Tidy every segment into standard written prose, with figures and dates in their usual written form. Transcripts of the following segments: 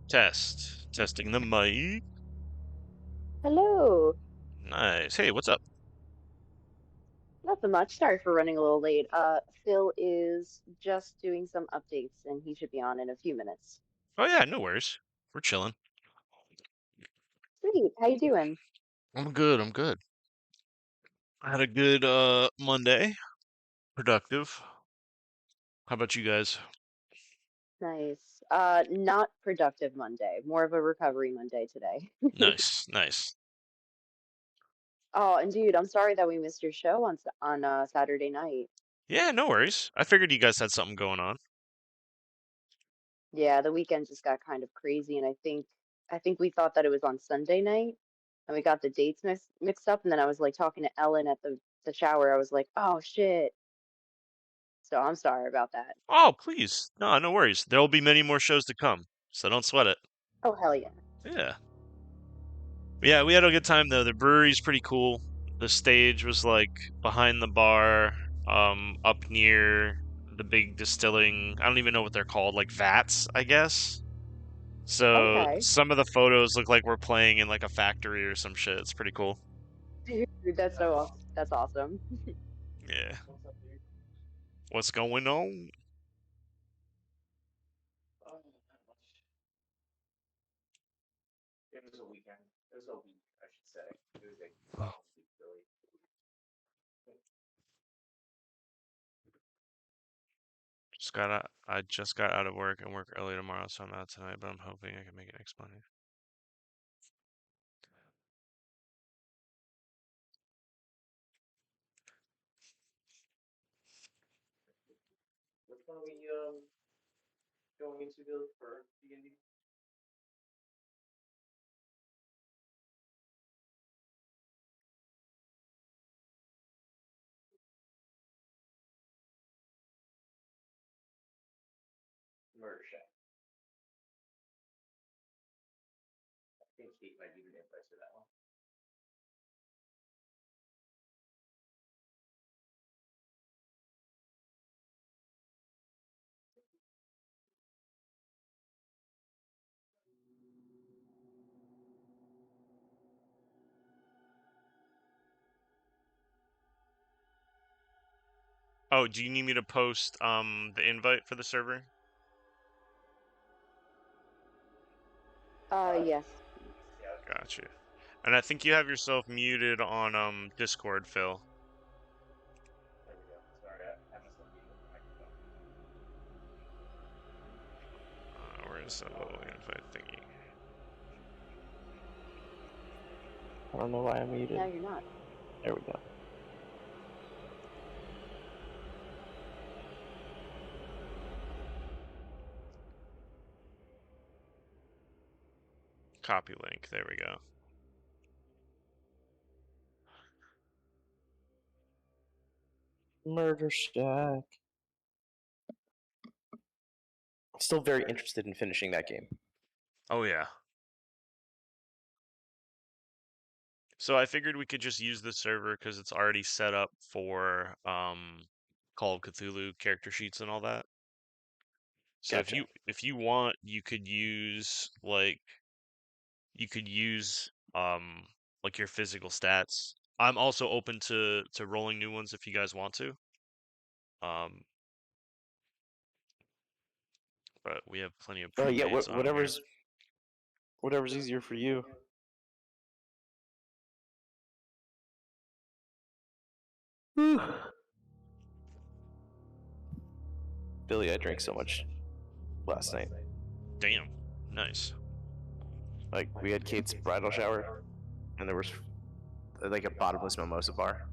Testing the mic. Hello. Nice. Hey, what's up? Nothing much. Sorry for running a little late. Phil is just doing some updates and he should be on in a few minutes. Oh yeah, no worries. We're chilling. Sweet. How you doing? I'm good. I'm good. I had a good Monday. Productive. How about you guys? Nice. Not productive Monday. More of a recovery Monday today. Nice, nice. Oh, and dude, I'm sorry that we missed your show on Saturday night. Yeah, no worries. I figured you guys had something going on. Yeah, the weekend just got kind of crazy, and I think we thought that it was on Sunday night, and we got the dates mixed up, and then I was like talking to Ellen at the shower. I was like, oh shit. So I'm sorry about that. Oh, please. No, no worries. There'll be many more shows to come, so don't sweat it. Oh hell yeah. Yeah. Yeah, we had a good time though. The brewery's pretty cool. The stage was like behind the bar, up near the big distilling. I don't even know what they're called, like vats, I guess. So Okay. some of the photos look like we're playing in like a factory or some shit. It's pretty cool. Dude, that's awesome. Yeah. What's going on? I just got out of work and work early tomorrow, so I'm out tonight, but I'm hoping I can make it next Monday. Oh, do you need me to post the invite for the server? Yes, please. Gotcha. And I think you have yourself muted on Discord, Phil. Where's that little invite thingy? I don't know why I'm muted. No, you're not. There we go. Copy link. There we go. Murder Shack. Still very interested in finishing that game. Oh yeah. So I figured we could just use the server because it's already set up for Call of Cthulhu character sheets and all that. So Gotcha. if you want, you could use like your physical stats. I'm also open to rolling new ones if you guys want to. Um, but we have plenty of Oh yeah, pre-mades on here. whatever's easier for you. Billy, I drank so much last night. Damn, nice. Like we had Kate's bridal shower, and there was like a bottomless mimosa bar,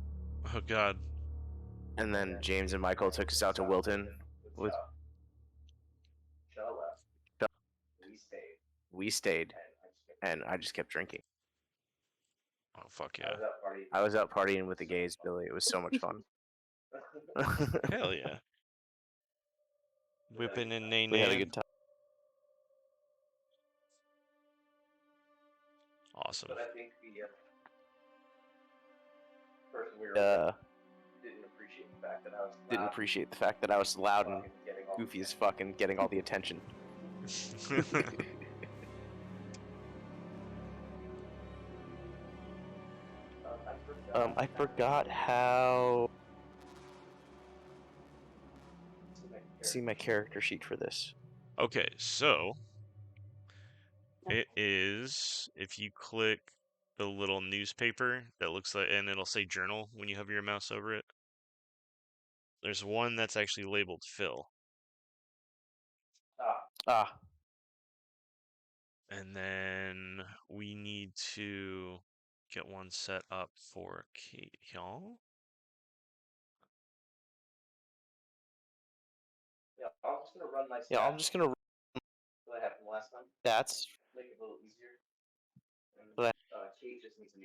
Oh God. and then James and Michael took us out to Wilton. With we stayed, and I just kept drinking. Oh fuck yeah. I was out partying with the gays, Billy. It was so much fun. Hell yeah. Whipping and nay We had a nay. good time. Awesome. Didn't appreciate the fact that I was loud and goofy as fuck and getting all the attention. I forgot how. See my character sheet for this. Okay, so it is if you click the little newspaper that looks like, and it'll say journal when you hover your mouse over it. There's one that's actually labeled Phil. Ah, And then we need to get one set up for Kate Hyung. yeah, I'm just gonna run stats that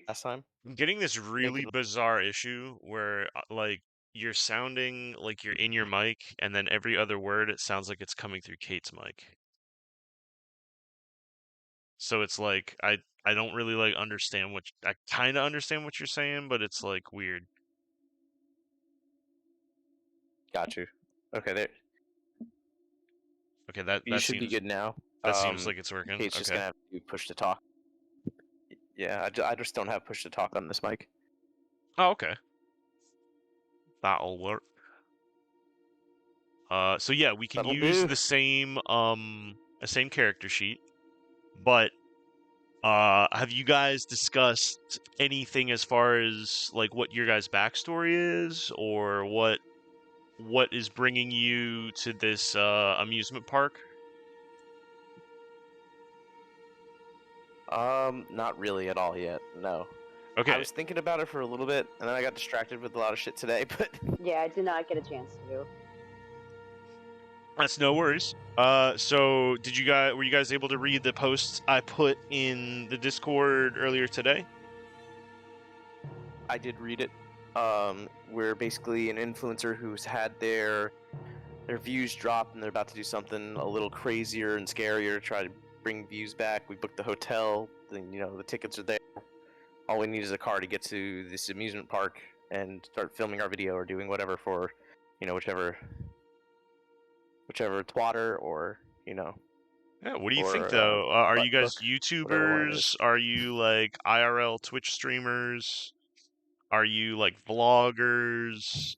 last time. I'm getting this Make really it. bizarre issue where like you're sounding like you're in your mic, and then every other word it sounds like it's coming through Kate's mic. So it's like I don't really like understand what I kind of understand what you're saying, but it's like weird. Got you. Okay, there. Okay, that You that should be seems good now. that seems like it's working. Kate's just Okay. gonna have to push to talk. Yeah, I just don't have push to talk on this mic. Oh, okay. That'll work. So yeah, we can That'll use do. the same character sheet, but have you guys discussed anything as far as like what your guys' backstory is, or what is bringing you to this amusement park? Not really at all yet. No. I Okay, was thinking about it for a little bit, and then I got distracted with a lot of shit today. But Yeah, I did not get a chance to. that's no worries. So were you guys able to read the posts I put in the Discord earlier today? I did read it. We're basically an influencer who's had their views dropped, and they're about to do something a little crazier and scarier to try to bring views back. We booked the hotel. Then the tickets are there. All we need is a car to get to this amusement park and start filming our video or doing whatever for, whichever twatter or Yeah, what do you think or though? Are you butt guys book, whatever one it YouTubers? is. Are you like IRL Twitch streamers? Are you like vloggers?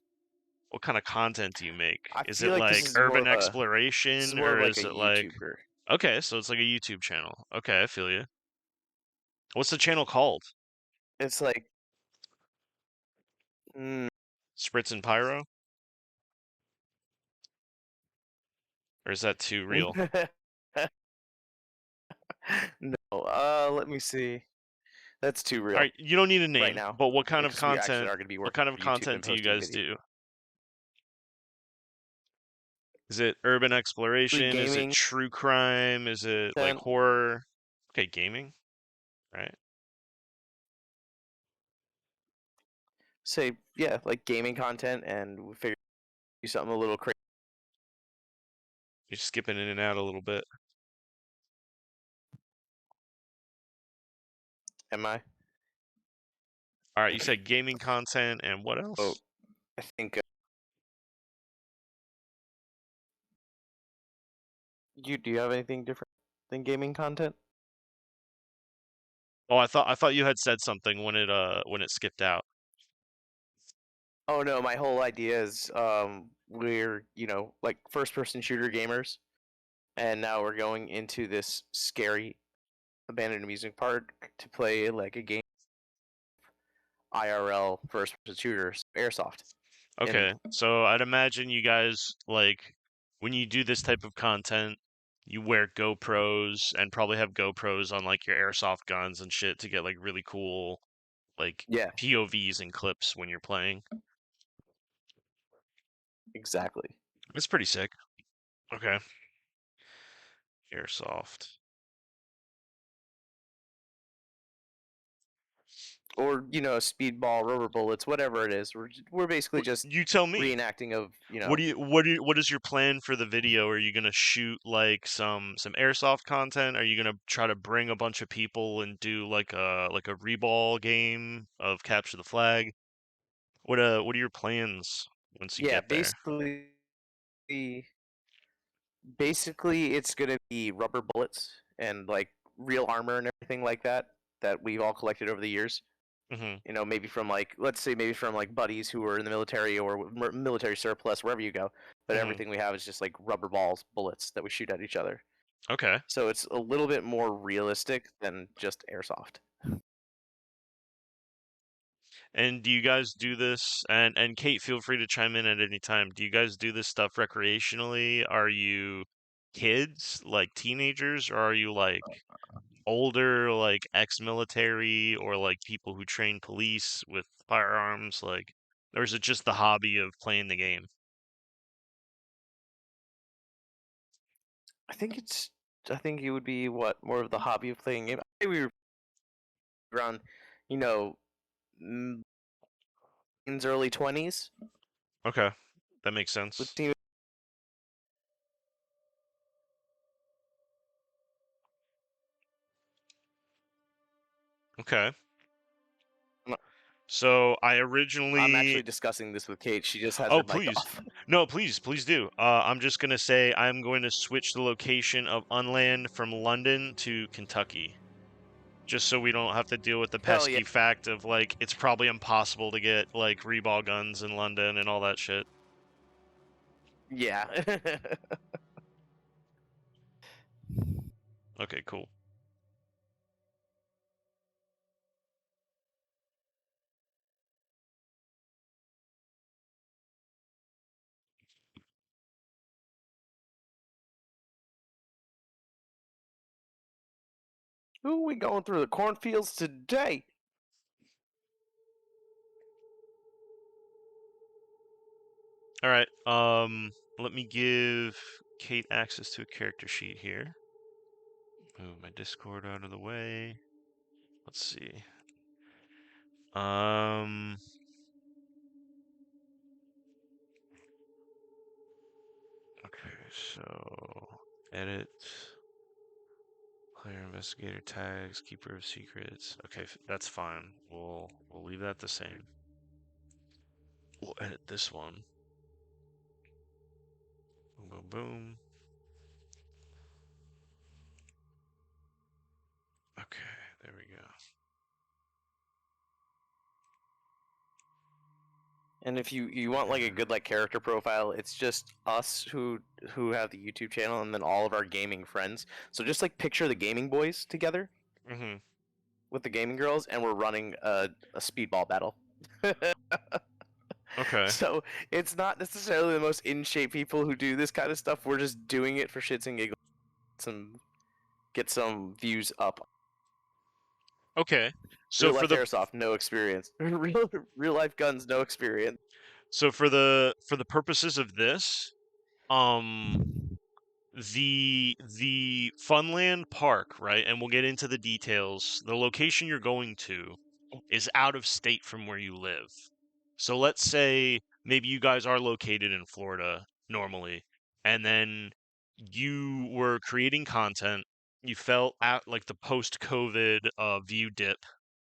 What kind of content do you make? I Is feel it like like urban this is exploration more of or like a is it like YouTuber. okay, so it's like a YouTube channel. Okay, I feel you. What's the channel called? It's like, mm, Spritz and Pyro? Or is that too real? no. Let me see. That's too All real right, you don't need a right name, now but what kind of because we actually content are going to be what working kind of for YouTube content and do you posting guys video. do? Is it urban exploration? Is it Gaming true crime? Is it like content, horror? Okay, gaming, right? say yeah, like gaming content, and we figure something a little crazy. You're skipping in and out a little bit. Am I? All right, you said gaming content and what Oh, else? I think you do. You have anything different than gaming content? Oh, I thought you had said something when it skipped out. Oh no, my whole idea is we're like first person shooter gamers, and now we're going into this scary abandoned amusement park to play like a game IRL first person shooters airsoft. And Okay, so I'd imagine you guys like when you do this type of content, you wear GoPros and probably have GoPros on like your airsoft guns and shit to get like really cool like yeah, POVs and clips when you're playing. exactly. It's pretty sick. Okay, airsoft. Or speedball, rubber bullets, whatever it is. We're basically just You tell me. reenacting of What is your plan for the video? Are you gonna shoot like some airsoft content? Are you gonna try to bring a bunch of people and do like a reball game of capture the flag? What are your plans once you yeah, get there? basically it's gonna be rubber bullets and like real armor and everything like that we've all collected over the years. Mhm. You know, maybe from like, let's say maybe from like buddies who are in the military or military surplus, wherever you go. But Mhm. everything we have is just like rubber balls, bullets that we shoot at each other. Okay. So it's a little bit more realistic than just airsoft. And do you guys do this? And Kate, feel free to chime in at any time. Do you guys do this stuff recreationally? Are you kids, like teenagers, or are you like older, like ex-military, or like people who train police with firearms? Like, or is it just the hobby of playing the game? I think it's. I think it would be what more of the hobby of playing game. I think we were around, you know, teens, early 20s Okay, that makes with sense. team. Okay. So I I'm originally actually discussing this with Kate. She just has Oh, her mic please. off. No, please do. I'm just gonna say I'm going to switch the location of UNLAND from London to Kentucky, just so we don't have to deal with the Hell yeah. pesky fact of like it's probably impossible to get like reball guns in London and all that shit. Yeah. Okay, cool. Who are we going through the cornfields today? All right. Let me give Kate access to a character sheet here. Move my Discord out of the way. Let's see. Um. Okay, so edit. Player investigator tags, keeper of secrets. Okay, that's fine. We'll leave that the same. We'll edit this one. Boom, boom, boom. Okay, there we go. And if you want like a good like character profile, it's just us who have the YouTube channel and then all of our gaming friends. So just like picture the gaming boys together Mhm. with the gaming girls, and we're running a speedball battle. Okay. So it's not necessarily the most in shape people who do this kind of stuff. We're just doing it for shits and giggles. Get some views up. Okay. So Real for life the airsoft, no experience. Real life guns, no experience. for the purposes of this, um the Funland Park, right? And we'll get into the details. The location you're going to is out of state from where you live. So let's say maybe you guys are located in Florida normally, and then you were creating content. You felt at like the post-COVID view dip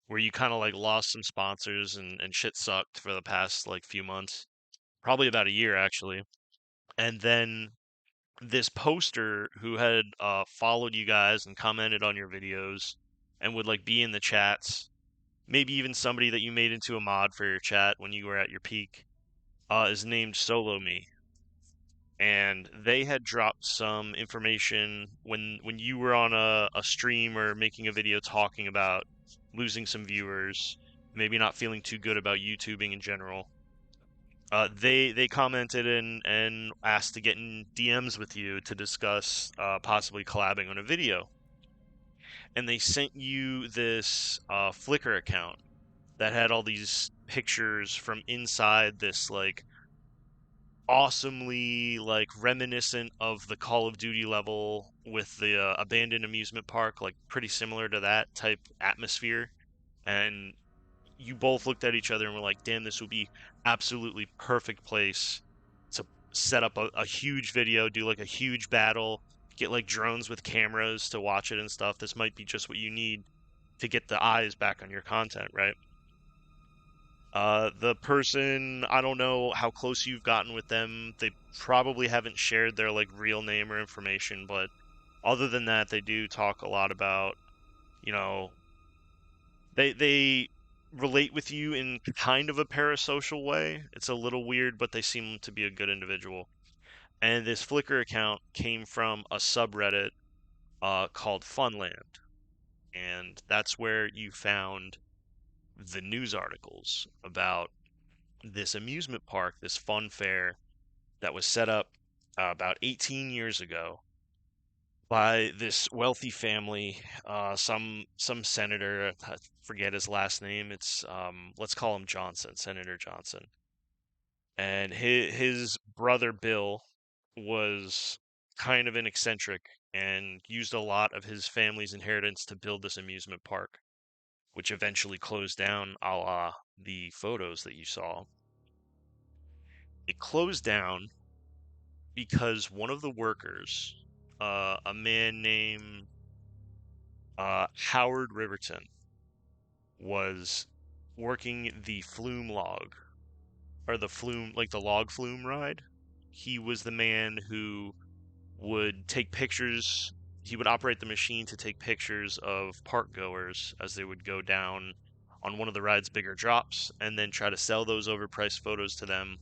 where you kind of like lost some sponsors and shit sucked for the past like few months, probably about a year actually. And then this poster who had followed you guys and commented on your videos and would like be in the chats, maybe even somebody that you made into a mod for your chat when you were at your peak, is named Solo Me. And they had dropped some information when you were on a stream or making a video talking about losing some viewers, maybe not feeling too good about YouTubing in general. They commented and asked to get in DMs with you to discuss possibly collabing on a video, and they sent you this Flickr account that had all these pictures from inside this like awesomely like reminiscent of the Call of Duty level with the abandoned amusement park, like pretty similar to that type atmosphere, and you both looked at each other and were like, damn, this would be absolutely perfect place to set up a huge video, do like a huge battle, get like drones with cameras to watch it and stuff. This might be just what you need to get the eyes back on your content, right? The person, I don't know how close you've gotten with them. They probably haven't shared their like real name or information, but other than that, they do talk a lot about, you know, they relate with you in kind of a parasocial way. It's a little weird, but they seem to be a good individual. And this Flickr account came from a subreddit called Funland, and that's where you found the news articles about this amusement park, this fun fair that was set up about 18 years ago by this wealthy family, some senator, I forget his last name. It's let's call him Johnson, Senator Johnson. And his brother Bill was kind of an eccentric and used a lot of his family's inheritance to build this amusement park, which eventually closed down, a la the photos that you saw. It closed down because one of the workers, a man named Howard Riverton, was working the flume log, or the flume, like the log flume ride. He was the man who would take pictures. He would operate the machine to take pictures of park goers as they would go down on one of the ride's bigger drops, and then try to sell those overpriced photos to them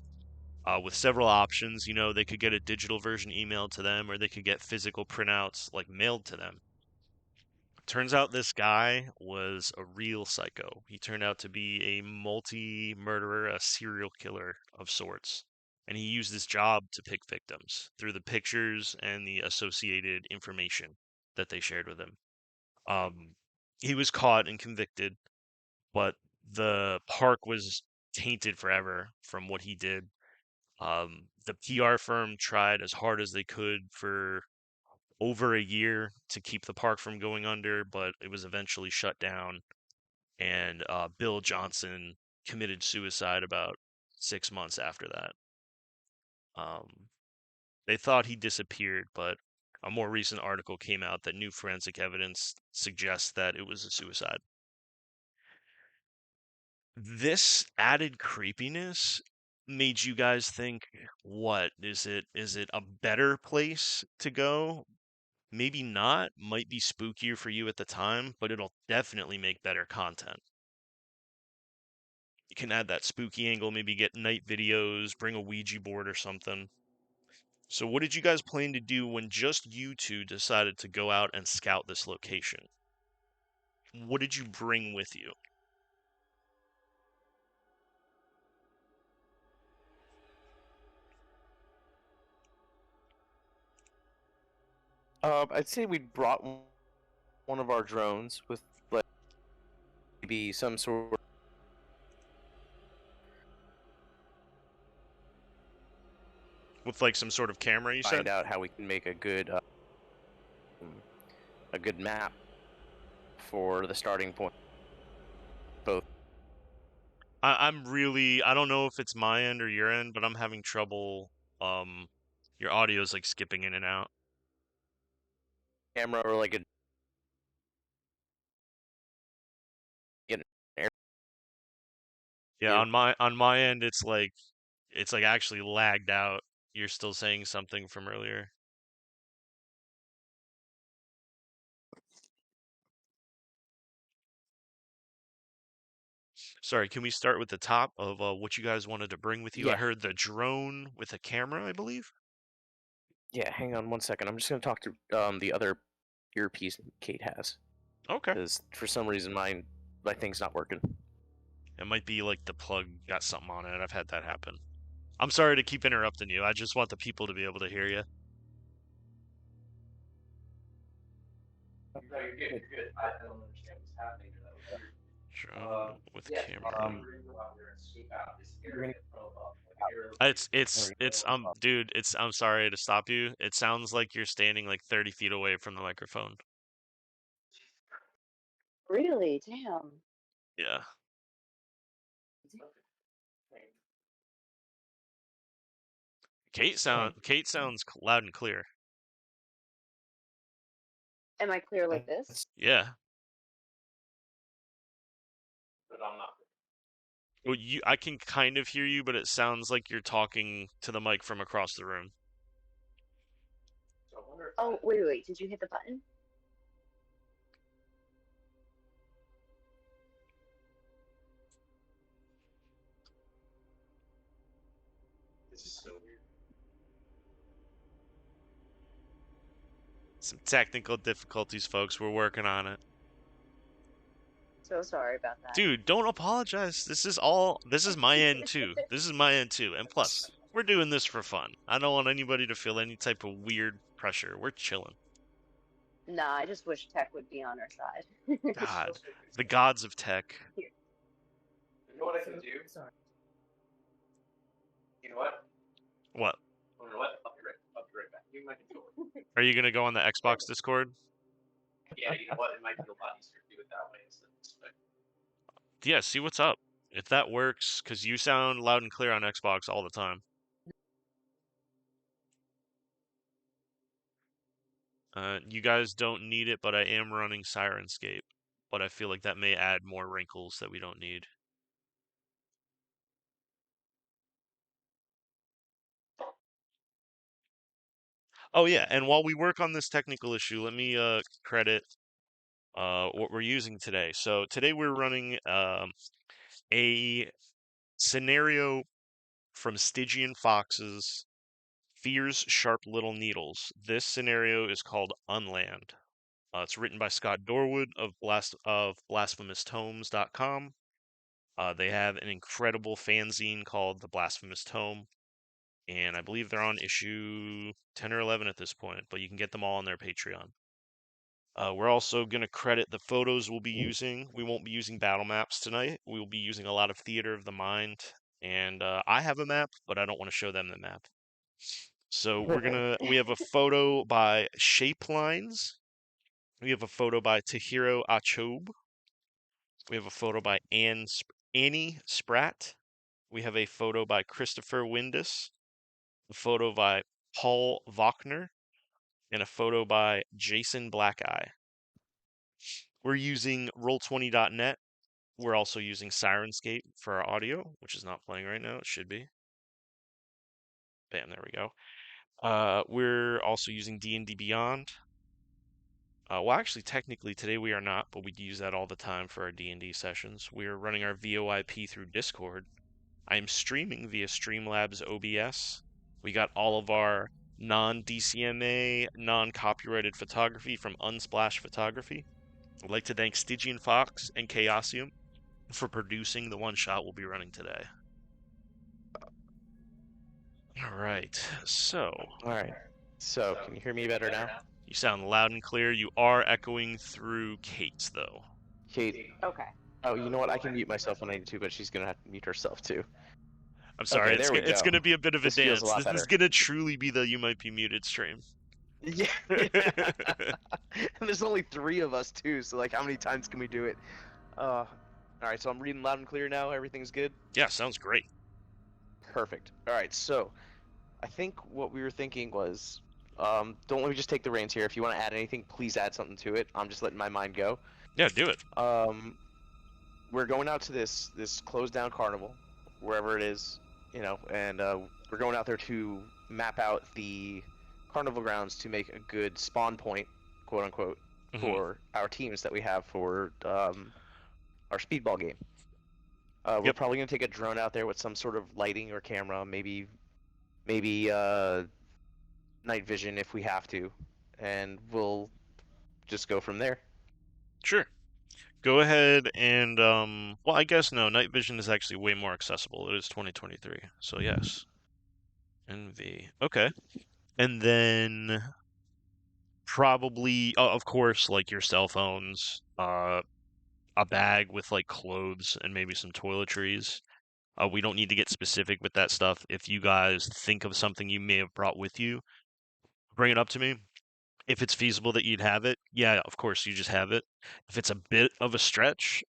with several options. You know, they could get a digital version emailed to them, or they could get physical printouts like mailed to them. Turns out this guy was a real psycho. He turned out to be a multi murderer, a serial killer of sorts. And he used this job to pick victims through the pictures and the associated information that they shared with him. Um, he was caught and convicted, but the park was tainted forever from what he did. The PR firm tried as hard as they could for over a year to keep the park from going under, but it was eventually shut down. And Bill Johnson committed suicide about 6 months after that. Um, they thought he disappeared, but a more recent article came out that new forensic evidence suggests that it was a suicide. This added creepiness made you guys think, what is it a better place to go? Maybe not, might be spookier for you at the time, but it'll definitely make better content. You can add that spooky angle, maybe get night videos, bring a Ouija board or something. So, what did you guys plan to do when just you two decided to go out and scout this location? What did you bring with you? I'd say we brought one of our drones with like maybe some sort of With like some sort of camera, you find said? out how we can make a good map for the starting point. Both. I don't know if it's my end or your end, but I'm having trouble. Um, your audio's like skipping in and out. Camera or like a get an air Yeah, view. on my end, it's like actually lagged out. You're still saying something from earlier. Sorry, can we start with the top of what you guys wanted to bring with you? I Yeah, heard the drone with a camera, I believe. yeah. Hang on one second. I'm just gonna talk to the other earpiece Kate has, Okay. because for some reason my thing's not working. It might be like the plug got something on it. I've had that happen. I'm sorry to keep interrupting you. I just want the people to be able to hear you. No, you're good. You're good. I don't understand what's happening. Drone with Yeah. camera. You're gonna It's dude, I'm sorry to stop you. It sounds like you're standing like 30 feet away from the microphone. Really? Damn. Yeah. dang. Kate sounds loud and clear. Am I clear like this? That's Yeah. but I'm not. Well, I can kind of hear you, but it sounds like you're talking to the mic from across the room. So I wonder if Oh, wait, wait, wait. Did you hit the button? Some technical difficulties, folks. We're working on it. So sorry about that. Dude, don't apologize. This is my end too. This is my end too. And plus, we're doing this for fun. I don't want anybody to feel any type of weird pressure. We're chilling. Nah, I just wish tech would be on our side. God, the gods of tech. You know what I can do? You know what? What? You know what? I'll be right back. Give me my controller. Are you gonna go on the Xbox Discord? Yeah, you know what? It might be a lot easier to do it that way instead of this way. Yeah, see what's up. If that works, because you sound loud and clear on Xbox all the time. You guys don't need it, but I am running Sirenscape. But I feel like that may add more wrinkles that we don't need. Oh yeah, and while we work on this technical issue, let me credit what we're using today. So today we're running a scenario from Stygian Fox's Fear's Sharp Little Needles. This scenario is called UNLAND. It's written by Scott Dorwood of BlasphemousTomes.com. They have an incredible fanzine called The Blasphemous Tome, and I believe they're on issue 10 or 11 at this point, but you can get them all on their Patreon. We're also going to credit the photos we'll be using. We won't be using battle maps tonight. We will be using a lot of theater of the mind, and I have a map, but I don't want to show them the map. So we have a photo by Shape Lines. We have a photo by Tahiro Achobe. We have a photo by Annie Spratt. We have a photo by Christopher Windus, a photo by Paul Wagner, and a photo by Jason Blackeye. We're using Roll20.net. We're also using Sirenscape for our audio, which is not playing right now. It should be. Bam, there we go. We're also using D&D Beyond. Well, actually, technically, today we are not, but we use that all the time for our D&D sessions. We are running our VoIP through Discord. I am streaming via Streamlabs OBS. We got all of our non-DCMA, non-copyrighted photography from Unsplash Photography. I'd like to thank Stygian Fox and Chaosium for producing the one shot we'll be running today. All right, so All right. So, can you hear me better now? you sound loud and clear. You are echoing through Kate's, though. Kate. Okay. Oh, you know what? I can mute myself when I need to, but she's gonna have to mute herself too. I'm sorry, Okay, there we it's go. gonna be a bit of a This feels a dance. lot This better. is gonna truly be the You Might Be Muted stream. Yeah. And there's only 3 of us too, so like, how many times can we do it? All right, so I'm reading loud and clear now. Everything's good. Yeah, sounds great. Perfect. All right, so I think what we were thinking was, don't let me just take the reins here. If you want to add anything, please add something to it. I'm just letting my mind go. Yeah, do it. We're going out to this closed down carnival, wherever it is, you know, and we're going out there to map out the carnival grounds to make a good spawn point, quote unquote, for our teams that we have for our speedball game. We're Yep. probably gonna take a drone out there with some sort of lighting or camera, maybe night vision if we have to, and we'll just go from there. Sure. Go ahead and well, I guess no, night vision is actually way more accessible. It is 2023. So yes. NV. Okay. And then probably of course like your cell phones, a bag with like clothes and maybe some toiletries. We don't need to get specific with that stuff. If you guys think of something you may have brought with you, bring it up to me. If it's feasible that you'd have it, yeah, of course you just have it. If it's a bit of a stretch,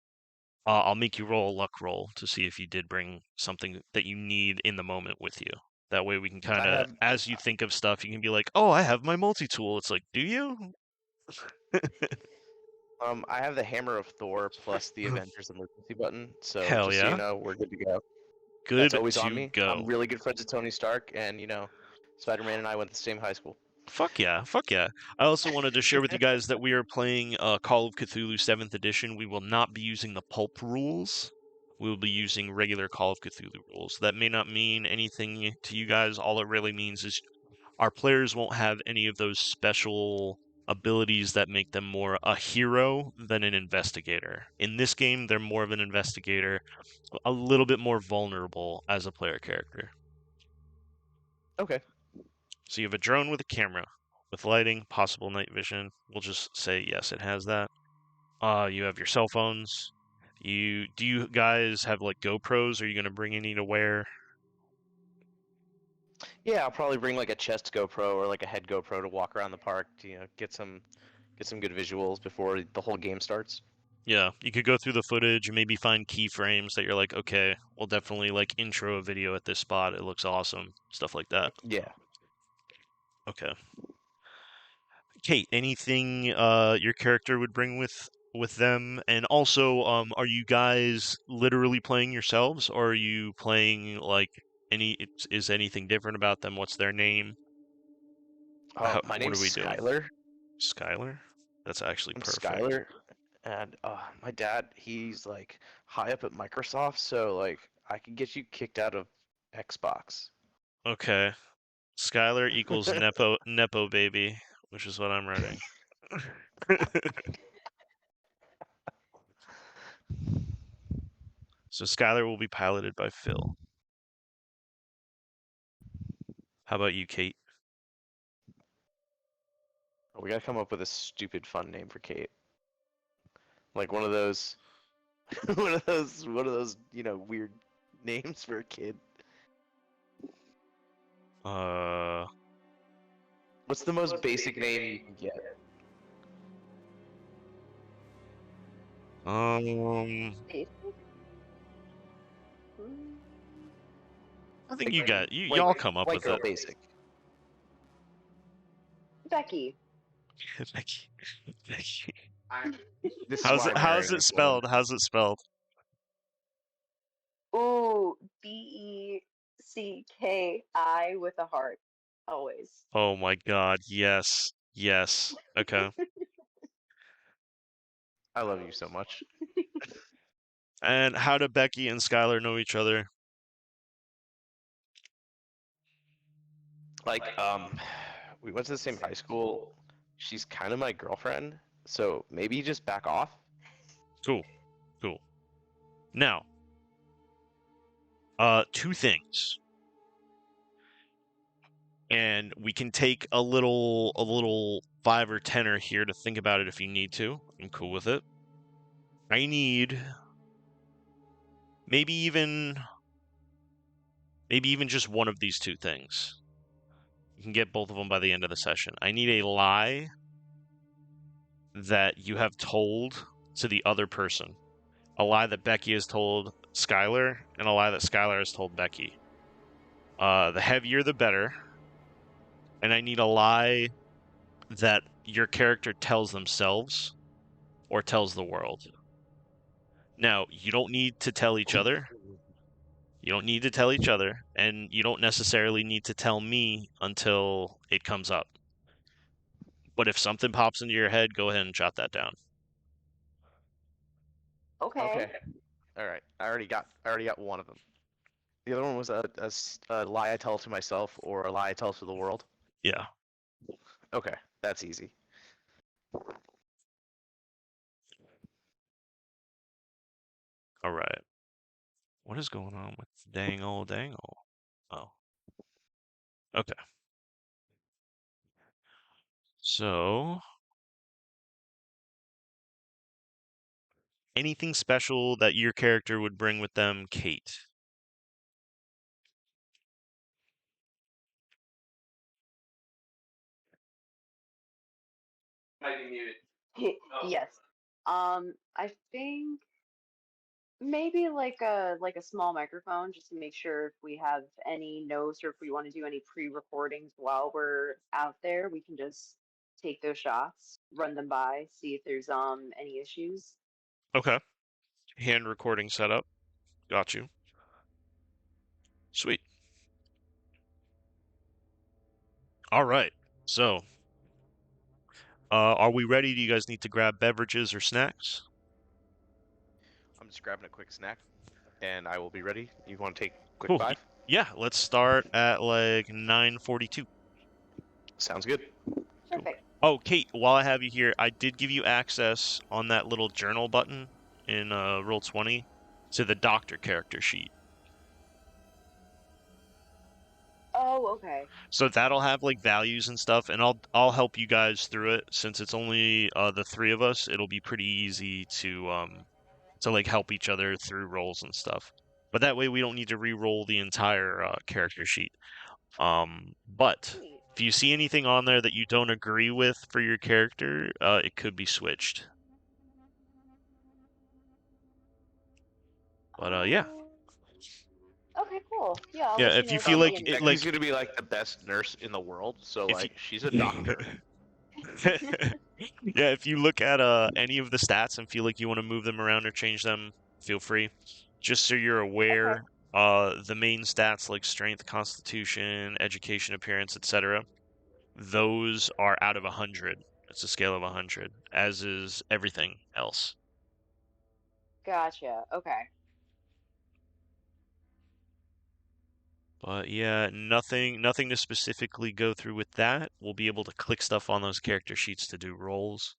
I'll make you roll a luck roll to see if you did bring something that you need in the moment with you. That way we can kind I of, have as you think of stuff, you can be like, "Oh, I have my multi-tool." It's like, "Do you?" I have the Hammer of Thor plus the Avengers emergency button, so Hell just so you yeah. know, we're good to go. That's Good always on to me. I'm go. really good friends with Tony Stark, and you know, Spider-Man and I went to the same high school. Fuck yeah, fuck yeah. I also wanted to share with you guys that we are playing Call of Cthulhu 7th edition. We will not be using the pulp rules. We will be using regular Call of Cthulhu rules. That may not mean anything to you guys. All it really means is our players won't have any of those special abilities that make them more a hero than an investigator. In this game, they're more of an investigator, a little bit more vulnerable as a player character. Okay. So you have a drone with a camera, with lighting, possible night vision. We'll just say yes, it has that. You have your cell phones. Do you guys have like GoPros? Are you gonna bring any to wear? Yeah, I'll probably bring like a chest GoPro or like a head GoPro to walk around the park to get some good visuals before the whole game starts. Yeah, you could go through the footage and maybe find keyframes that you're like, okay, we'll definitely like intro a video at this spot. It looks awesome. Stuff like that. Yeah. Okay. Kate, anything your character would bring with them? And also, are you guys literally playing yourselves, or are you playing like is anything different about them? What's their name? My What are name's we doing? Skylar. Skylar? That's actually I'm perfect. Skylar, and my dad, he's like high up at Microsoft, so like I can get you kicked out of Xbox. Okay. Skylar equals Nepo baby, which is what I'm writing. So Skylar will be piloted by Phil. How about you, Kate? We gotta come up with a stupid fun name for Kate, like one of those, one of those weird names for a kid. Uh, What's the most basic name you can get? Basic? Mm, I think Like y'all come up white with girl it. basic. Becky. Becky. Becky. This is why I'm How's marrying it this woman. spelled? How's it spelled? Ooh, Becki with a heart. Always. Oh my God, yes. Yes. Okay. I love you so much. And how do Becky and Skylar know each other? Like, we went to the same high school. She's kind of my girlfriend, so maybe just back off. Cool. Cool. Now, two things. And we can take a little 5 or 10 here to think about it if you need to. I'm cool with it. I need maybe even just one of these two things. You can get both of them by the end of the session. I need a lie that you have told to the other person. A lie that Becky has told Skylar, and a lie that Skylar has told Becky. The heavier the better. And I need a lie that your character tells themselves or tells the world. Now, you don't need to tell each other. You don't need to tell each other, and you don't necessarily need to tell me until it comes up. But if something pops into your head, go ahead and jot that down. Okay. Okay. All right. I already got one of them. The other one was a lie I tell to myself or a lie I tell to the world. Yeah. Okay, that's easy. All right. What is going on with dangle? Oh. Okay. So, anything special that your character would bring with them, Kate? Yes. I think maybe like a small microphone just to make sure if we have any notes or if we want to do any pre-recordings while we're out there, we can just take those shots, run them by, see if there's any issues. Okay. Hand recording setup. Got you. Sweet. All right. So, are we ready? Do you guys need to grab beverages or snacks? I'm just grabbing a quick snack, and I will be ready. You want to take a quick Cool. 5? Yeah, let's start at like 9:42. Sounds good. Cool. Perfect. Oh, Kate, while I have you here, I did give you access on that little journal button in Roll20 to the doctor character sheet. Oh, okay. So that'll have like values and stuff, and I'll help you guys through it since it's only the three of us. It'll be pretty easy to like help each other through rolls and stuff. But that way we don't need to re-roll the entire character sheet. But Sweet. if you see anything on there that you don't agree with for your character, it could be switched. But yeah, Um, okay, cool. Yeah, I'll yeah. let you If know you if feel you Um, see like it, Becky's anything. gonna be like the best nurse in the world, so if you like she's a doctor. yeah, if you look at any of the stats and feel like you want to move them around or change them, feel free. Just so you're Okay. aware, the main stats like strength, constitution, education, appearance, etc., those are out of 100. It's a scale of 100, as is everything else. Gotcha. Okay. But yeah, nothing to specifically go through with that. We'll be able to click stuff on those character sheets to do rolls.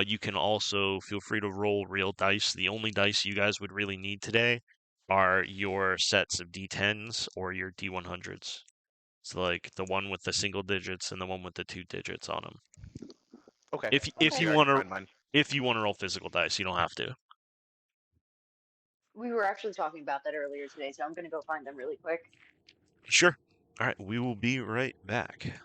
You can also feel free to roll real dice. The only dice you guys would really need today are your sets of D10s or your D100s. It's like the one with the single digits and the one with the two digits on them. Okay, If Okay. you here I can want to find mine. if you want to roll physical dice, you don't have to. We were actually talking about that earlier today, so I'm gonna go find them really quick. Sure. All right, we will be right back.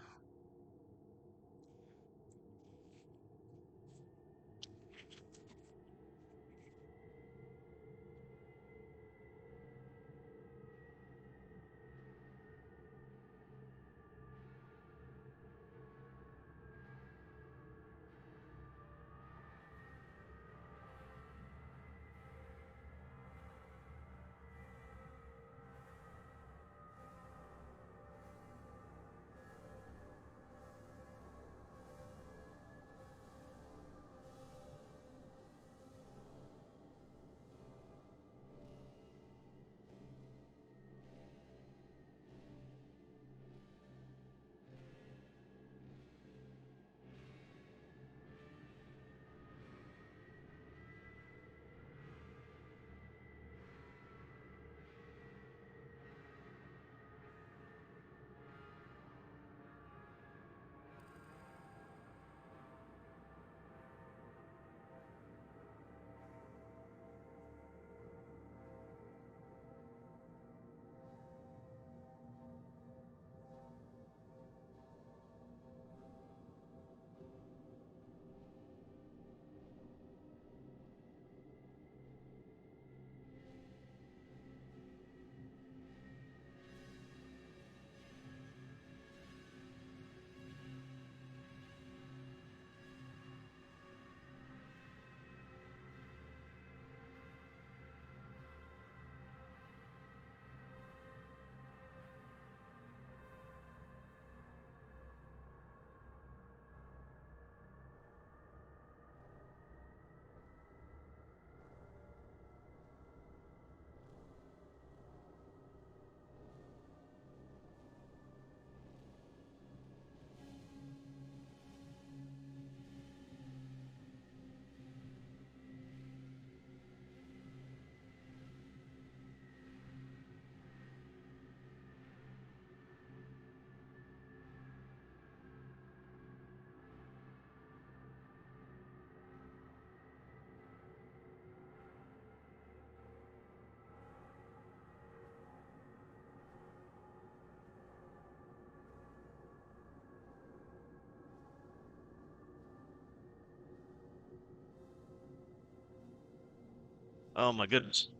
Oh my goodness.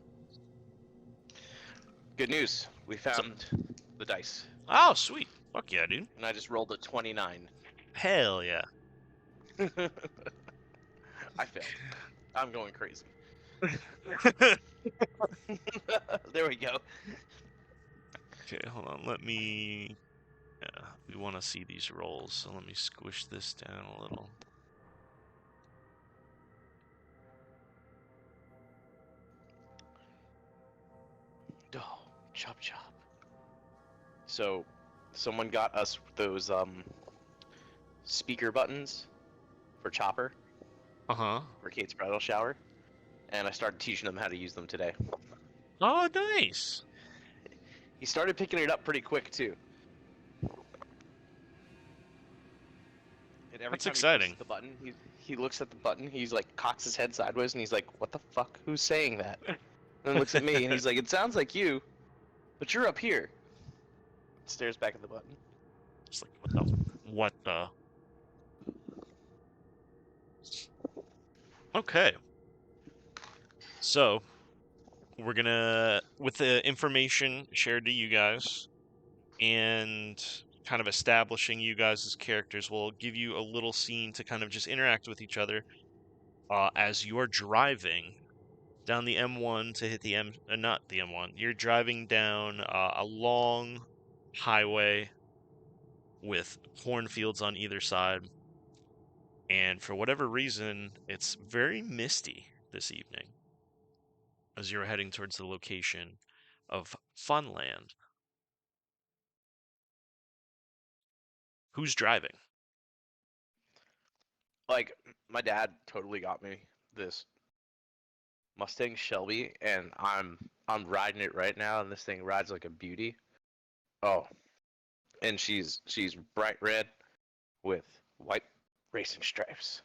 Good news, we So, found the dice, oh, sweet. Fuck yeah, dude. and I just rolled a 29. Hell yeah. I failed. I'm going crazy. There we go. Okay, hold on. Let me. Yeah, we want to see these rolls, so let me squish this down a little. Oh, chop chop. So, someone got us those speaker buttons for Chopper, Uh-huh. for Kate's bridal shower, and I started teaching him how to use them today. Oh, nice. He started picking it up pretty quick too. And every That's time he pushes exciting. the button, he looks at the button. He's like cocks his head sideways, and he's like, "What the fuck? Who's saying that?" And then looks at me, and he's like, "It sounds like you, but you're up here." Stares back at the button. It's like, what the? Okay. So, we're gonna, with the information shared to you guys and kind of establishing you guys as characters, we'll give you a little scene to kind of just interact with each other as you're driving down the M1 to hit the not the M1. You're driving down a long highway with cornfields on either side. And for whatever reason, it's very misty this evening as you're heading towards the location of Funland. Who's driving? Like, my dad totally got me this Mustang Shelby, and I'm riding it right now, and this thing rides like a beauty. Oh, and she's bright red with white racing stripes.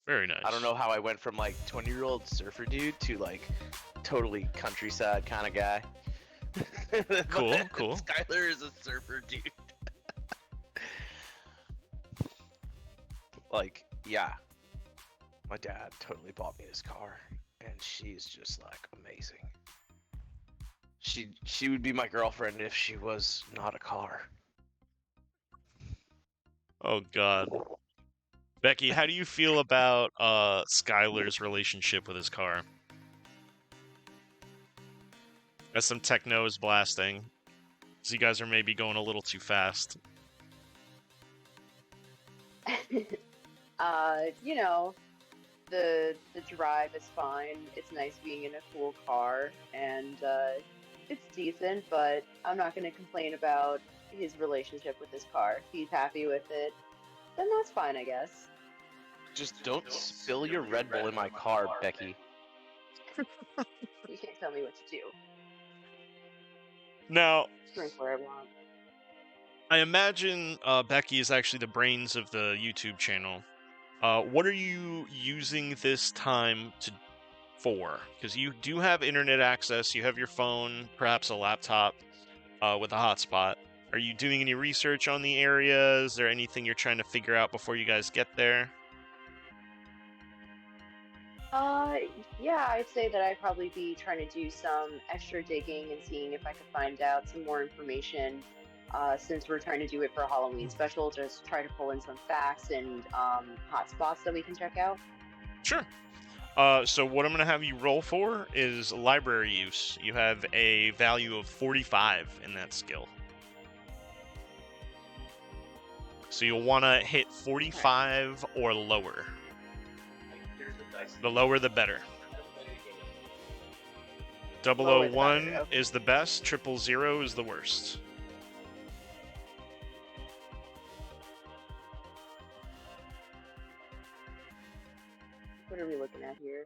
Very nice. I don't know how I went from like 20-year-old surfer dude to like totally countryside kind of guy. Cool, But cool. Skylar is a surfer dude. Like, yeah. My dad totally bought me this car, and she's just like amazing. She would be my girlfriend if she was not a car. Oh God. Becky, how do you feel about Skylar's relationship with his car? As some techno is blasting, so you guys are maybe going a little too fast. You know, the drive is fine. It's nice being in a cool car, and it's decent. But I'm not going to complain about his relationship with his car. If he's happy with it, then that's fine, I guess. Just don't spill your Red Bull in my car, Becky. You can't tell me what to do. Now, Drink where I want. I imagine Becky is actually the brains of the YouTube channel. What are you using this time for? Because you do have internet access, you have your phone, perhaps a laptop with a hotspot. Are you doing any research on the area? Is there anything you're trying to figure out before you guys get there? Yeah, I'd say that I'd probably be trying to do some extra digging and seeing if I could find out some more information. Since we're trying to do it for a Halloween special, just try to pull in some facts and hotspots that we can check out. Sure. So what I'm going to have you roll for is library use. You have a value of 45 in that skill. So you'll want to hit 45 or lower. The lower, the better. 001 okay. is the best. 000 is the worst. What are we looking at here?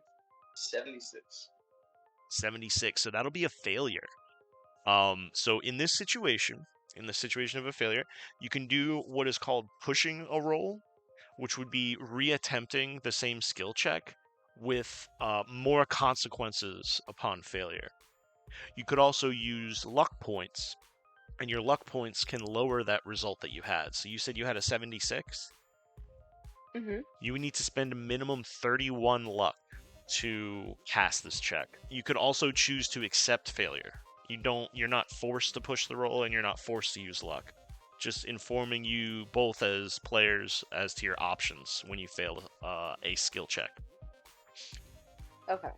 76. 76. So that'll be a failure. So in this situation, in the situation of a failure, you can do what is called pushing a roll, which would be reattempting the same skill check with more consequences upon failure. You could also use luck points, and your luck points can lower that result that you had. So you said you had a 76? Mm-hmm. You would need to spend a minimum 31 luck to pass this check. You could also choose to accept failure. You're not forced to push the roll, and you're not forced to use luck. Just informing you both as players as to your options when you fail a skill check. Okay.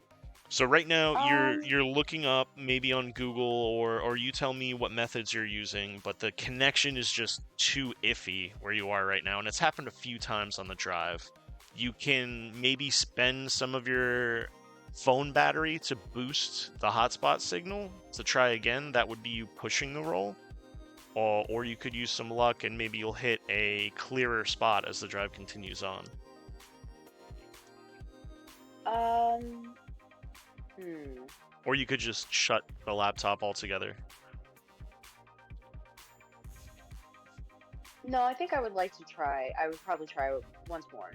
So right now Um, you're looking up maybe on Google or you tell me what methods you're using, but the connection is just too iffy where you are right now, and it's happened a few times on the drive. You can maybe spend some of your phone battery to boost the hotspot signal to try again. That would be you pushing the roll. or you could use some luck and maybe you'll hit a clearer spot as the drive continues on. Hmm. Or you could just shut the laptop altogether. No, I think I would like to try. I would probably try it once more.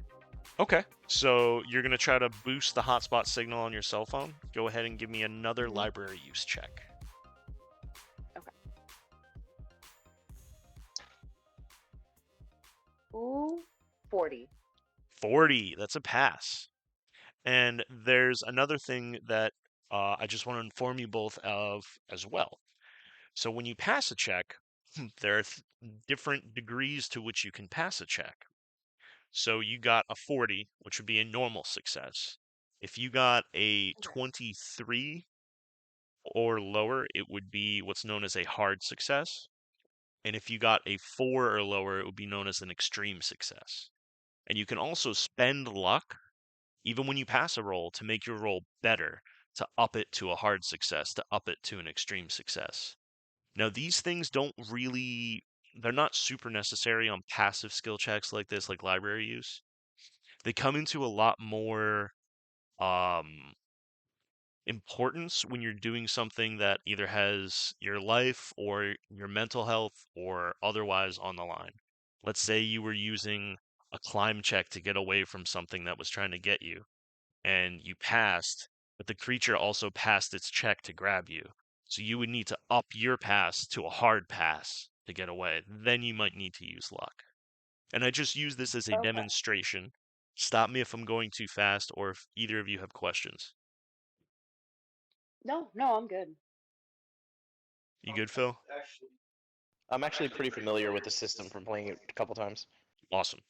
Okay, so you're going to try to boost the hotspot signal on your cell phone. Go ahead and give me another Mhm. library use check. Okay. Ooh, 40. 40, that's a pass. And there's another thing that I just want to inform you both of as well. So when you pass a check, there are different degrees to which you can pass a check. So you got a 40, which would be a normal success. If you got a 23 or lower, it would be what's known as a hard success. And if you got a 4 or lower, it would be known as an extreme success. And you can also spend luck, even when you pass a roll, to make your roll better, to up it to a hard success, to up it to an extreme success. Now, these things they're not super necessary on passive skill checks like this, like library use. They come into a lot more um, importance when you're doing something that either has your life or your mental health or otherwise on the line. Let's say you were using a climb check to get away from something that was trying to get you, and you passed, but the creature also passed its check to grab you. So you would need to up your pass to a hard pass to get away. Then you might need to use luck. And I just use this as a Okay. demonstration. Stop me if I'm going too fast or if either of you have questions. No, no, I'm good. You good, Phil? I'm actually pretty familiar with the system from playing it a couple times. Awesome.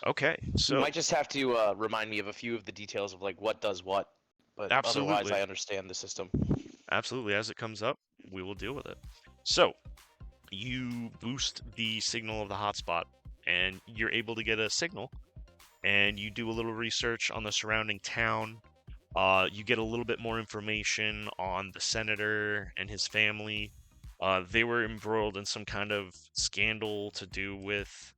Okay, You so might just have to remind me of a few of the details of like what does what, but otherwise absolutely, I understand the system. absolutely, as it comes up, we will deal with it. So you boost the signal of the hotspot, and you're able to get a signal, and you do a little research on the surrounding town. You get a little bit more information on the senator and his family. They were embroiled in some kind of scandal to do with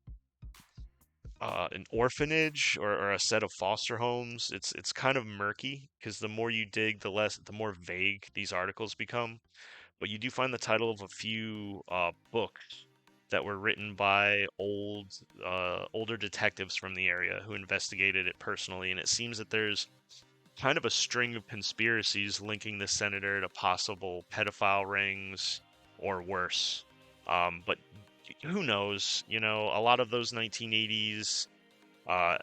an orphanage or a set of foster homes. It's kind of murky because the more you dig, the more vague these articles become. But you do find the title of a few books that were written by older detectives from the area who investigated it personally, and it seems that there's kind of a string of conspiracies linking the senator to possible pedophile rings or worse. But who knows? You know, a lot of those 1980s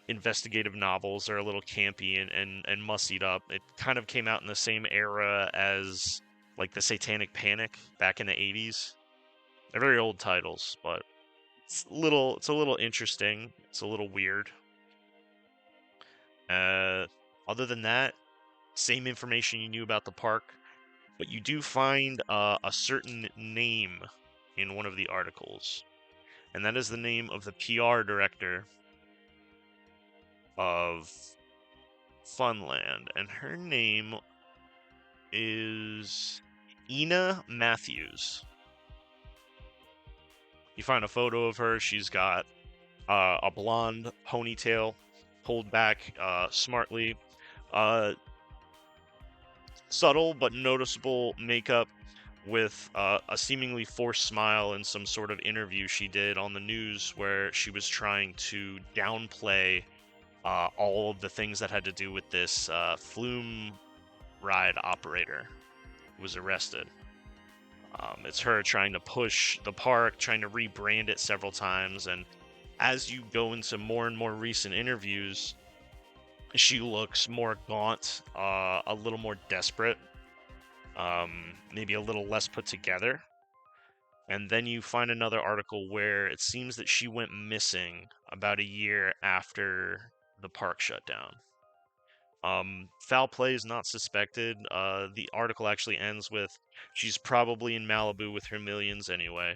investigative novels are a little campy and mussied up. It kind of came out in the same era as like the Satanic Panic back in the 80s. They're very old titles, but it's a little interesting. It's a little weird. Uh, Other than that, same information you knew about the park, but you do find a certain name in one of the articles, and that is the name of the PR director of Funland, and her name is Ina Matthews. You find a photo of her. She's got a blonde ponytail pulled back smartly. Subtle but noticeable makeup with a seemingly forced smile in some sort of interview she did on the news where she was trying to downplay all of the things that had to do with this flume ride operator who was arrested. It's her trying to push the park, trying to rebrand it several times, and as you go into more and more recent interviews, she looks more gaunt, a little more desperate, maybe a little less put together. And then you find another article where it seems that she went missing about a year after the park shut down. Foul play is not suspected. The article actually ends with, she's probably in Malibu with her millions anyway.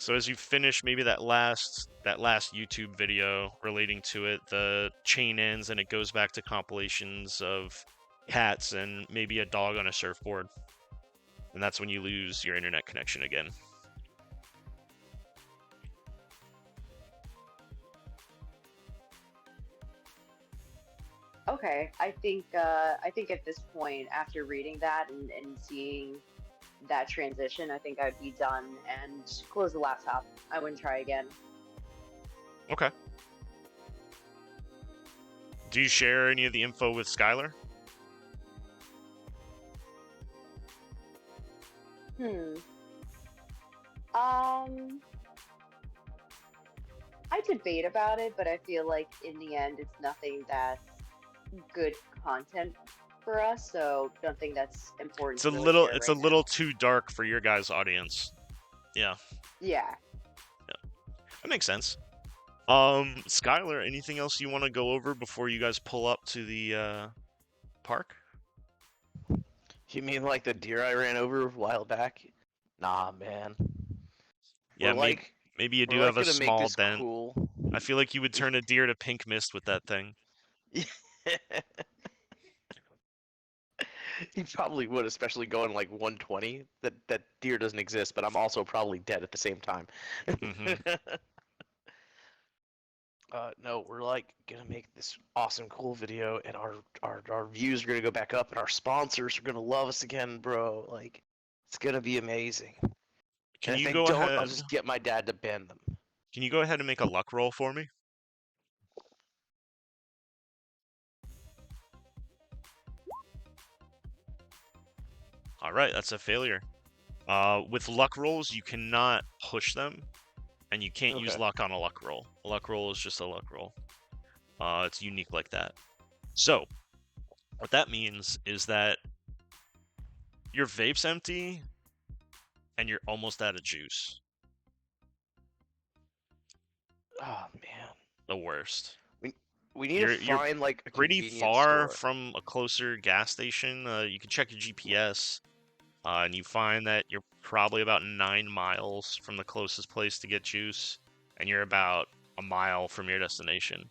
So as you finish maybe that last YouTube video relating to it, the chain ends and it goes back to compilations of cats and maybe a dog on a surfboard. And that's when you lose your internet connection again. Okay, I think at this point, after reading that and seeing that transition, I think I'd be done and close the laptop. I wouldn't try again. Okay. Do you share any of the info with Skylar? Hmm. Um, I debate about it, but I feel like in the end, it's nothing that's good content for us, so don't think that's important to really share It's a right little now. too dark for your guys' audience. Yeah, Yeah. that makes sense. Skylar, anything else you want to go over before you guys pull up to the park? You mean like the deer I ran over a while back? Nah, man. Yeah, We're maybe like maybe you we're do have like a gonna make small this dent. cool. I feel like you would We turn a deer to pink mist with that thing. He probably would, especially going like 120. That deer doesn't exist, but I'm also probably dead at the same time. Mm-hmm. No, we're like gonna make this awesome, cool video, and our views are gonna go back up, and our sponsors are gonna love us again, bro. Like, it's gonna be amazing. Can And if you they go don't, I'll ahead? just get my dad to ban them. Can you go ahead and make a luck roll for me? All right, that's a failure. With luck rolls, you cannot push them, and you can't use Okay. luck on a luck roll. A luck roll is just a luck roll. It's unique like that. So, what that means is that your vape's empty, and you're almost out of juice. Oh man, The worst. we we need to You're find like a pretty convenience far store. from a closer gas station. You can check your GPS, and you find that you're probably about 9 miles from the closest place to get juice, and you're about a mile from your destination.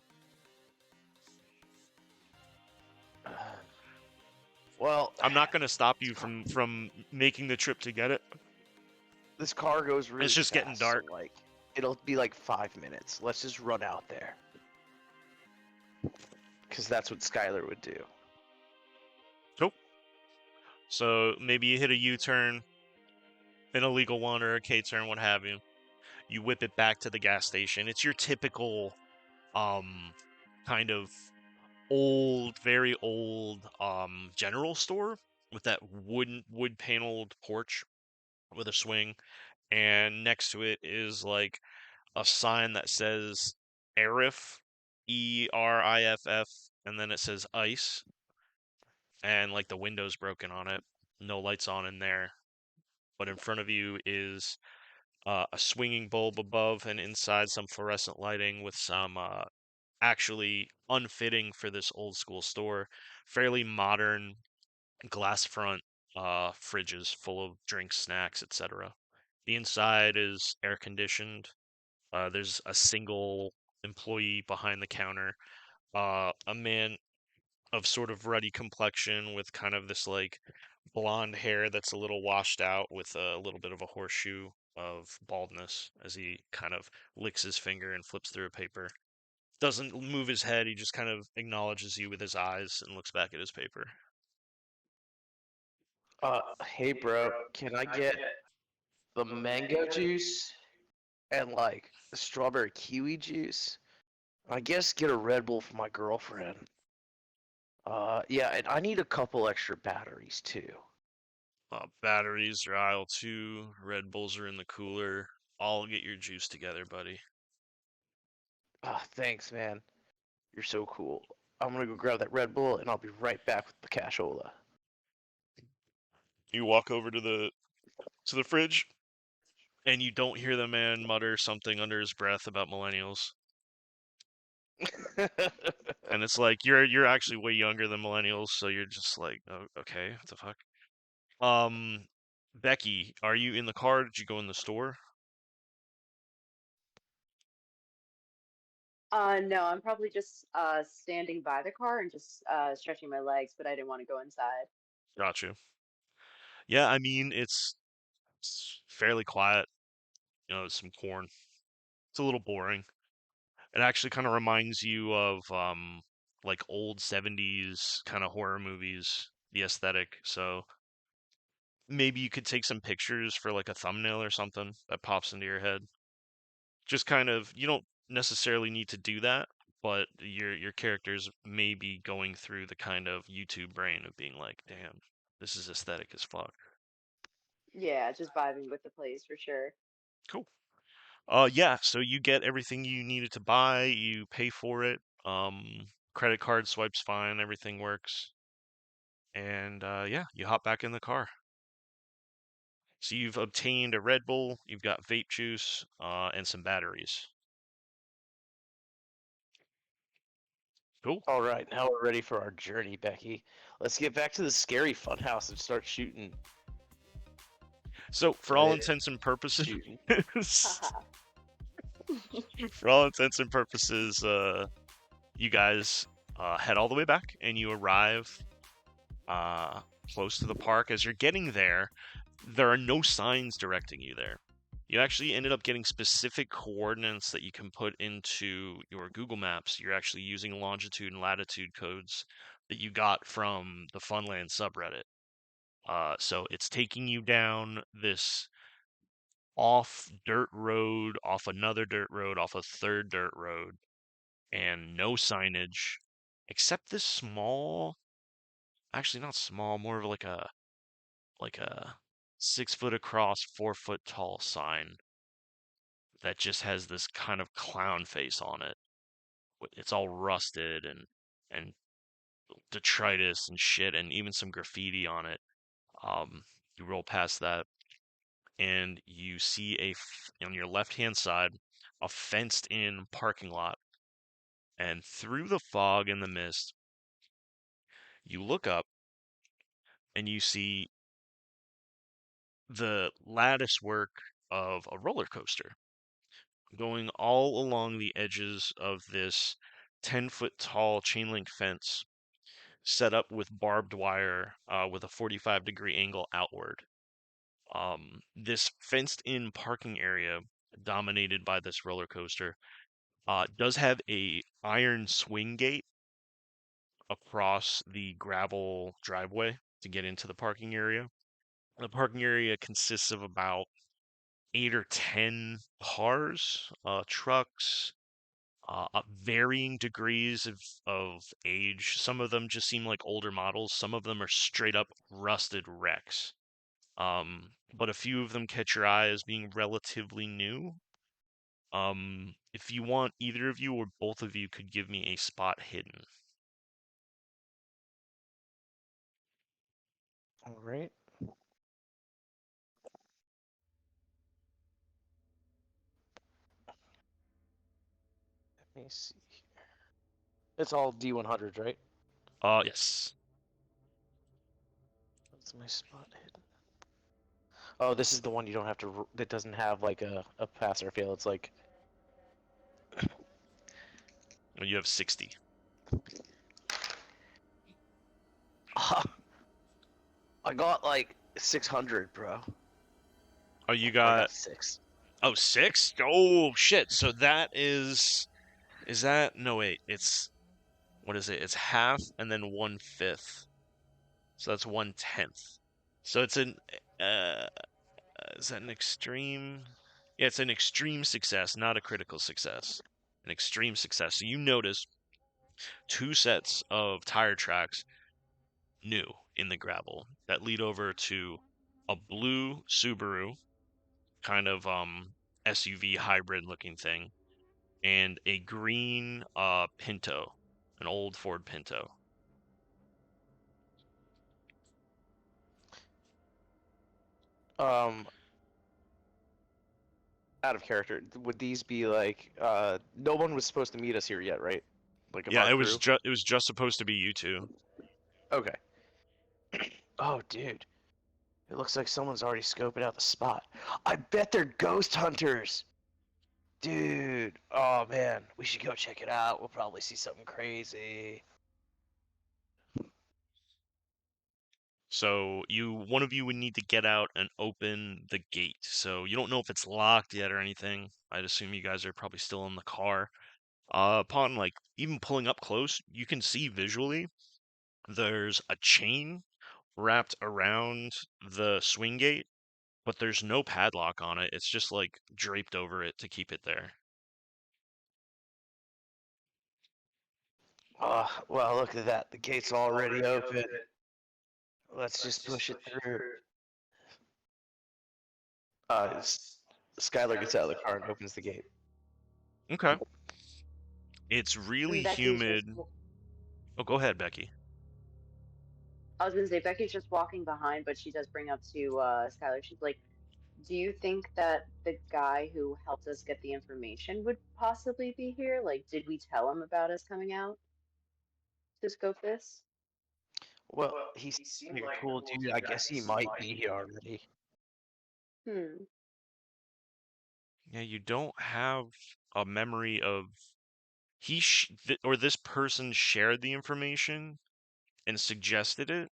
Well, I'm not going to stop you from making the trip to get it. this car goes It's really just getting fast, so dark. like it'll be like 5 minutes. Let's just run out there, because that's what Skylar would do. Cool. So maybe you hit a U-turn, an illegal one or a K-turn, what have you. You whip it back to the gas station. It's your typical kind of old, very old general store with that wood paneled porch with a swing, and next to it is like a sign that says Eriff, ERIFF, and then it says ice, and like the window's broken on it. No lights on in there. But in front of you is a swinging bulb above, and inside some fluorescent lighting with some actually unfitting for this old school store, fairly modern glass front fridges full of drinks, snacks, etc. The inside is air conditioned. There's a single employee behind the counter, a man of sort of ruddy complexion with kind of this like blonde hair that's a little washed out with a little bit of a horseshoe of baldness as he kind of licks his finger and flips through a paper. Doesn't move his head, he just kind of acknowledges you with his eyes and looks back at his paper. Hey bro, can I get the mango juice and like the strawberry kiwi juice? I guess get a Red Bull for my girlfriend. Yeah, and I need a couple extra batteries too. Batteries are aisle 2, Red Bulls are in the cooler. I'll get your juice together, buddy. Thanks, man. You're so cool. I'm gonna go grab that Red Bull and I'll be right back with the cashola. You walk over to the fridge, and you don't hear the man mutter something under his breath about millennials. And it's like you're actually way younger than millennials, so you're just like, oh, okay, what the fuck? Um, Becky, are you in the car? Did you go in the store? No, I'm probably just standing by the car and just stretching my legs, but I didn't want to go inside. Got you. Yeah, I mean it's fairly quiet. You know, some corn. It's a little boring. It actually kind of reminds you of like old 70s kind of horror movies, the aesthetic. So maybe you could take some pictures for like a thumbnail or something that pops into your head. Just kind of, you don't necessarily need to do that, but your characters may be going through the kind of YouTube brain of being like, damn, this is aesthetic as fuck. Yeah, just vibing with the place for sure. Cool. Yeah, so you get everything you needed to buy, you pay for it. Credit card swipes fine, everything works. And yeah, you hop back in the car. So you've obtained a Red Bull, you've got vape juice, and some batteries. Cool. All right, now we're ready for our journey, Becky. Let's get back to the scary funhouse and start shooting. So for all Uh, intents and purposes, shooting. Haha. for all intents and purposes, you guys head all the way back, and you arrive uh, close to the park. As you're getting there, there are no signs directing you there. You actually ended up getting specific coordinates that you can put into your Google Maps. You're actually using longitude and latitude codes that you got from the Funland subreddit. So it's taking you down this off dirt road, off another dirt road, off a third dirt road, and no signage except this small, actually not small, more of like a 6 foot across, 4 foot tall sign that just has this kind of clown face on it. It's all rusted and detritus and shit, and even some graffiti on it. You roll past that, and you see on your left hand side a fenced in parking lot. And through the fog and the mist, you look up and you see the lattice work of a roller coaster going all along the edges of this 10-foot tall chain link fence set up with barbed wire with a 45-degree angle outward. This fenced in parking area dominated by this roller coaster does have a iron swing gate across the gravel driveway to get into the parking area. The parking area consists of about 8 or 10 cars, trucks, varying degrees of age. Some of them just seem like older models. Some of them are straight up rusted wrecks. But a few of them catch your eye as being relatively new. If you want, either of you or both of you could give me a spot hidden. All right. Let me see. It's all D100s, right? Yes. What's my spot hidden? Oh, this is the one you don't have to. That doesn't have like a pass or fail. It's like Well, you have 60. I got like 600, bro. Oh, you Or I got got 6. oh 6? Oh shit! So that is that no wait? It's what is it? It's half and then 1/5. So that's 1/10. So it's an uh, is that an extreme? Yeah, it's an extreme success, not a critical success. An extreme success. So you notice 2 sets of tire tracks new in the gravel that lead over to a blue Subaru, kind of SUV hybrid looking thing, and a green Pinto, an old Ford Pinto. Um, Out of character, would these be like? No one was supposed to meet us here yet, right? Like of Yeah, our crew. it was just supposed to be you two. Okay. Oh, dude. It looks like someone's already scoping out the spot. I bet they're ghost hunters. Dude, oh man, we should go check it out. We'll probably see something crazy. So one of you would need to get out and open the gate. So you don't know if it's locked yet or anything. I'd assume you guys are probably still in the car. Upon like even pulling up close, you can see visually there's a chain wrapped around the swing gate, but there's no padlock on it. It's just like draped over it to keep it there. Oh, well, look at that. The gate's already open. Let's just push it through. Skylar gets out of the car and opens the gate. Okay. It's And really Becky's just, humid. Oh, go ahead, Becky. I was gonna say Becky's just walking behind, but she does bring up to Skylar. She's like, "Do you think that the guy who helped us get the information would possibly be here? Like, did we tell him about us coming out to scope this?" Well, he seemed like a cool dude. I guess he might be here already. Hmm. Yeah, you don't have a memory of or this person shared the information and suggested it.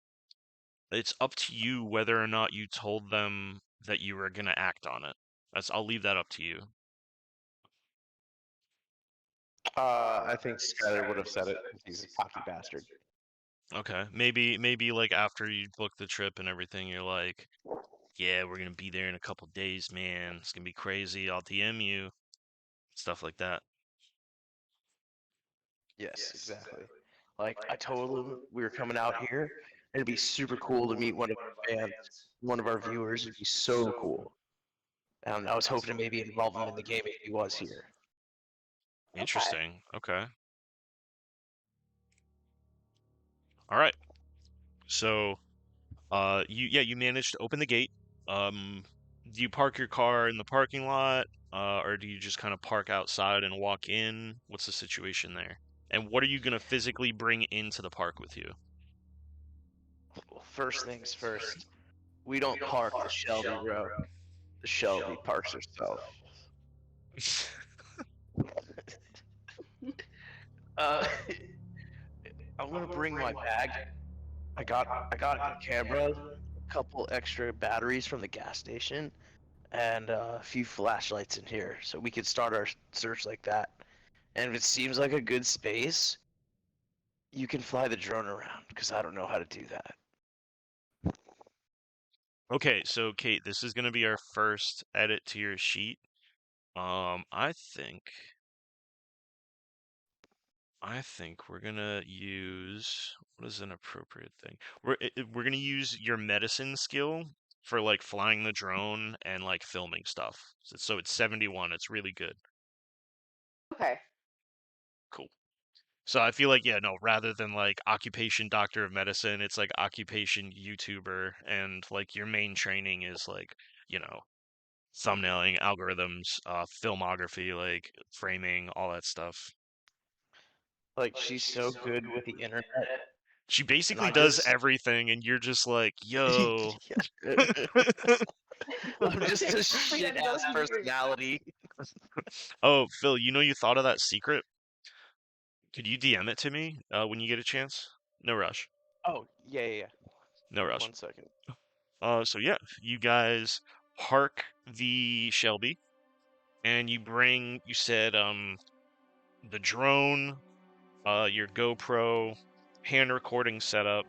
It's up to you whether or not you told them that you were gonna act on it. I'll leave that up to you. I think Skylar would have said it because he's a cocky bastard. Okay. Maybe like after you book the trip and everything, you're like, yeah, we're gonna be there in a couple days, man. It's gonna be crazy. I'll DM you. Stuff like that. Yes, exactly. Like, I told him we were coming out here. It'd be super cool to meet one of our fans, one of our viewers. It'd be so cool. And I was hoping to maybe involve him in the game if he was here. Okay. Interesting. Okay. All right. So, you managed to open the gate. Do you park your car in the parking lot, or do you just kind of park outside and walk in? What's the situation there? And what are you gonna physically bring into the park with you? Well, first things first, we don't park the Shelby, bro. The Shelby parks herself. Uh, I'm gonna bring my bag. I got a camera, a couple extra batteries from the gas station, and a few flashlights in here, so we could start our search like that. And if it seems like a good space, you can fly the drone around, because I don't know how to do that. Okay, so Kate, this is gonna be our first edit to your sheet. I think we're gonna use what is an appropriate thing? We're gonna use your medicine skill for like flying the drone and like filming stuff. So it's 71. It's really good. Okay. Cool. So I feel like yeah, no, rather than like occupation doctor of medicine, it's like occupation YouTuber, and like your main training is like, you know, thumbnailing, algorithms, filmography, like framing, all that stuff. Like, she's so good with the internet, She and basically I does just. everything, and you're just like, yo. I'm just a We shit got no ass secret. personality. Oh, Phil, you thought of that secret? Could you DM it to me when you get a chance? No rush. Oh, yeah, yeah, yeah. No rush. 1 second. So yeah, you guys park the Shelby, and you said the drone, your GoPro, hand recording setup.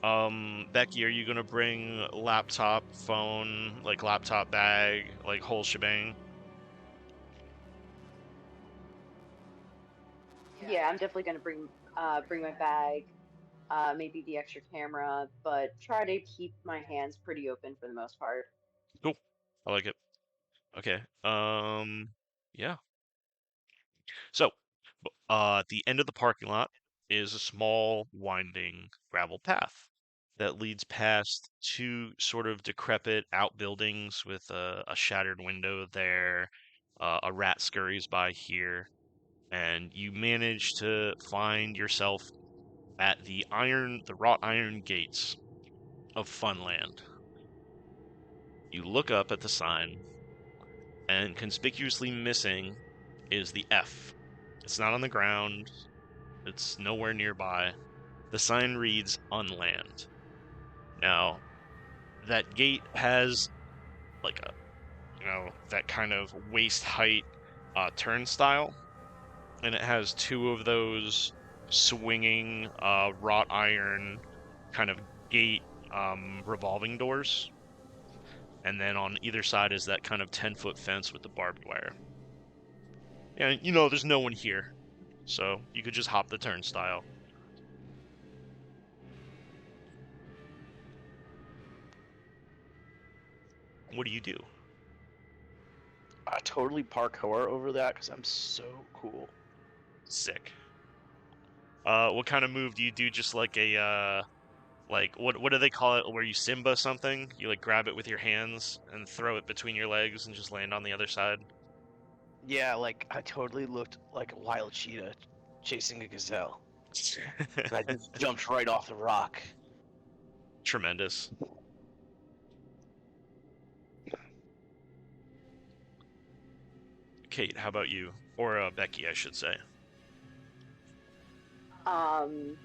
Becky, are you gonna bring laptop, phone, like laptop bag, like whole shebang? Yeah, I'm definitely gonna bring my bag, maybe the extra camera, but try to keep my hands pretty open for the most part. Cool. I like it. Okay. Yeah. So, at the end of the parking lot is a small, winding gravel path that leads past two sort of decrepit outbuildings with a shattered window there. A rat scurries by here, and you manage to find yourself at the wrought iron gates of Funland. You look up at the sign, and conspicuously missing is the F. It's not on the ground. It's nowhere nearby. The sign reads UNLAND. Now, that gate has like a, that kind of waist height turnstile, and it has two of those swinging wrought iron kind of gate revolving doors. And then on either side is that kind of 10-foot fence with the barbed wire. And there's no one here, so you could just hop the turnstile. What do you do? I totally parkour over that because I'm so cool. Sick. What kind of move do you do? Just like a like what do they call it? Where you Simba something? You like grab it with your hands and throw it between your legs and just land on the other side. Yeah, like I totally looked like a wild cheetah chasing a gazelle. And I just jumped right off the rock. Tremendous. Kate, how about you? Or Becky, I should say. Um,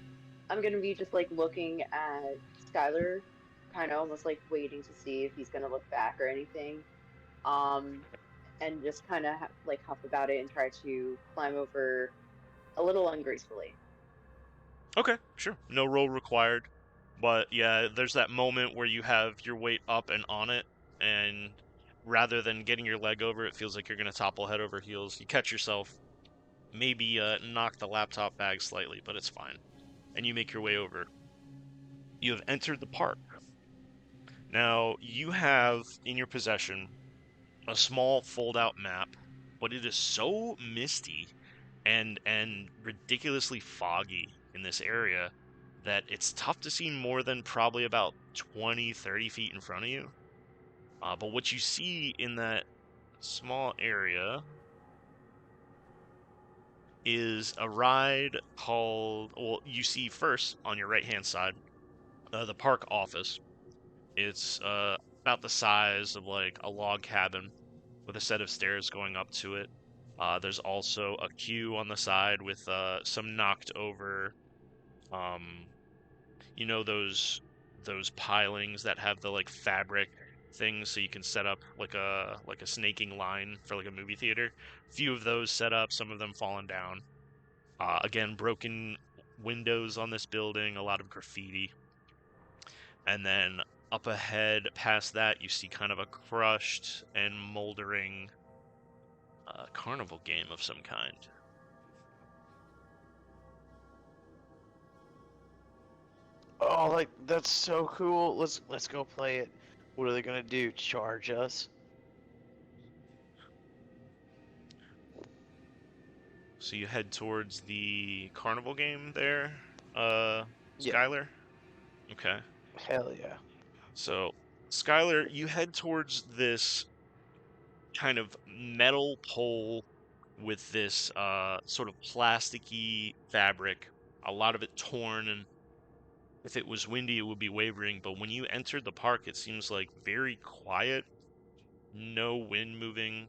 I'm gonna be just like looking at Skylar, kind of almost like waiting to see if he's gonna look back or anything. Um, and just kind of like huff about it and try to climb over a little ungracefully. Okay, sure. No roll required. But yeah, there's that moment where you have your weight up and on it, and rather than getting your leg over, it feels like you're gonna topple head over heels. You catch yourself, maybe knock the laptop bag slightly, but it's fine. And you make your way over. You have entered the park. Now, you have in your possession a small fold-out map, but it is so misty and ridiculously foggy in this area that it's tough to see more than probably about 20, 30 feet in front of you. But what you see in that small area is a ride called, well, you see first on your right-hand side, the park office. It's about the size of like a log cabin with a set of stairs going up to it. There's also a queue on the side with some knocked over, um, those pilings that have the like fabric things, so you can set up like a snaking line for like a movie theater. A few of those set up, some of them fallen down. Again, broken windows on this building, a lot of graffiti. And then up ahead, past that, you see kind of a crushed and moldering carnival game of some kind. Oh, like that's so cool. Let's go play it. What are they gonna do? Charge us? So you head towards the carnival game there, Yeah. Skylar? Okay. Hell yeah. So, Skylar, you head towards this kind of metal pole with this sort of plasticky fabric, a lot of it torn, and if it was windy, it would be wavering. But when you entered the park, it seems like very quiet, no wind moving.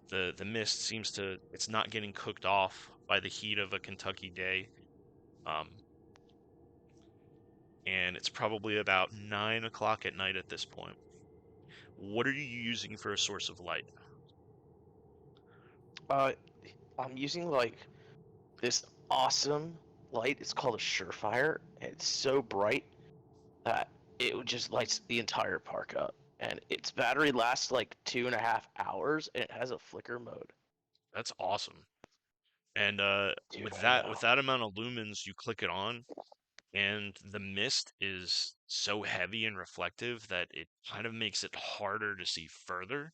The mist seems to it's not getting cooked off by the heat of a Kentucky day. Um, and it's probably about 9 o'clock at night at this point. What are you using for a source of light? Uh, I'm using like this awesome light. It's called a Surefire. And it's so bright that it just lights the entire park up. And its battery lasts like 2.5 hours, and it has a flicker mode. That's awesome. And Dude, with I that know. with that amount of lumens, you click it on, and the mist is so heavy and reflective that it kind of makes it harder to see further.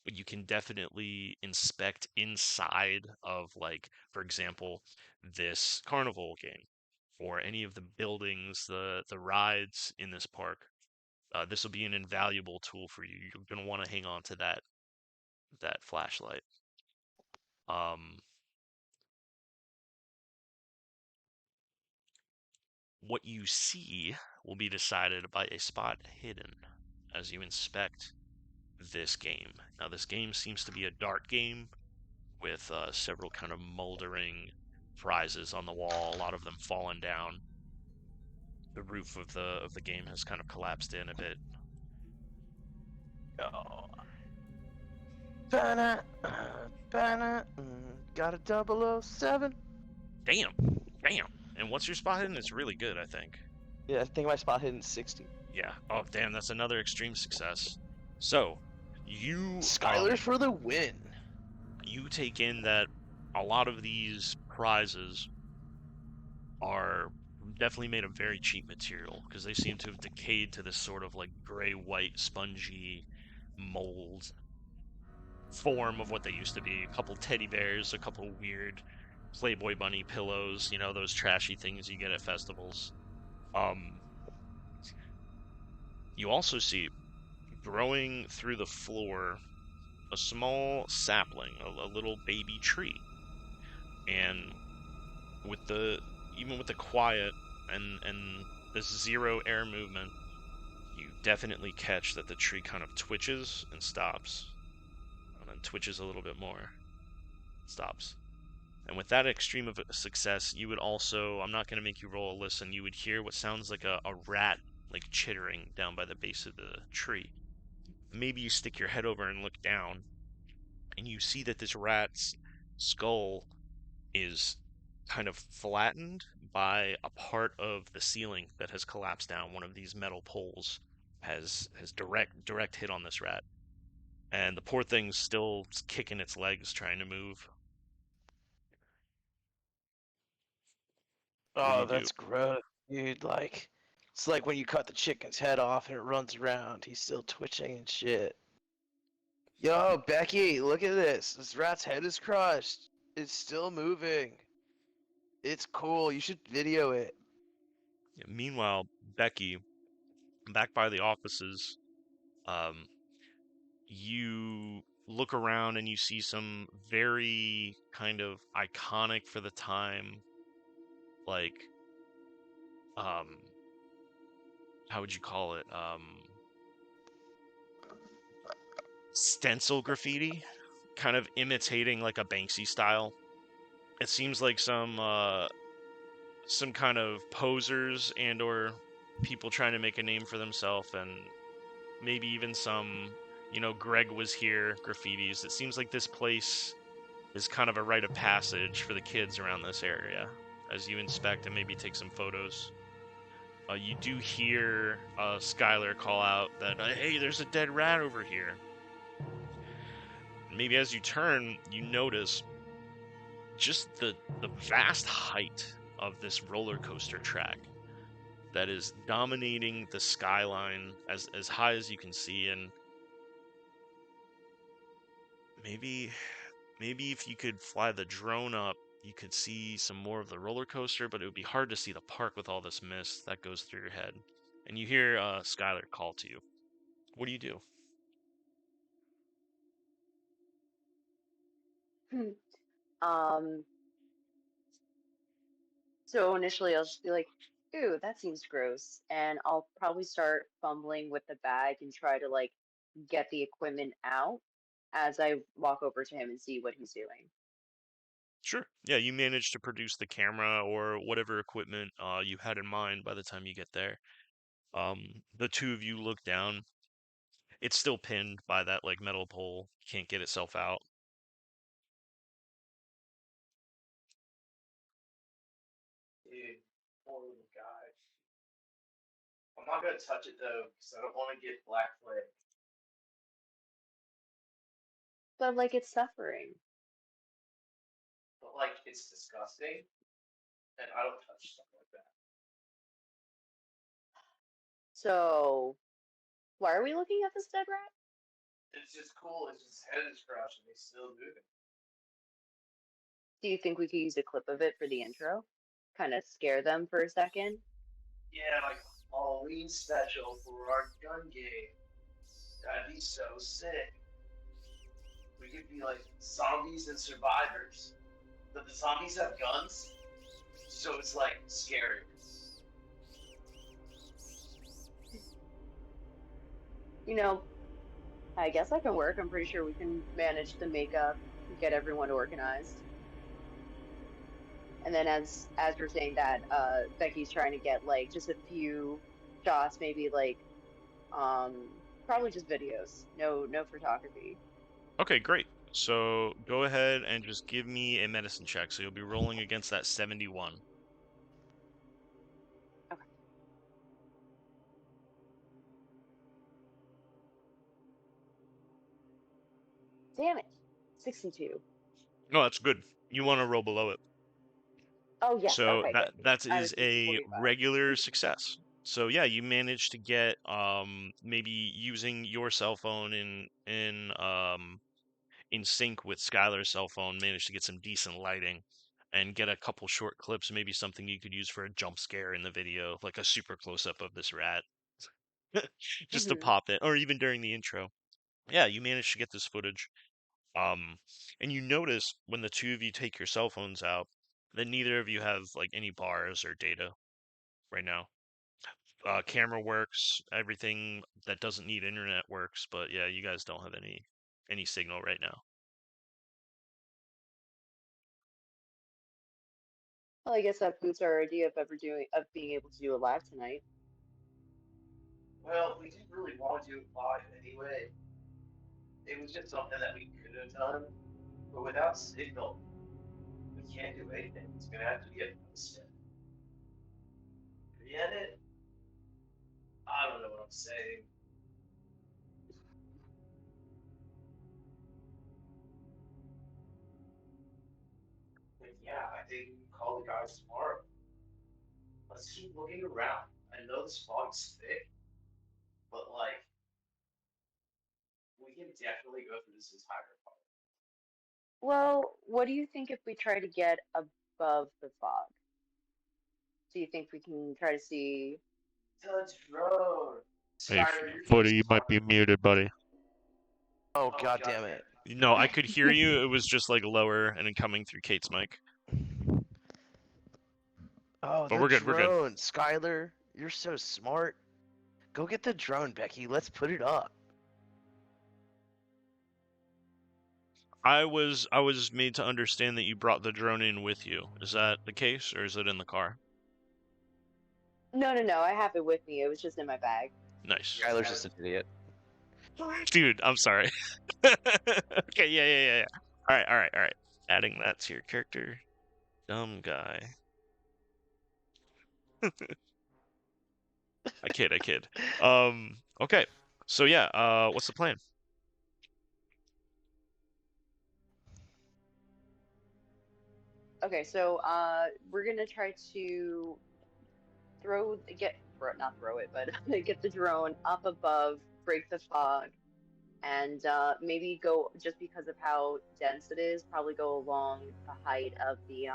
But you can definitely inspect inside of, like, for example, this carnival game or any of the buildings, the rides in this park. This will be an invaluable tool for you. You're going to want to hang on to that flashlight. Um, what you see will be decided by a spot hidden as you inspect this game. Now, this game seems to be a dart game with several kind of moldering prizes on the wall, a lot of them fallen down. The roof of the game has kind of collapsed in a bit. Oh. Got a 007. Damn. And what's your spot hidden? It's really good, I think. Yeah, I think my spot hidden 60. Yeah. Oh, damn, that's another extreme success. So, you Skylar for the win. you take in that a lot of these prizes are definitely made of very cheap material because they seem to have decayed to this sort of like gray-white, spongy mold form of what they used to be. A couple teddy bears, a couple weird Playboy bunny pillows, you know, those trashy things you get at festivals. You also see growing through the floor a small sapling, a little baby tree. And with the even with the quiet and this zero air movement, you definitely catch that the tree kind of twitches and stops, and then twitches a little bit more, stops. And with that extreme of a success, you would also, I'm not going to make you roll a listen, you would hear what sounds like a rat like chittering down by the base of the tree. Maybe you stick your head over and look down, and you see that this rat's skull is kind of flattened by a part of the ceiling that has collapsed down. One of these metal poles has direct hit on this rat, and the poor thing's still kicking its legs trying to move. What do Oh, you do? that's gross, dude. Like, it's like when you cut the chicken's head off and it runs around. He's still twitching and shit. Yo, Becky, look at this. This rat's head is crushed. It's still moving. It's cool. You should video it. Yeah, meanwhile, Becky, back by the offices, um, you look around and you see some very kind of iconic for the time, like, um, how would you call it? Stencil graffiti, kind of imitating like a Banksy style. It seems like some kind of posers and or people trying to make a name for themselves, and maybe even some, Greg was here graffitis. It seems like this place is kind of a rite of passage for the kids around this area as you inspect and maybe take some photos. You do hear Skylar call out that, hey, there's a dead rat over here. Maybe as you turn, you notice just the vast height of this roller coaster track that is dominating the skyline as high as you can see. And maybe if you could fly the drone up, you could see some more of the roller coaster, but it would be hard to see the park with all this mist that goes through your head. And you hear Skylar call to you. What do you do? Um, so initially I'll just be like, "Ooh, that seems gross," and I'll probably start fumbling with the bag and try to like get the equipment out as I walk over to him and see what he's doing. Sure. Yeah, you manage to produce the camera or whatever equipment you had in mind by the time you get there. The two of you look down. It's still pinned by that like metal pole. Can't get itself out. Dude, poor little guy. I'm not gonna touch it though, because I don't want to get black flag. But like it's suffering. But like, it's disgusting, and I don't touch stuff like that. So why are we looking at this dead rat? It's just cool. It's just his head is crushed and he's still moving. Do you think we could use a clip of it for the intro? Kind of scare them for a second? Yeah, like a Halloween special for our gun game. That'd be so sick. We could be like zombies and survivors. But the zombies have guns, so it's like scary. You know, I guess I can work. I'm pretty sure we can manage the makeup, get everyone organized. And then as you're saying that, Becky's trying to get like just a few shots, maybe like probably just videos. No photography. Okay, great. So go ahead and just give me a medicine check. So you'll be rolling against that 71. Okay. Damn it. 62. No, that's good. You want to roll below it. Oh yes, So okay, good. that I was is thinking a 45. regular success. So yeah, you managed to get maybe using your cell phone in sync with Skylar's cell phone, managed to get some decent lighting and get a couple short clips, maybe something you could use for a jump scare in the video, like a super close up of this rat, just to Hmm. pop it, or even during the intro. Yeah, you managed to get this footage. Um, and you notice when the two of you take your cell phones out that neither of you have like any bars or data right now. Camera works, everything that doesn't need internet works, but yeah, you guys don't have any signal right now. Well, I guess that boots our idea of being able to do it live tonight. Well, we didn't really want to do it live anyway. It was just something that we could have done, but without signal, we can't do anything. It's gonna have to be a post-it. Get it? I don't know what I'm saying. But yeah, I think we can call the guys tomorrow. Let's keep looking around. I know this fog's thick, but like, we can definitely go through this entire part. Well, what do you think if we try to get above the fog? Do you think we can try to see? The drone! Hey, Skylar, you're too Footy, you might smart. be muted, buddy. Oh, god damn it. No, I could hear you. It was just like lower and then coming through Kate's mic. Oh, But the we're good. We're good. drone, Skylar. You're so smart. Go get the drone, Becky. Let's put it up. I was made to understand that you brought the drone in with you. Is that the case, or is it in the car? No, I have it with me. It was just in my bag. Nice. Skylar's just an idiot. Dude, I'm sorry. Okay, yeah. All right. Adding that to your character. Dumb guy. I kid. Okay. So yeah, what's the plan? Okay, so we're gonna try to not throw it, but get the drone up above, break the fog, and maybe go just because of how dense it is, probably go along the height of the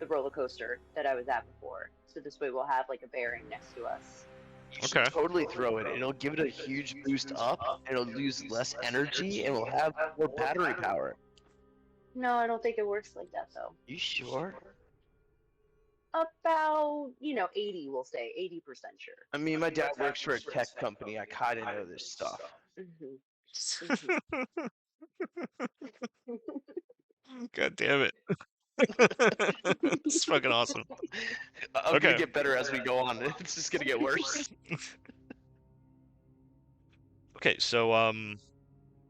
roller coaster that I was at before. So this way we'll have like a bearing next to us. You Okay. should totally throw it. It'll give it a huge boost up. It'll use less energy, and we'll have more battery power. No, I don't think it works like that though. You sure? About, 80, we'll say, 80% sure. I mean, my dad works for a tech company. I kind of know this stuff. Hmm. God damn it. This is fucking awesome. I'm Okay. gonna get better as we go on. It's just gonna get worse. Okay, so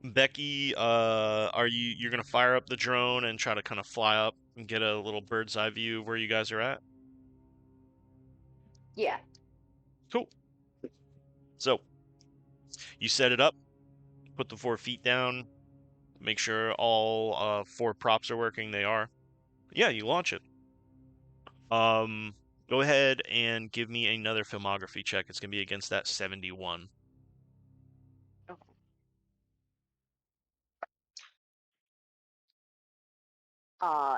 Becky, you're gonna fire up the drone and try to kind of fly up and get a little bird's eye view of where you guys are at? Yeah. Cool. So you set it up, put the 4 feet down, make sure all 4 props are working. They are. Yeah, you launch it. Go ahead and give me another filmography check. It's gonna be against that 71. Okay.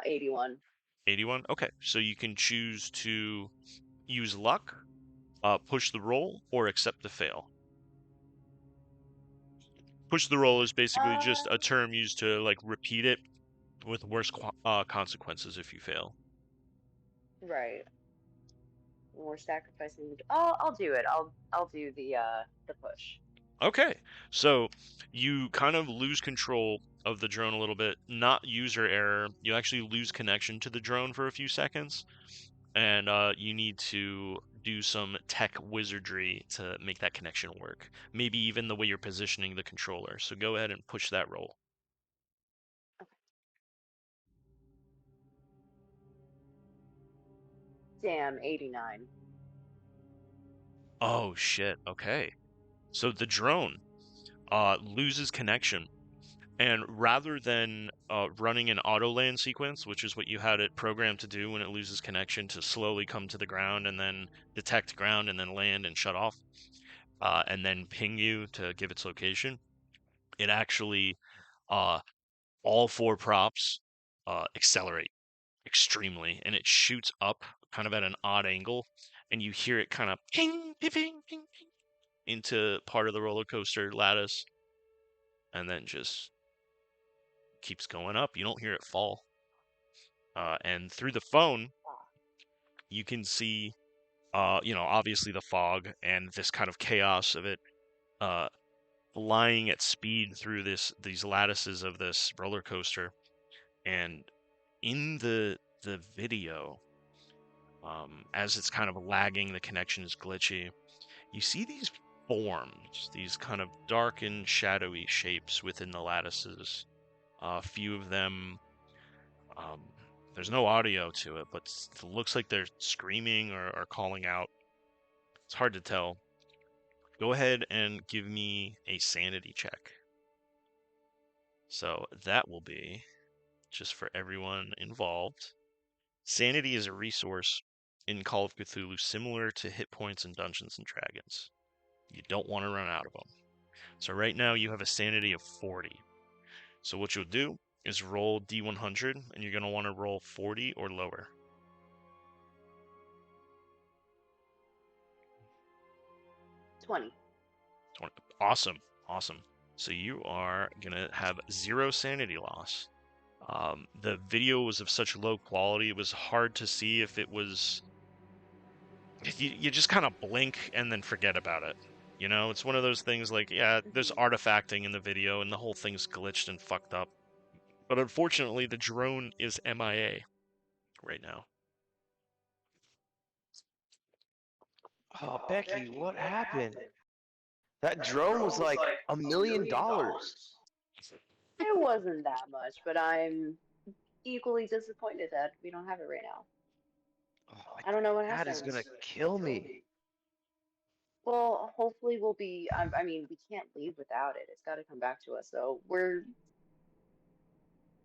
81. 81. Okay, so you can choose to use luck, push the roll, or accept the fail. Push the roll is basically just a term used to like repeat it with worse consequences if you fail. Right. We're sacrificing. I'll do it. I'll do the push. Okay, so you kind of lose control of the drone a little bit, not user error. You actually lose connection to the drone for a few seconds, and you need to do some tech wizardry to make that connection work. Maybe even the way you're positioning the controller. So go ahead and push that roll. Damn, 89. Oh shit. Okay. So the drone loses connection. And rather than running an auto land sequence, which is what you had it programmed to do when it loses connection to slowly come to the ground and then detect ground and then land and shut off, and then ping you to give its location, it actually, uh, all four props accelerate extremely and it shoots up kind of at an odd angle. And you hear it kind of ping, ping, ping, ping, ping into part of the roller coaster lattice and then just keeps going up. You don't hear it fall. And through the phone, you can see, obviously the fog and this kind of chaos of it uh, flying at speed through these lattices of this roller coaster. And in the video, as it's kind of lagging, the connection is glitchy. You see these forms, these kind of dark and shadowy shapes within the lattices. A few of them. Um, there's no audio to it, but it looks like they're screaming or calling out. It's hard to tell. Go ahead and give me a sanity check. So that will be, just for everyone involved, sanity is a resource in Call of Cthulhu similar to hit points in Dungeons and Dragons. You don't want to run out of them. So right now you have a sanity of 40. So what you'll do is roll D100, and you're going to want to roll 40 or lower. 20. 20. Awesome. Awesome. So you are going to have 0 sanity loss. The video was of such low quality, it was hard to see if it was. You just kind of blink and then forget about it. It's one of those things like, yeah, there's artifacting in the video and the whole thing's glitched and fucked up. But unfortunately, the drone is MIA right now. Oh, Becky, what happened? That drone was like $1 million. It wasn't that much, but I'm equally disappointed that we don't have it right now. Oh, my I don't know what dad is happened. gonna kill me. Well, hopefully we'll be. I mean, we can't leave without it. It's got to come back to us. So I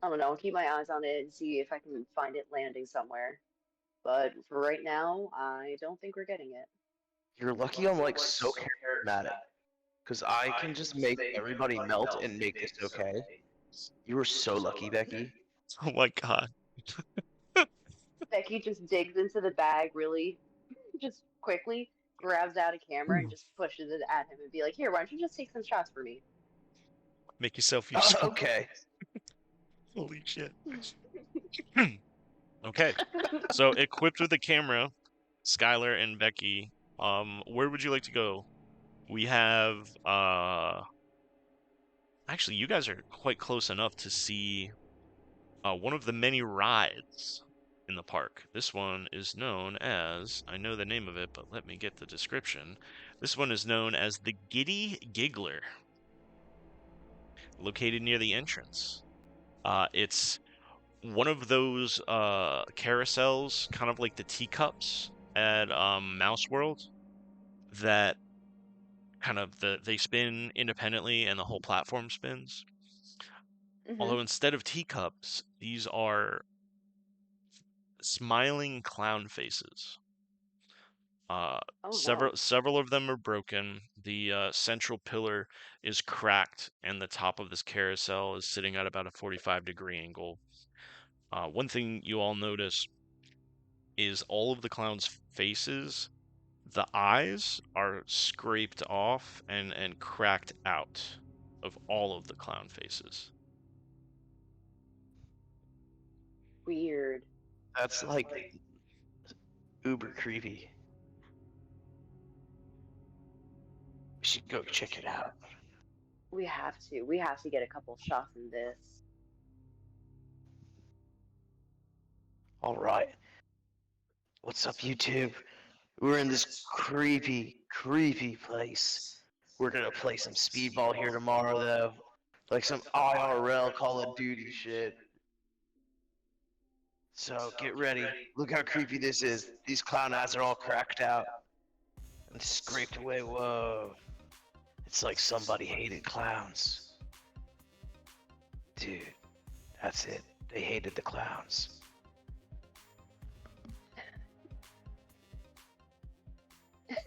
don't know. I'll keep my eyes on it and see if I can find it landing somewhere. But for right now, I don't think we're getting it. You're lucky I'm like so charismatic, because I can just make everybody melt and make this okay. You were so lucky, Becky. Oh my god. Becky just digs into the bag really, just quickly, grabs out a camera and just pushes it at him and be like, "Here, why don't you just take some shots for me?" Make yourself useful. Okay. Holy shit. Okay. So equipped with a camera, Skylar and Becky, where would you like to go? We have actually you guys are quite close enough to see one of the many rides in the park. This one is known as, I know the name of it, but let me get the description. This one is known as the Giddy Giggler, located near the entrance. It's one of those carousels, kind of like the teacups at Mouse World, that kind of they spin independently and the whole platform spins. Hmm. Although instead of teacups, these are smiling clown faces. Uh, Oh no. several of them are broken. The central pillar is cracked, and the top of this carousel is sitting at about a 45-degree angle. One thing you all notice is all of the clowns' faces, the eyes are scraped off and cracked out of all of the clown faces. Weird. That's like uber creepy. We should go check it out. We have to. We have to get a couple shots in this. All right. What's up, YouTube? We're in this creepy, creepy place. We're gonna play some speedball here tomorrow, though. Like some IRL Call of Duty shit. So get ready. Look how creepy this is. These clown eyes are all cracked out and scraped away. Whoa. It's like somebody hated clowns. Dude, that's it. They hated the clowns.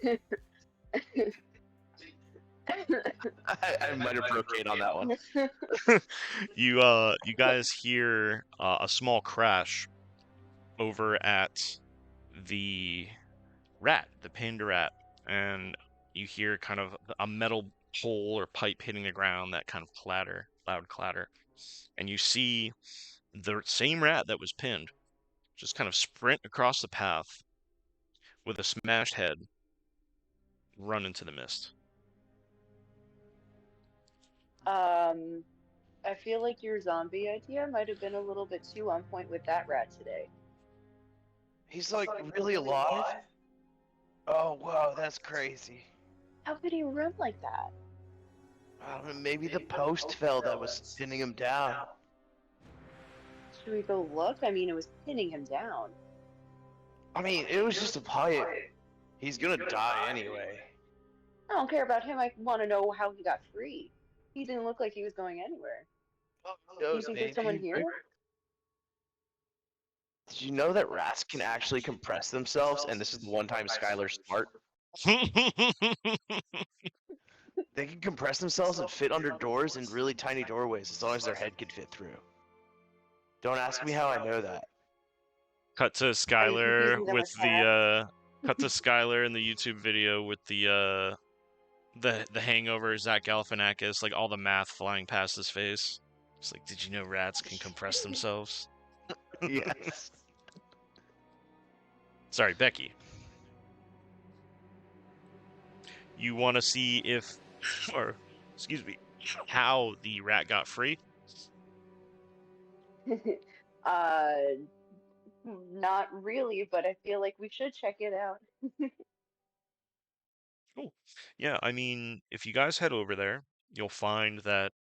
I might have broke Kate on that one. You guys hear a small crash over at the the panda rat, and you hear kind of a metal pole or pipe hitting the ground, that kind of clatter, loud clatter, and you see the same rat that was pinned just kind of sprint across the path with a smashed head, run into the mist. I feel like your zombie idea might have been a little bit too on point with that rat today. He's like really alive? Oh, wow, that's crazy. How could he run like that? Maybe the post fell that was pinning him down. Should we go look? I mean, it was pinning him down. I mean, it was just a pipe. He's gonna die anyway. I don't care about him. I want to know how he got free. He didn't look like he was going anywhere. Do you think there's someone here? Did you know that rats can actually compress themselves? And this is the one time Skylar's smart. They can compress themselves and fit under doors in really tiny doorways as long as their head can fit through. Don't ask me how I know that. Cut to Are you Skylar confusing them with with cats? cut to Skylar in the YouTube video with the hangover Zach Galifianakis, like all the math flying past his face. It's like, did you know rats can compress themselves? Yes. Sorry, Becky. You want to see if, or excuse me, how the rat got free? uh, not really, but I feel like we should check it out. Cool. Yeah, I mean, if you guys head over there, you'll find that,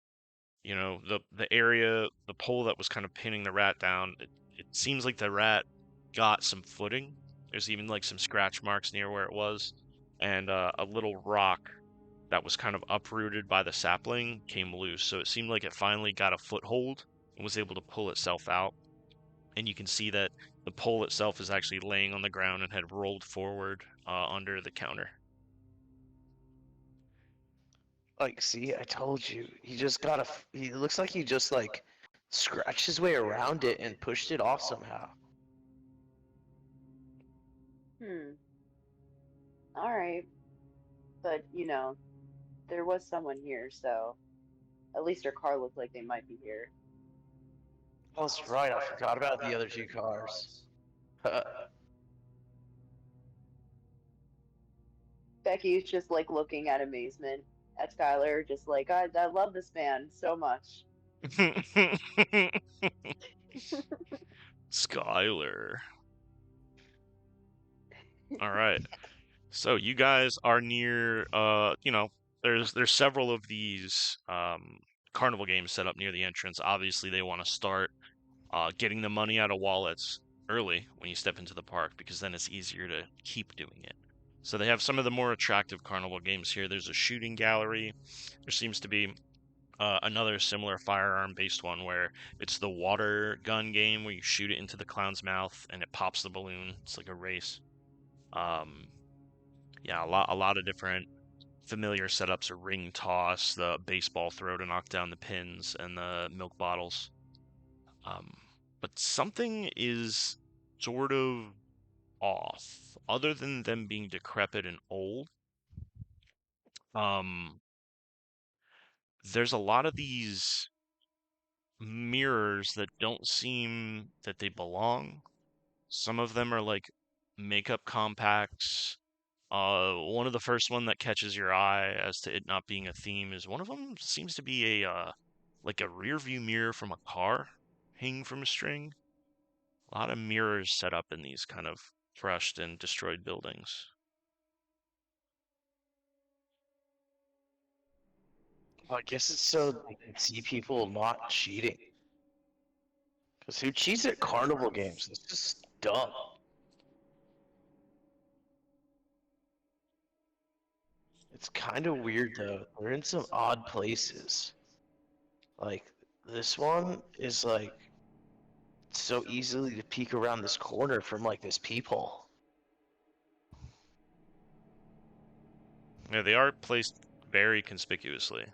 you know, the area, the pole that was kind of pinning the rat down, it seems like the rat got some footing. There's even like some scratch marks near where it was, and a little rock that was kind of uprooted by the sapling came loose. So it seemed like it finally got a foothold and was able to pull itself out. And you can see that the pole itself is actually laying on the ground and had rolled forward under the counter. Like, see, I told you. He looks like he just, like, scratched his way around it and pushed it off somehow. All right. But, there was someone here, so at least her car looked like they might be here. Oh, that's right, I forgot about the other two cars. Becky's just like looking at amazement at Skylar, just like, I love this man so much. Skylar. All right. So you guys are near there's several of these carnival games set up near the entrance. Obviously they want to start getting the money out of wallets early when you step into the park, because then it's easier to keep doing it. So they have some of the more attractive carnival games here. There's a shooting gallery. There seems to be another similar firearm-based one where it's the water gun game where you shoot it into the clown's mouth and it pops the balloon. It's like a race. Yeah, a lot of different familiar setups: a ring toss, the baseball throw to knock down the pins, and the milk bottles. Um, but something is sort of off, other than them being decrepit and old. Um, there's a lot of these mirrors that don't seem that they belong. Some of them are like makeup compacts. One of the first one that catches your eye as to it not being a theme is one of them seems to be a like a rear view mirror from a car hanging from a string. A lot of mirrors set up in these kind of crushed and destroyed buildings. I guess it's so they can see people not cheating. Because who cheats at carnival games? It's just dumb. It's kind of weird though. They're in some odd places. Like this one is like so easily to peek around this corner from like this peephole. Yeah, they are placed very conspicuously.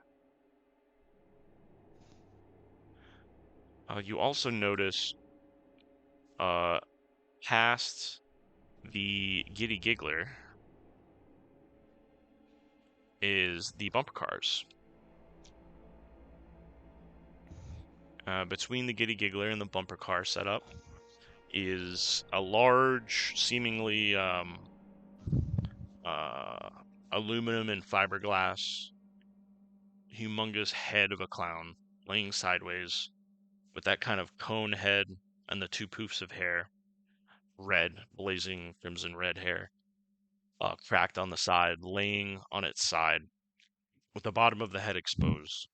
You also notice uh, past the Giddy Giggler is the bumper cars. Between the Giddy Giggler and the bumper car setup is a large, seemingly uh, aluminum and fiberglass, humongous head of a clown laying sideways with that kind of cone head and the two poofs of hair, red, blazing crimson red hair, cracked on the side, laying on its side with the bottom of the head exposed.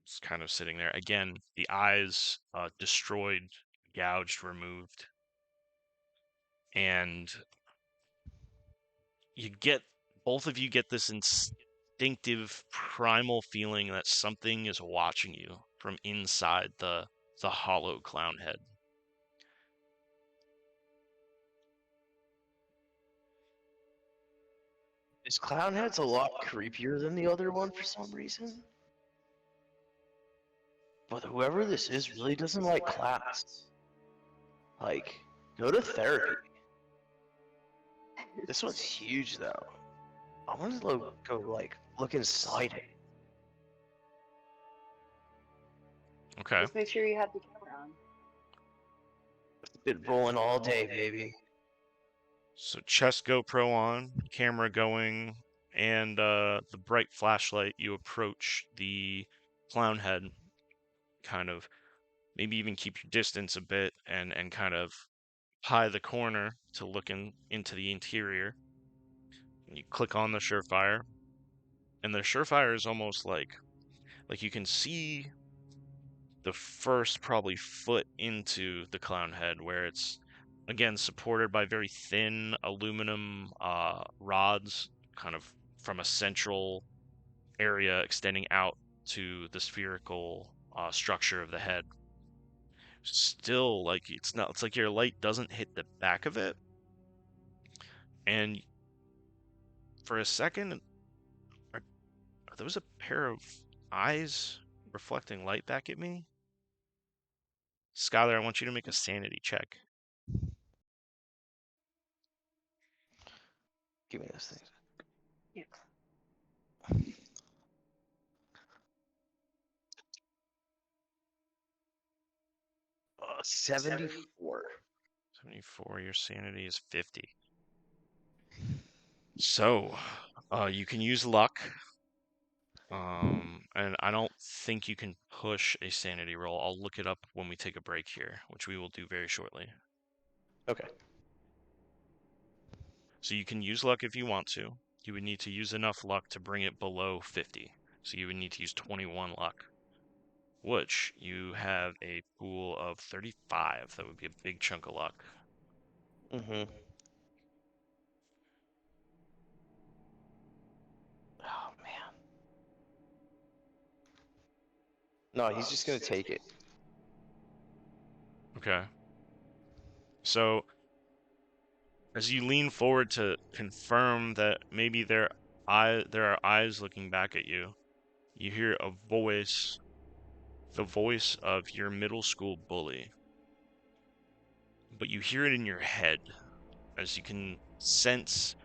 It's kind of sitting there. Again, the eyes destroyed, gouged, removed. And you get, both of you get this instinctive, primal feeling that something is watching you from inside the hollow clown head. This clown head's a lot creepier than the other one for some reason. But whoever this is really doesn't like clowns. Like, go to therapy. This one's huge though. I want to go like look inside it. Okay. Just make sure you have the camera on. Been rolling all day, baby. So chest GoPro on, camera going, and the bright flashlight. You approach the clown head, kind of maybe even keep your distance a bit, and kind of high the corner to look into the interior. And you click on the Surefire, and the Surefire is almost like you can see the first probably foot into the clown head, where it's again supported by very thin aluminum rods, kind of from a central area extending out to the spherical structure of the head. Still, like it's not. It's like your light doesn't hit the back of it, and for a second, are those a pair of eyes reflecting light back at me? Skylar, I want you to make a sanity check. Give me those things. Yeah. 74. 74, your sanity is 50. So, you can use luck. And I don't think you can push a sanity roll. I'll look it up when we take a break here, which we will do very shortly. Okay. So you can use luck if you want to. You would need to use enough luck to bring it below 50. So you would need to use 21 luck, which you have a pool of 35. That would be a big chunk of luck. Mm-hmm. Oh man. No, he's just gonna take it. Okay. So as you lean forward to confirm that maybe there are eyes looking back at you, you hear a voice, the voice of your middle school bully. But you hear it in your head, as you can sense,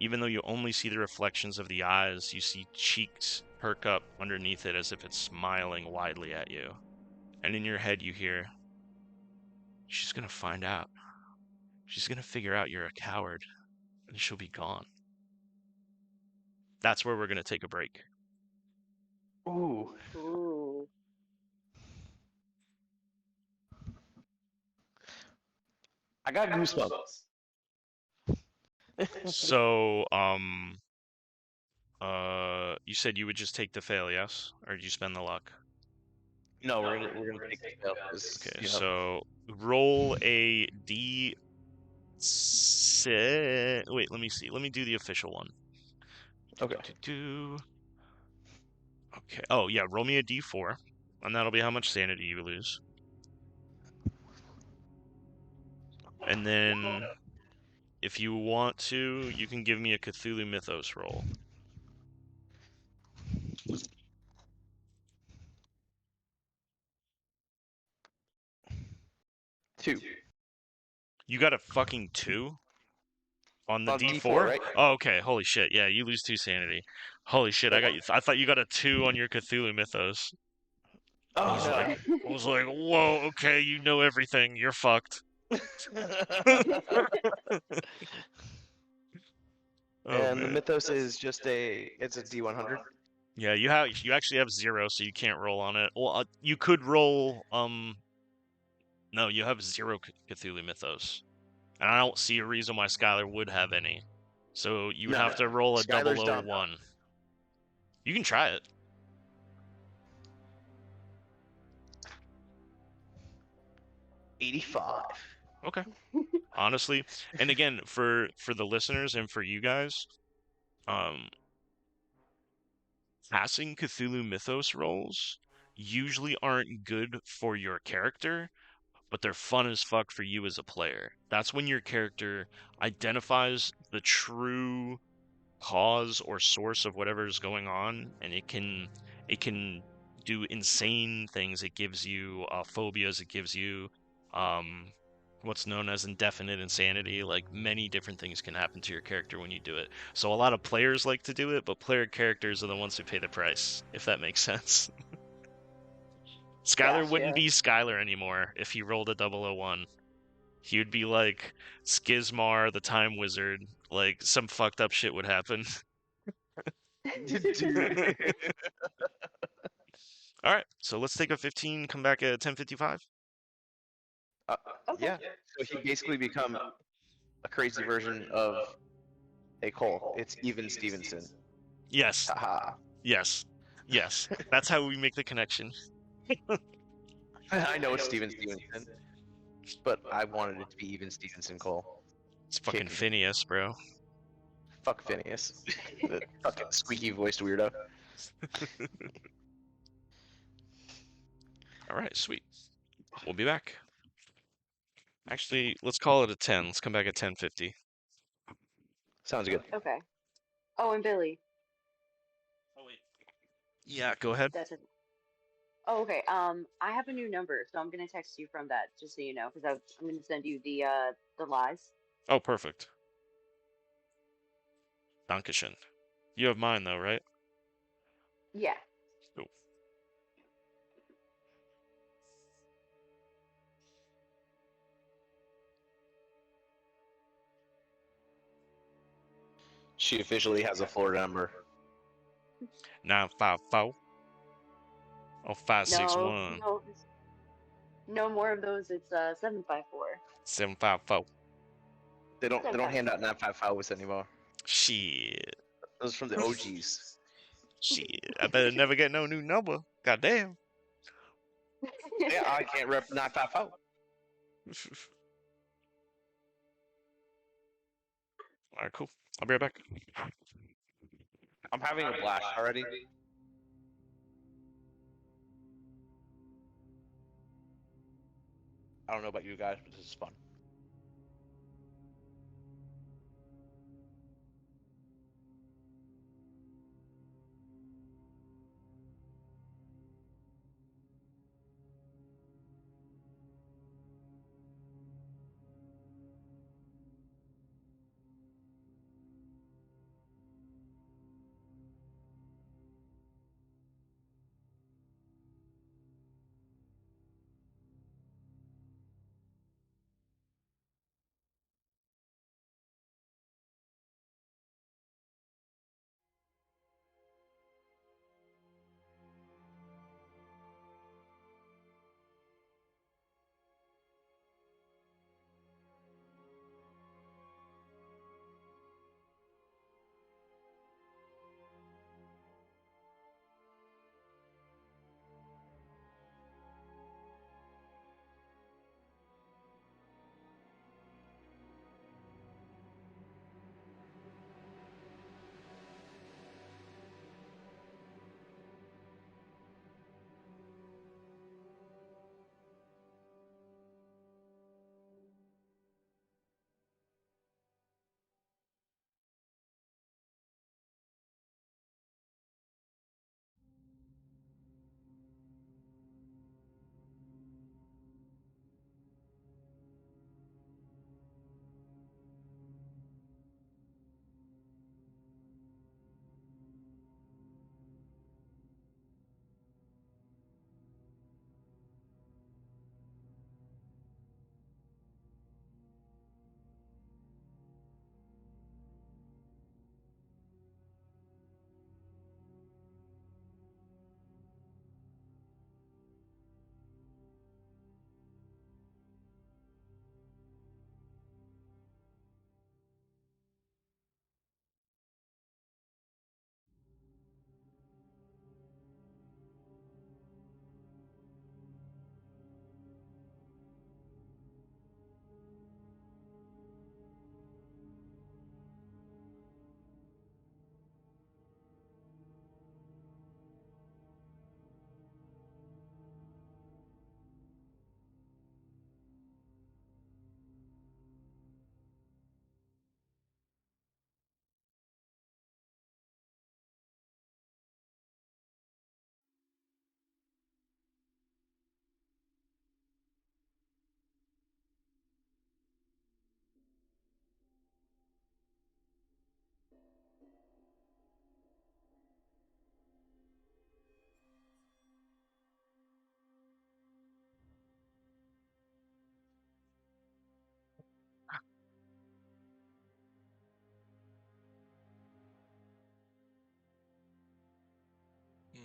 even though you only see the reflections of the eyes, you see cheeks perk up underneath it as if it's smiling widely at you. And in your head you hear, she's gonna find out. She's gonna figure out you're a coward. and she'll be gone. That's where we're gonna take a break. Ooh. Ooh. I got goosebumps. So, you said you would just take the fail, yes? Or did you spend the luck? No, we're gonna take the fail because Okay, so roll a D. Wait, let me see. Let me do the official one. Okay. Okay. Oh yeah, roll me a D4, and that'll be how much sanity you lose. And then, if you want to, you can give me a Cthulhu Mythos roll. Two. You got a fucking 2 on the On D4? D4, right? Oh, okay. Holy shit. Yeah, you lose 2 sanity. Holy shit. I thought you got a 2 on your Cthulhu Mythos. I Oh was no. like, whoa, okay, you know everything. You're fucked. Oh And the man. mythos is just it's a D100. Yeah, you actually have 0, so you can't roll on it. Well, you could roll. No, you have 0 Cthulhu Mythos, and I don't see a reason why Skylar would have any. So you would No, have to roll a Skylar's double O dumb. 1. You can try it. 85. Okay. Honestly, and again, for the listeners and for you guys, um, passing Cthulhu Mythos rolls usually aren't good for your character, but they're fun as fuck for you as a player. That's when your character identifies the true cause or source of whatever is going on, and it can do insane things. It gives you phobias. It gives you um, what's known as indefinite insanity. Like many different things can happen to your character when you do it. So a lot of players like to do it, but player characters are the ones who pay the price, if that makes sense. Skylar wouldn't Gotcha. be Skylar anymore if he rolled a 001. He would be like Skizmar, the Time Wizard. Like some fucked up shit would happen. All right, so let's take a 15. Come back at 10:55. Uh, Okay. yeah. So he basically become a crazy version of a Cole. It's even Stevenson. Yes, Haha. yes, yes. That's how we make the connection. I know it's Steven Stevenson, but I wanted it to be even Stevenson Cole. It's fucking Kick me. Phineas, bro. Fuck Phineas. The fucking squeaky voiced weirdo. All right, sweet. We'll be back. Actually, let's call it a 10. Let's come back at 10:50. Sounds good. Okay. Oh, and Billy. Oh wait. Yeah, go ahead. That's it. Oh, okay. I have a new number, so I'm gonna text you from that, just so you know, because I'm gonna send you the lies. Oh, perfect. Dankeschön. You have mine though, right? Yeah. Cool. She officially has a Florida number. 954. Oh, No, 561. no more of those. It's 754. 754. They don't hand 754. out 955s anymore. Shit. Those are from the OGs. Shit. I better never get no new number. Goddamn. Yeah, I can't rep 955. Alright, cool. I'll be right back. I'm having a blast already. I don't know about you guys, but this is fun.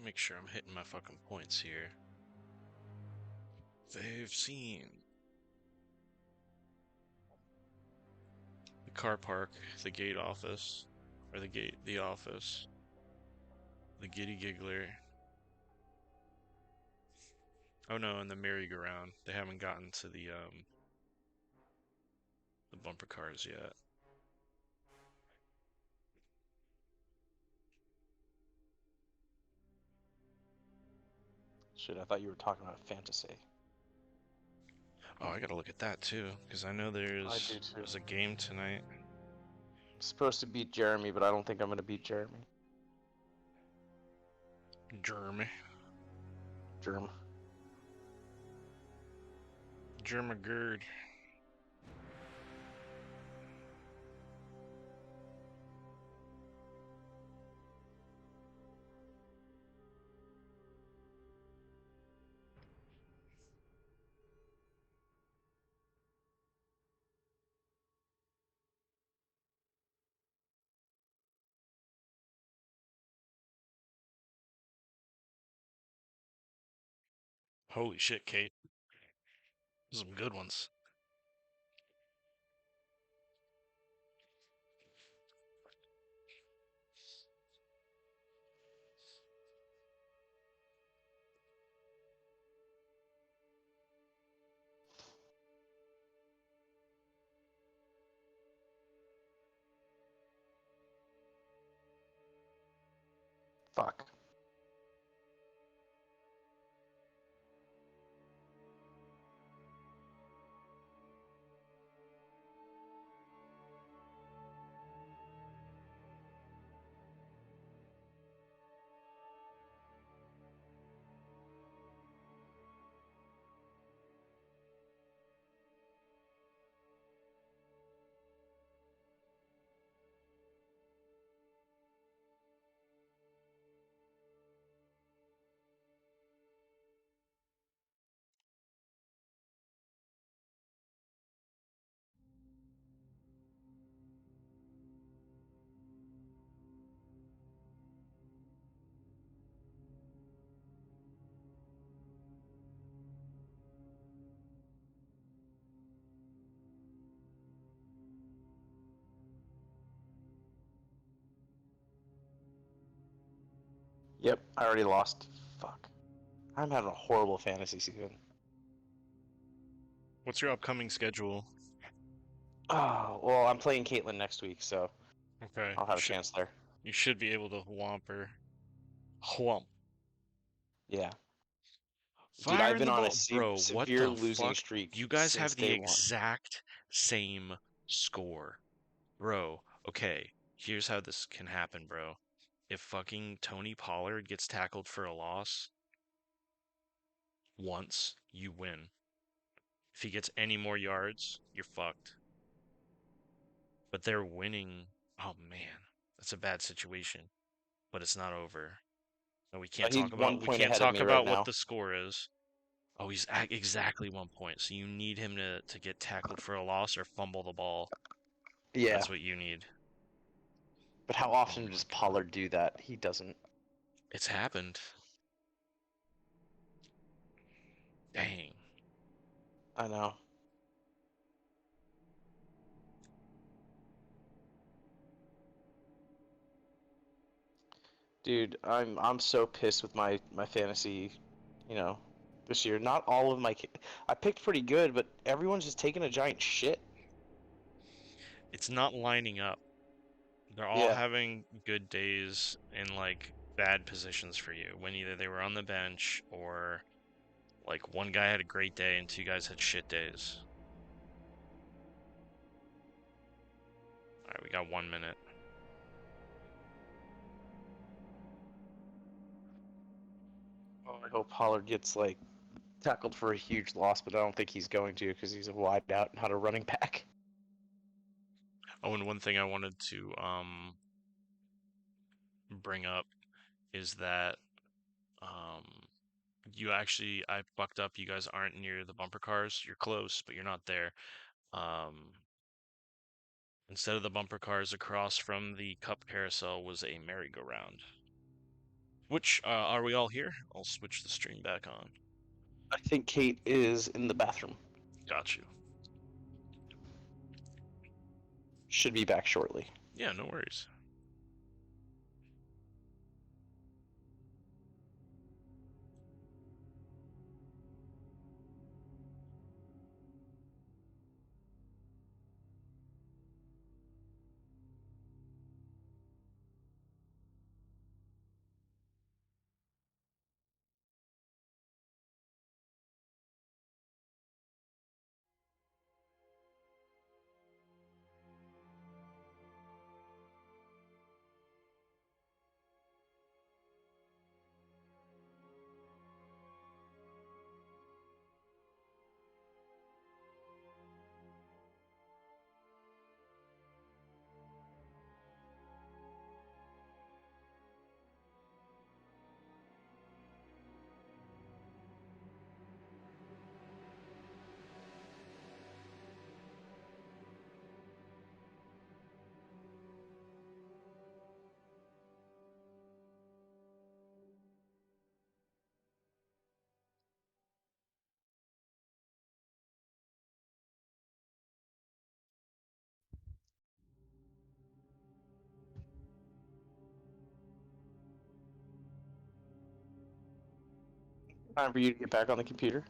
Make sure I'm hitting my fucking points here. They've seen the car park, the gate office, or the office, the giddy giggler. Oh no, and the merry-go-round. They haven't gotten to the bumper cars yet. Shit, I thought you were talking about fantasy. Oh, I gotta look at that too, because I know I do too. there's a game tonight. I'm supposed to beat Jeremy, but I don't think I'm gonna beat Jeremy. Germ. Germ. Germagerd. Holy shit, Kate. Some good ones. Fuck. Yep, I already lost. Fuck. I'm having a horrible fantasy season. What's your upcoming schedule? Oh, well, I'm playing Caitlyn next week, so Okay, I'll have a chance there. you should be able to whomp her. Whomp. Yeah. Dude, Fire I've in been the on a ball. Bro, what severe the losing fuck? streak You guys since have the day one. exact same score. Bro, okay, here's how this can happen, bro. If fucking Tony Pollard gets tackled for a loss once, you win. If he gets any more yards, you're fucked. But they're winning. Oh man, that's a bad situation. But it's not over. And He's 1 point ahead of me right what now. the score is. Oh, he's exactly 1 point. So you need him to get tackled for a loss or fumble the ball. Yeah. That's what you need. But how Oh often my does god. Pollard do that? He doesn't. It's happened. Dang. I know. Dude, I'm so pissed with my fantasy, you know, this year. Not all of my I picked pretty good, but everyone's just taking a giant shit. It's not lining up. They're all Yeah. having good days in like bad positions for you when either they were on the bench or like one guy had a great day and two guys had shit days. All right, we got 1 minute. Oh, I hope Pollard gets like tackled for a huge loss, but I don't think he's going to because he's a wide out, not a running back. Oh, and one thing I wanted to bring up is that um I fucked up. You guys aren't near the bumper cars. You're close, but you're not there. Um Instead of the bumper cars across from the cup carousel was a merry-go-round. Which are we all here? I'll switch the stream back on. I think Kate is in the bathroom. Got you. Should be back shortly. Yeah, no worries. Time for you to get back on the computer.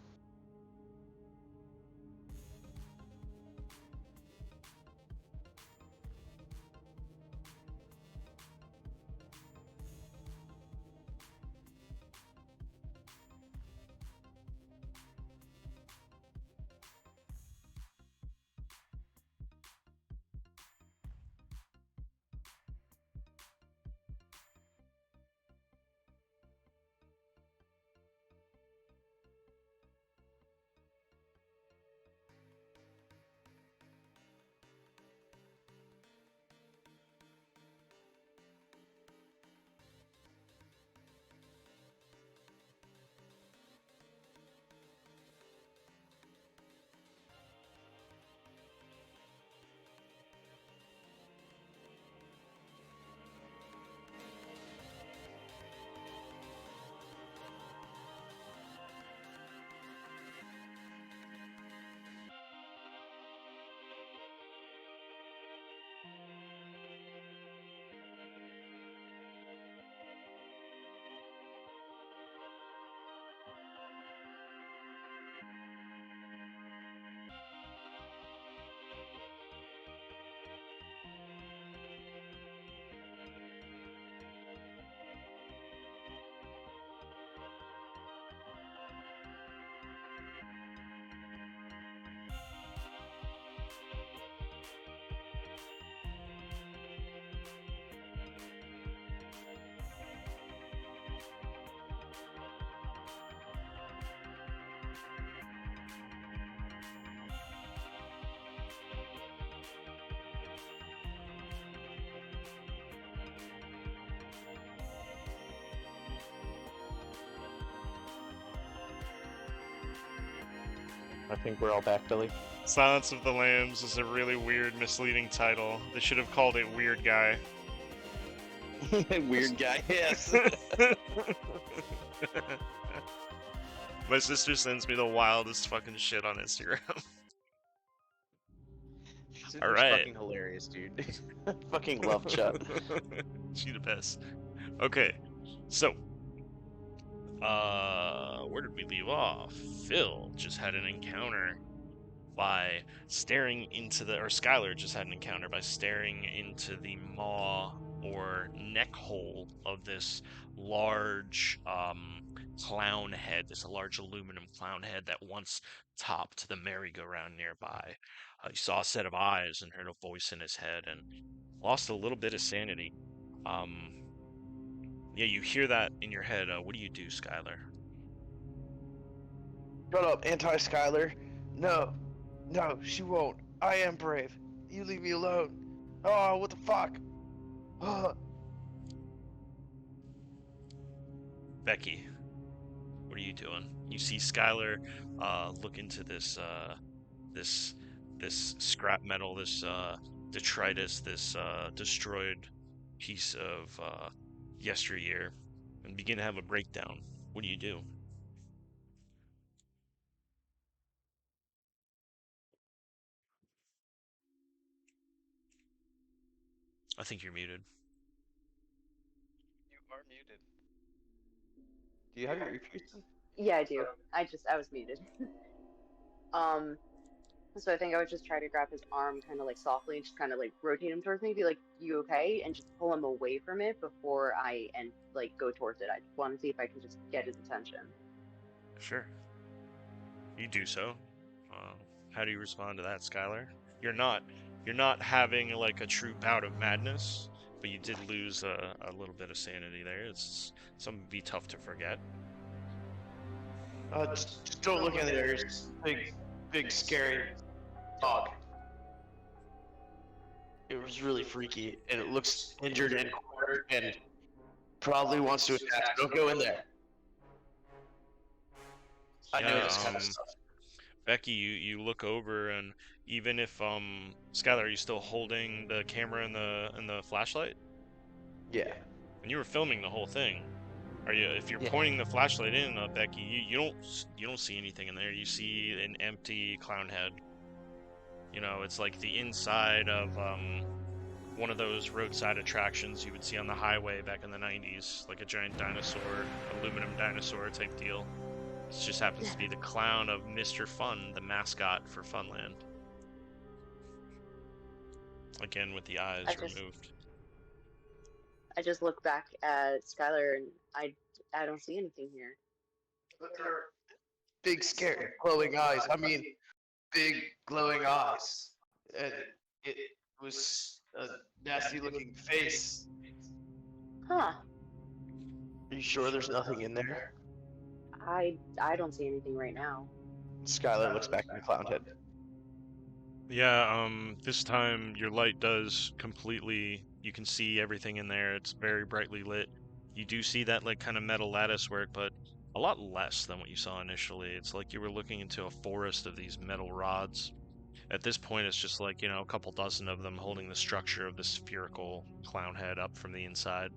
I think we're all back, Billy. Silence of the Lambs is a really weird, misleading title. They should have called it Weird Guy. Weird guy, yes. My sister sends me the wildest fucking shit on Instagram. All right. Fucking hilarious, dude. Fucking love Chuck. She the best. Okay, so where did we leave off? Phil just had an encounter by staring into the, or Skylar just had an encounter by staring into the maw or neck hole of this large clown head, this large aluminum clown head that once topped the merry-go-round nearby. He saw a set of eyes and heard a voice in his head and lost a little bit of sanity. Yeah, you hear that in your head. What do you do, Skylar? Shut up, anti-Skylar. No, she won't. I am brave. You leave me alone. Oh, what the fuck? Becky, what are you doing? You see Skylar look into this this scrap metal, this detritus, this destroyed piece of yesteryear, and begin to have a breakdown. What do you do? I think you're muted. You are muted. Do you have your earpiece in? Yeah, I do. I was muted. Um, so I think I would just try to grab his arm kind of like softly and just kind of like rotate him towards me, be like, "You okay?" And just pull him away from it before I and like go towards it. I just want to see if I can just get his attention. Sure. You do so. How do you respond to that, Skylar? You're not having like a true bout of madness, but you did lose a little bit of sanity there. It's something be tough to forget. Just don't look in there. There's big, scary dog. It was really freaky, and it looks injured and cornered, and probably wants to attack. Don't go in there. I know this kind of stuff. Becky, you look over, and even if Skylar, are you still holding the camera and the flashlight? Yeah. And you were filming the whole thing. Are you? If you're Yeah. pointing the flashlight in, Becky, you don't see anything in there. You see an empty clown head. You know, it's like the inside of one of those roadside attractions you would see on the highway back in the 90s, like a giant dinosaur, aluminum dinosaur type deal. This just happens to be the clown of Mr. Fun, the mascot for Funland. Again, with the eyes removed. I just look back at Skylar and I don't see anything here. But they're big, scary, glowing eyes. I mean, big, glowing eyes. And it was a nasty-looking face. Huh. Are you sure there's nothing in there? I don't see anything right now. Skylar looks back at the clown head. Yeah, this time your light does completely, you can see everything in there. It's very brightly lit. You do see that like kind of metal lattice work, but a lot less than what you saw initially. It's like you were looking into a forest of these metal rods. At this point, it's just like, a couple dozen of them holding the structure of the spherical clown head up from the inside.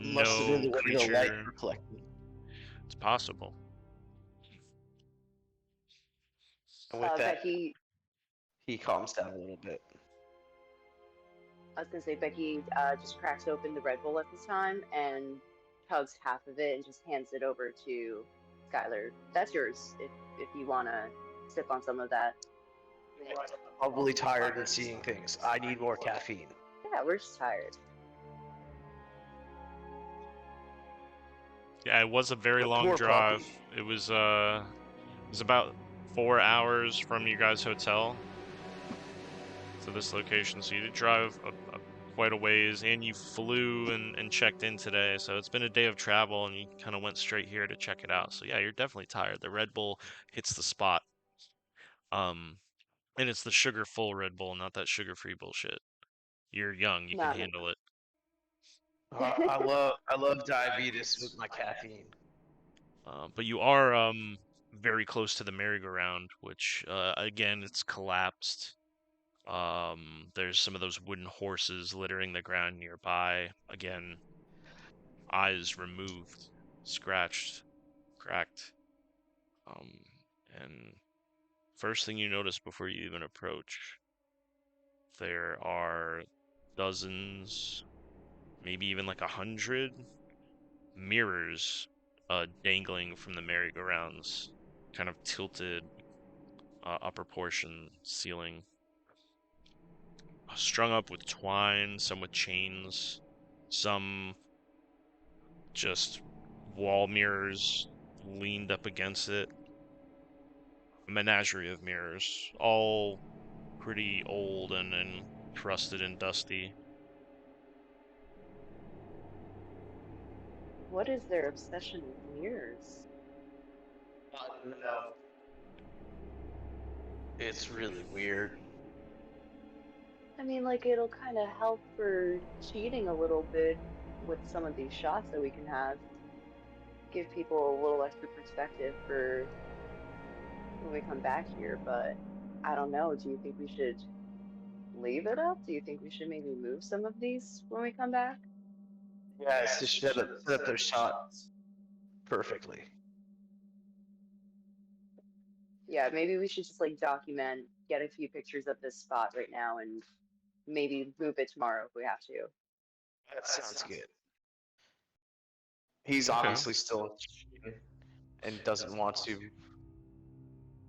Must have been the way the light creature. reflected. It's possible. And with that, Becky, he calms down a little bit. I was gonna say Becky just cracks open the Red Bull at this time and tugs half of it and just hands it over to Skylar. That's yours if you wanna sip on some of that. Probably tired and seeing things. I need more caffeine. Yeah, we're just tired. Yeah, it was a very long More drive. coffee. It was about 4 hours from your guys' hotel to this location. So you did drive quite a ways, and you flew and checked in today. So it's been a day of travel, and you kind of went straight here to check it out. So yeah, you're definitely tired. The Red Bull hits the spot. And it's the sugar-full Red Bull, not that sugar-free bullshit. You're young, you can Not handle it. I love diabetes with my caffeine. But you are very close to the merry-go-round, which again, it's collapsed. There's some of those wooden horses littering the ground nearby. Again, eyes removed, scratched, cracked. And first thing you notice before you even approach, there are dozens, maybe even like 100 mirrors dangling from the merry-go-round's kind of tilted upper portion ceiling, strung up with twine, some with chains, some just wall mirrors leaned up against it. A menagerie of mirrors, all pretty old and crusted and dusty. What is their obsession with mirrors? No. It's really weird. I mean, like, it'll kind of help for cheating a little bit with some of these shots that we can have. Give people a little extra perspective for when we come back here, but I don't know. Do you think we should leave it up? Do you think we should maybe move some of these when we come back? Yes, just set up their shot perfectly. Yeah, maybe we should just like document, get a few pictures of this spot right now, and maybe move it tomorrow if we have to. That sounds good. He's Okay. obviously still cheating and doesn't want to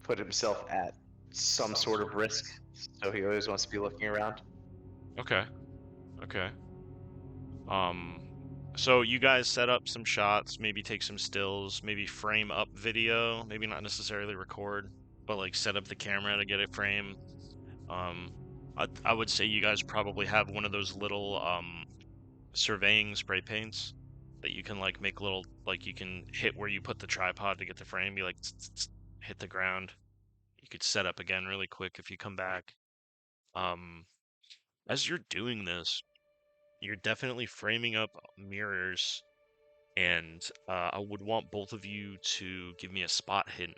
put himself at some sort of risk, so he always wants to be looking around. Okay. Okay. So you guys set up some shots, maybe take some stills, maybe frame up video, maybe not necessarily record, but like set up the camera to get it framed. I would say you guys probably have one of those little surveying spray paints that you can like make little, like you can hit where you put the tripod to get the frame, you like hit the ground. You could set up again really quick if you come back. Um, as you're doing this, you're definitely framing up mirrors, and I would want both of you to give me a spot hidden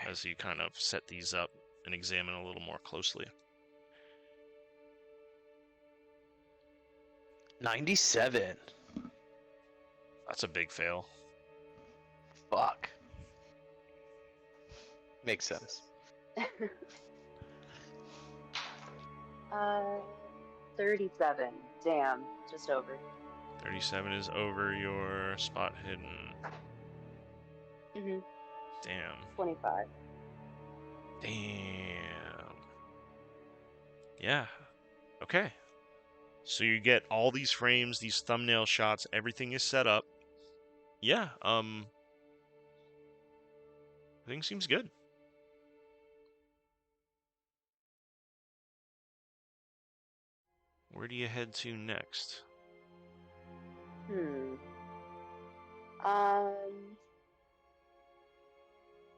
as you kind of set these up and examine a little more closely. 97. That's a big fail. Fuck. Makes sense. 37. Damn, just over. 37 is over your spot hidden. Mhm. Damn. 25. Damn. Yeah. Okay. So you get all these frames, these thumbnail shots, everything is set up. Yeah, everything seems good. Where do you head to next? Um,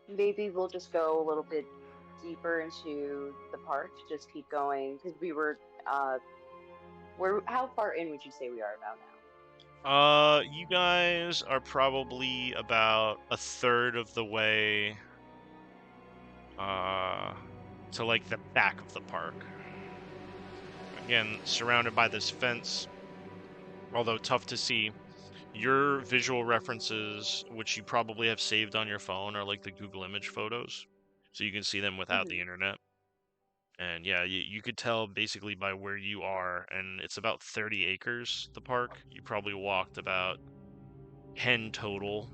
Maybe we'll just go a little bit deeper into the park. Just keep going because we were. How far in would you say we are about now? You guys are probably about a third of the way to like the back of the park. Again, surrounded by this fence, although tough to see. Your visual references, which you probably have saved on your phone, are like the Google image photos, so you can see them without the internet. And yeah, you could tell basically by where you are, and it's about 30 acres, the park. You probably walked about 10 total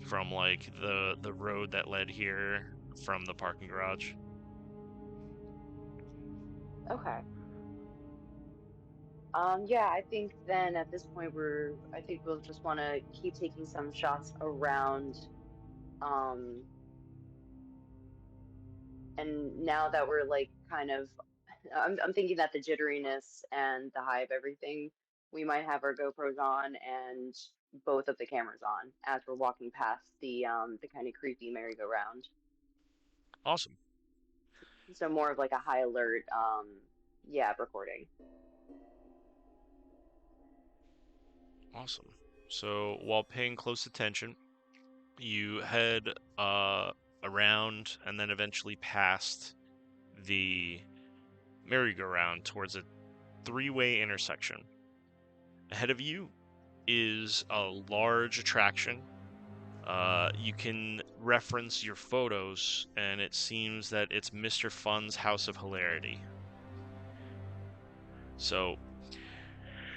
from like the road that led here from the parking garage. Okay. Yeah, I think then at this point I think we'll just want to keep taking some shots around. Um, and now that we're like kind of, I'm thinking that the jitteriness and the high of everything, we might have our GoPros on and both of the cameras on as we're walking past the kind of creepy merry-go-round. Awesome. So more of like a high alert, yeah, recording. Awesome. So while paying close attention, you head around and then eventually past the merry-go-round towards a three-way intersection. Ahead of you is a large attraction. You can reference your photos, and it seems that it's Mr. Fun's House of Hilarity. So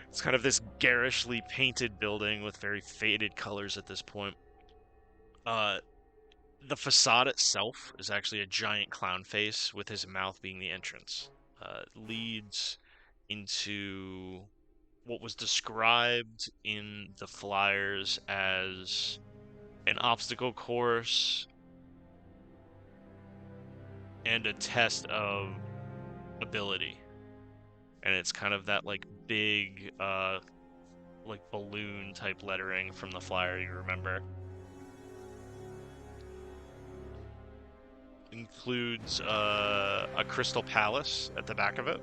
it's kind of this garishly painted building with very faded colors at this point. The facade itself is actually a giant clown face with his mouth being the entrance. Leads into what was described in the flyers as an obstacle course and a test of ability. And it's kind of that like big like balloon type lettering from the flyer you remember. Includes a crystal palace at the back of it,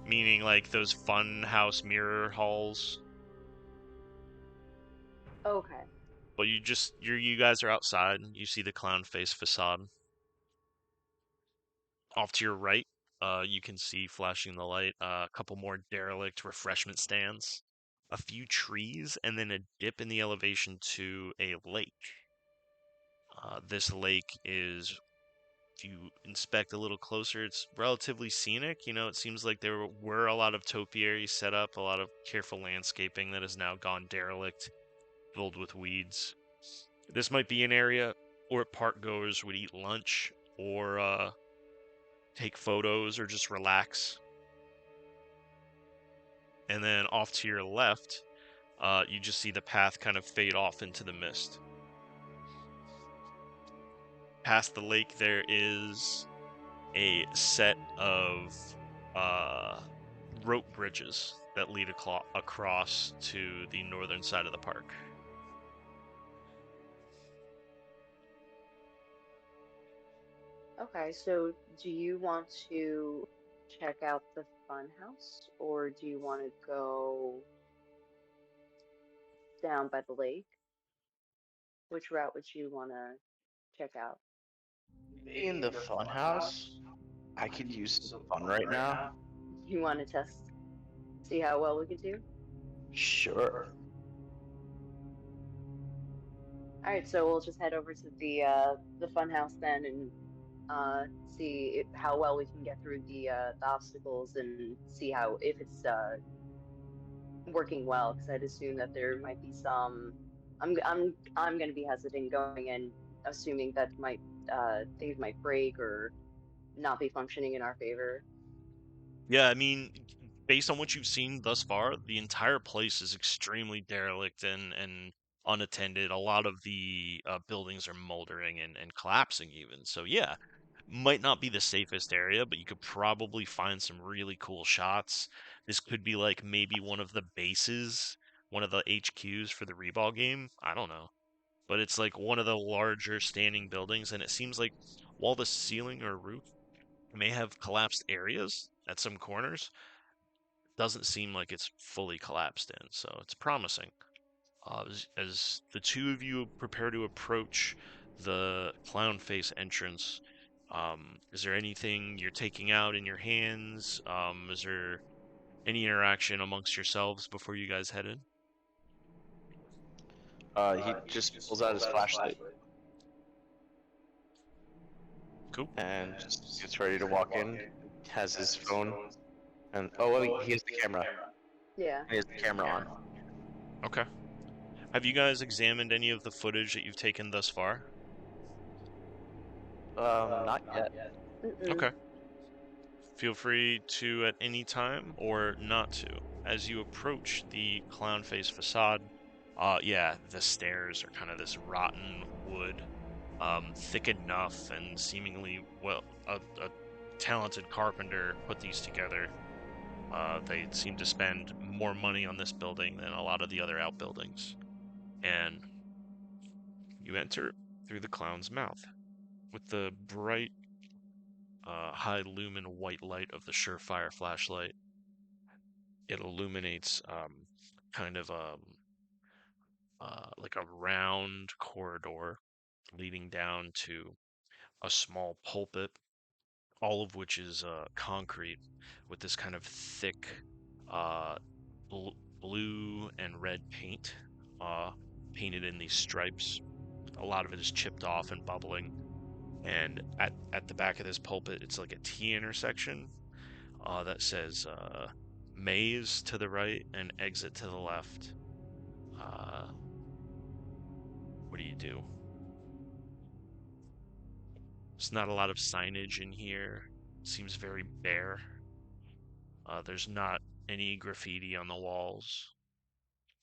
meaning like those fun house mirror halls. Okay. But you guys are outside. You see the clown face facade. Off to your right you can see flashing the light a couple more derelict refreshment stands, a few trees, and then a dip in the elevation to a lake. This lake is, if you inspect a little closer, it's relatively scenic. It seems like there were a lot of topiaries set up, a lot of careful landscaping that has now gone derelict, filled with weeds. This might be an area where park goers would eat lunch or take photos or just relax. And then off to your left, you just see the path kind of fade off into the mist. Past the lake, there is a set of rope bridges that lead across to the northern side of the park. Okay, so do you want to check out the fun house or do you want to go down by the lake? Which route would you want to check out? In the fun house, I could use some fun right now. You want to see how well we can do? Sure. All right, so we'll just head over to the fun house then and see how well we can get through the obstacles and see how if it's working well. Because I'd assume that there might be some. I'm going to be hesitant going in, assuming that things might break or not be functioning in our favor. Yeah, I mean, based on what you've seen thus far, the entire place is extremely derelict and unattended. A lot of the buildings are moldering and collapsing even. So yeah, might not be the safest area, but you could probably find some really cool shots. This could be like maybe one of the bases, one of the HQs for the Reball game. I don't know. But it's like one of the larger standing buildings, and it seems like while the ceiling or roof may have collapsed areas at some corners, doesn't seem like it's fully collapsed in, so it's promising. As the two of you prepare to approach the clown face entrance, is there anything you're taking out in your hands? Is there any interaction amongst yourselves before you guys head in? He just pulls out his flashlight Cool. and just gets ready to walk in. Has his phone and wait, he has the camera. Yeah. He has the camera on. Okay. Have you guys examined any of the footage that you've taken thus far? Not yet. Mm-mm. Okay. Feel free to at any time or not to. As you approach the clown face facade, yeah, the stairs are kind of this rotten wood, thick enough and seemingly, well, a talented carpenter put these together. They seem to spend more money on this building than a lot of the other outbuildings. And you enter through the clown's mouth with the bright, high lumen white light of the Surefire flashlight. It illuminates kind of like a round corridor leading down to a small pulpit, all of which is concrete with this kind of thick uh, blue and red paint painted in these stripes. A lot of it is chipped off and bubbling. And at the back of this pulpit, it's like a T intersection that says maze to the right and exit to the left. Uh, what do you do? There's not a lot of signage in here. Seems very bare. There's not any graffiti on the walls,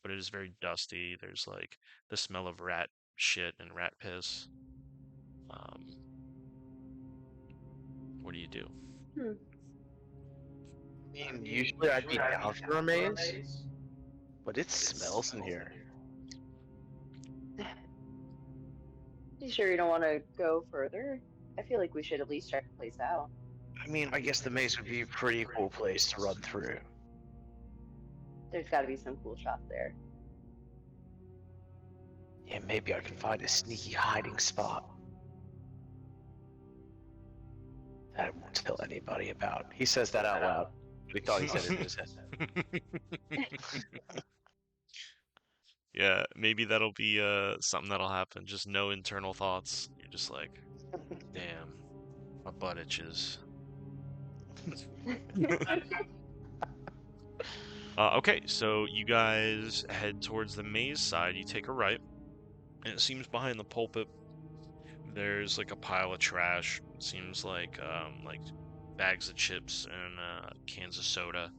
but it is very dusty. There's like the smell of rat shit and rat piss. Um, what do you do? Hmm. I mean, usually I'd be down for a maze, but it smells in here. You sure you don't want to go further? I feel like we should at least check the place out. I mean, I guess the maze would be a pretty cool place to run through. There's got to be some cool shots there. Yeah, maybe I can find a sneaky hiding spot. I won't tell anybody about. He says that out loud, but he thought he said it in his head. Yeah, maybe that'll be something that'll happen. Just no internal thoughts. You're just like, damn, my butt itches. Okay, so you guys head towards the maze side. You take a right, and it seems behind the pulpit there's like a pile of trash. It seems like bags of chips and cans of soda.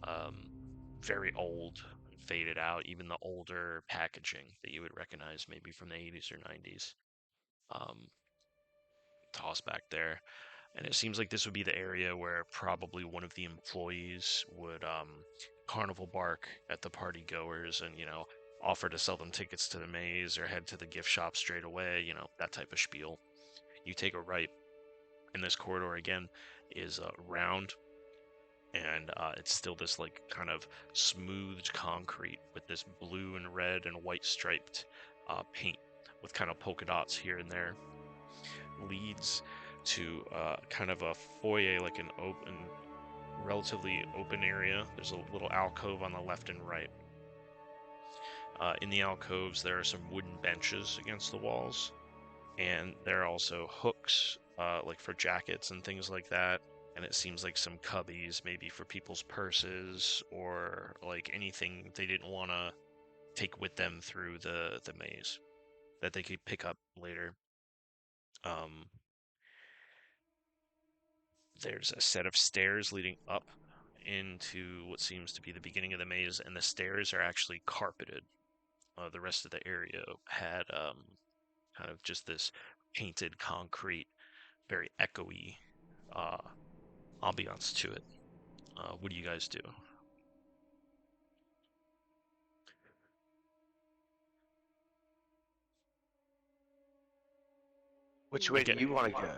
Um, very old, and faded out. Even the older packaging that you would recognize maybe from the 80s or 90s. Um, tossed back there. And it seems like this would be the area where probably one of the employees would carnival bark at the party goers and, offer to sell them tickets to the maze or head to the gift shop straight away, that type of spiel. You take a right, and this corridor again is round, and it's still this like kind of smoothed concrete with this blue and red and white striped paint with kind of polka dots here and there. Leads to kind of a foyer, like an open, relatively open area. There's a little alcove on the left and right. In the alcoves, there are some wooden benches against the walls, and there are also hooks, like for jackets and things like that. And it seems like some cubbies, maybe for people's purses or like anything they didn't want to take with them through the maze that they could pick up later. Um, There's a set of stairs leading up into what seems to be the beginning of the maze, and the stairs are actually carpeted. The rest of the area had kind of just this painted concrete, very echoey uh, ambiance to it. What do you guys do? Which way do Again, you want to go?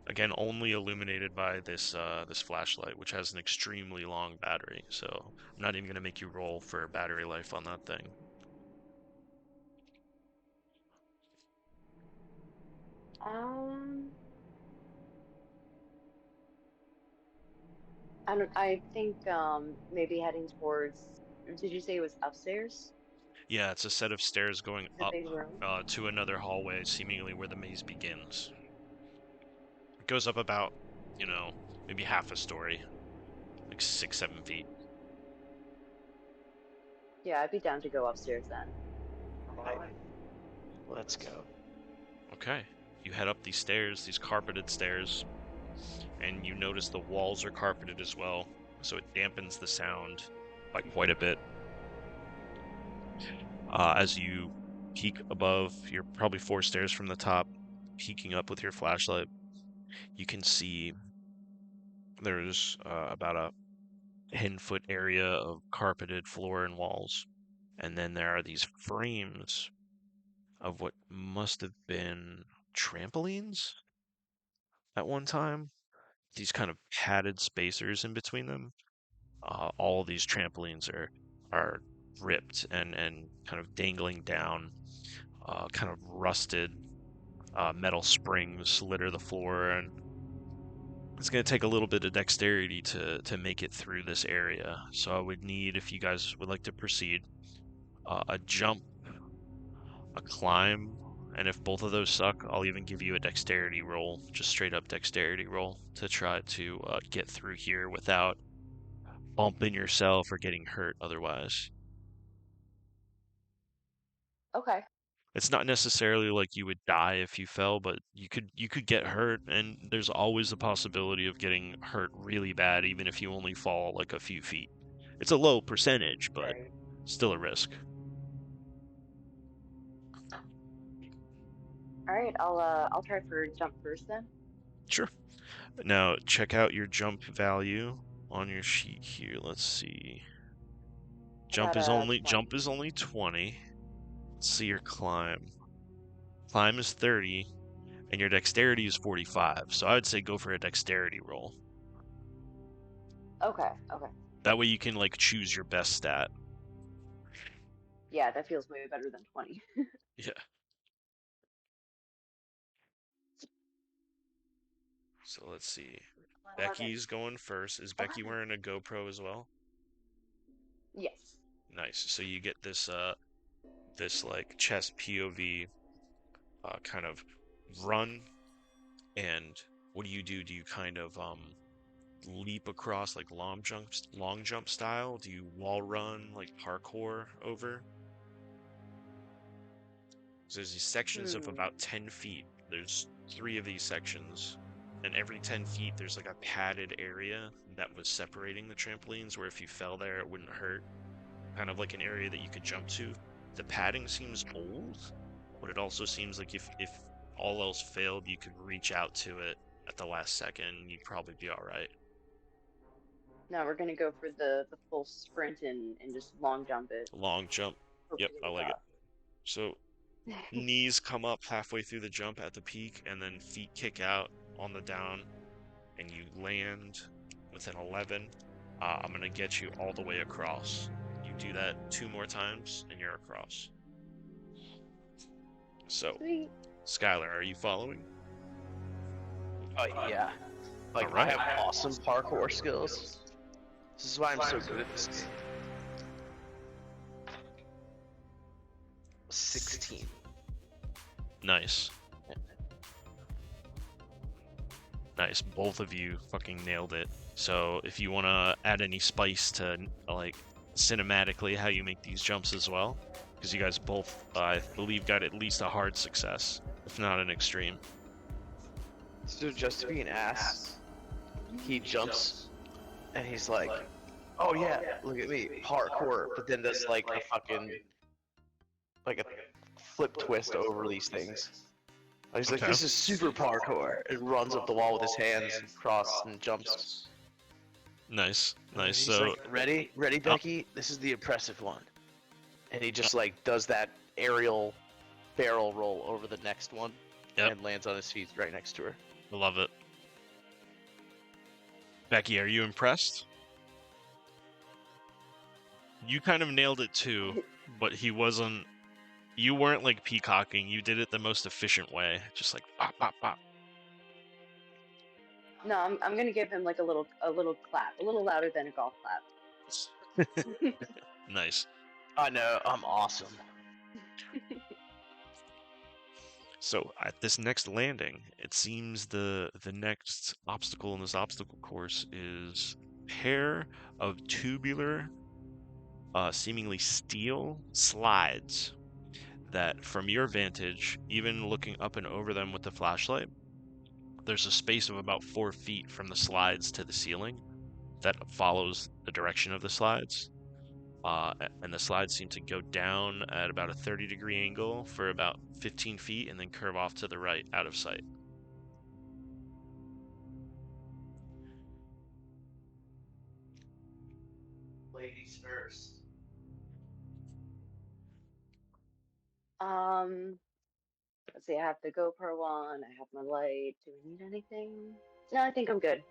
again, only illuminated by this flashlight, which has an extremely long battery. So I'm not even gonna make you roll for battery life on that thing. Um, I think maybe heading towards. Did you say it was upstairs? Yeah, it's a set of stairs going The up big room? to another hallway, seemingly where the maze begins. It goes up about, maybe half a story, like 6, 7 feet. Yeah, I'd be down to go upstairs then. Right. Let's go. Okay. You head up these stairs, these carpeted stairs, and you notice the walls are carpeted as well, so it dampens the sound by quite a bit. As you peek above, you're probably 4 stairs from the top, peeking up with your flashlight, you can see there's about a 10-foot area of carpeted floor and walls. And then there are these frames of what must have been trampolines at one time. These kind of padded spacers in between them. All of these trampolines are ripped and kind of dangling down. Kind of rusted metal springs litter the floor, and it's going to take a little bit of dexterity to make it through this area. So I would need, if you guys would like to proceed, a jump, a climb, and if both of those suck, I'll even give you a dexterity roll, just straight up dexterity roll, to try to get through here without bumping yourself or getting hurt otherwise. Okay. It's not necessarily like you would die if you fell, but you could get hurt, and there's always the possibility of getting hurt really bad, even if you only fall like a few feet. It's a low percentage, but Right. still a risk. All right. I'll try for jump first then. Sure. Now check out your jump value on your sheet here. Let's see. I got a Jump 20. is only 20. Let's see your climb. Climb is 30, and your dexterity is 45. So I would say go for a dexterity roll. Okay. Okay. That way you can like choose your best stat. Yeah, that feels way better than 20. Yeah. So let's see. Becky's going first. Is Becky wearing a GoPro as well? Yes. Nice. So you get this like chest POV kind of run, and what do you do? Do you kind of leap across like long jump style? Do you wall run like parkour over? So there's these sections of Hmm. about 10 feet. There's 3 of these sections, and every 10 feet there's like a padded area that was separating the trampolines where if you fell there it wouldn't hurt. Kind of like an area that you could jump to. The padding seems old, but it also seems like if all else failed, you could reach out to it at the last second and you'd probably be all right. No, we're gonna go for the full sprint and just long jump it. Long jump. Hope Yep, to get I the like it. top. So knees come up halfway through the jump at the peak, and then feet kick out on the down, and you land with an 11. I'm going to get you all the way across. You do that 2 more times, and you're across. So, Sweet. Skylar, are you following? Yeah. Like, All I right. have awesome parkour skills. This is why I'm so good at this game. 16. Nice. Nice. Both of you fucking nailed it. So, if you want to add any spice to, like, cinematically how you make these jumps as well, because you guys both, I believe, got at least a hard success, if not an extreme. So just to be an ass, he jumps and he's like, "Oh yeah, look at me, parkour!" But then does like a fucking like a flip twist over these things. He's like, Okay. "This is super parkour!" And runs up the wall with his hands and cross and jumps. Nice. And Nice. he's So, like, "Ready, ready, Becky? This is the impressive one." And he just like does that aerial barrel roll over the next one yep, and lands on his feet right next to her. I love it. Becky, are you impressed? You kind of nailed it too, but he wasn't. You weren't like peacocking. You did it the most efficient way, just like pop, pop, pop. No, I'm gonna give him like a little clap, a little louder than a golf clap. Nice. I know, I'm awesome. So at this next landing, it seems the next obstacle in this obstacle course is a pair of tubular, seemingly steel slides that, from your vantage, even looking up and over them with the flashlight, there's a space of about 4 feet from the slides to the ceiling that follows the direction of the slides. And the slides seem to go down at about a 30-degree angle for about 15 feet and then curve off to the right out of sight. Ladies first. Let's see. I have the GoPro on. I have my light. Do we need anything? No, I think I'm good.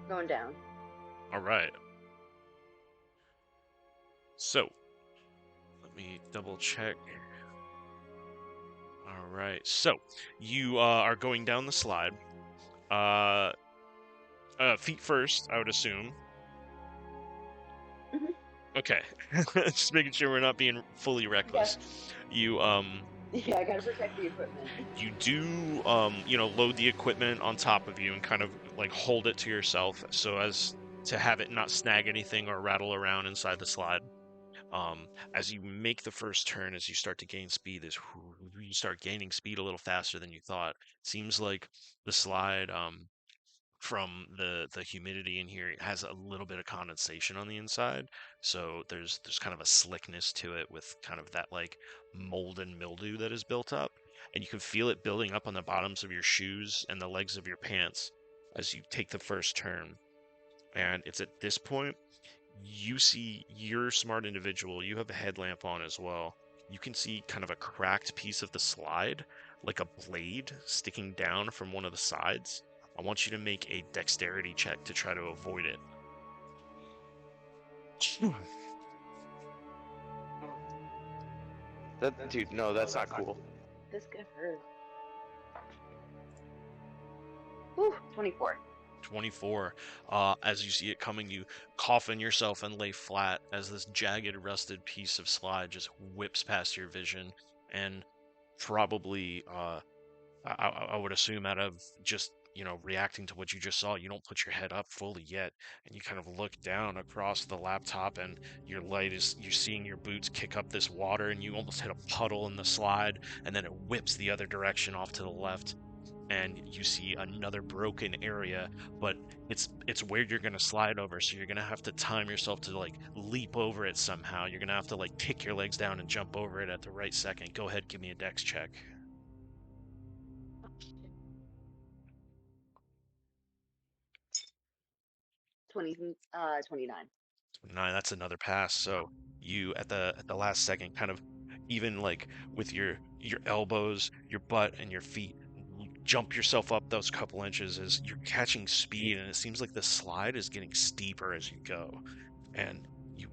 Going down. All right. So, let me double check. All right. So, you are going down the slide. Uh, feet first, I would assume. Mhm. Okay. Just making sure we're not being fully reckless. You Yeah, I gotta protect the equipment. you do load the equipment on top of you and kind of like hold it to yourself so as to have it not snag anything or rattle around inside the slide. As you make the first turn, as you start to gain speed, you start gaining speed a little faster than you thought. Seems like the slide, from the humidity in here, it has a little bit of condensation on the inside, so there's kind of a slickness to it with kind of that like mold and mildew that is built up, and you can feel it building up on the bottoms of your shoes and the legs of your pants as you take the first turn. And it's at this point you see, you're a smart individual, you have a headlamp on as well. You can see kind of a cracked piece of the slide, like a blade sticking down from one of the sides. I want you to make a dexterity check to try to avoid it. Dude, no, that's not cool. This could hurt. Whew, 24. 24. As you see it coming, you coffin yourself and lay flat as this jagged, rusted piece of slide just whips past your vision, and probably, I would assume out of just, reacting to what you just saw, you don't put your head up fully yet, and you kind of look down across the laptop, and you're seeing your boots kick up this water, and you almost hit a puddle in the slide, and then it whips the other direction off to the left, and you see another broken area, but it's where you're gonna slide over, so you're gonna have to time yourself to like leap over it somehow. You're gonna have to like kick your legs down and jump over it at the right second. Go ahead, give me a dex check. 29. No, that's another pass. So you at the last second, kind of even like with your elbows, your butt, and your feet, you jump yourself up those couple inches as you're catching speed, and it seems like the slide is getting steeper as you go, and you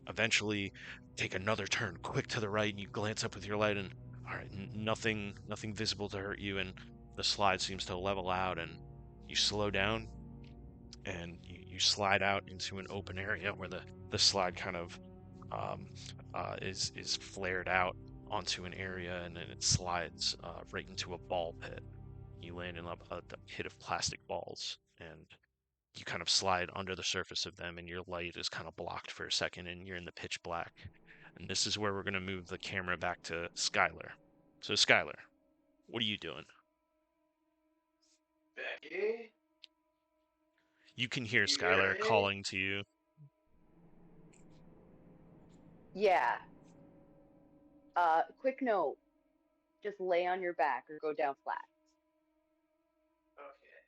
eventually take another turn quick to the right, and you glance up with your light, and all right, nothing visible to hurt you, and the slide seems to level out, and you slow down and you slide out into an open area where the slide kind of um, is flared out onto an area, and then it slides right into a ball pit. You land in a pit of plastic balls, and you kind of slide under the surface of them, and your light is kind of blocked for a second, and you're in the pitch black. And this is where we're going to move the camera back to Skylar. So Skylar, what are you doing? Becky? You can hear You hear Skylar me? calling to you. Yeah. Quick note. Just lay on your back or go down flat. Okay.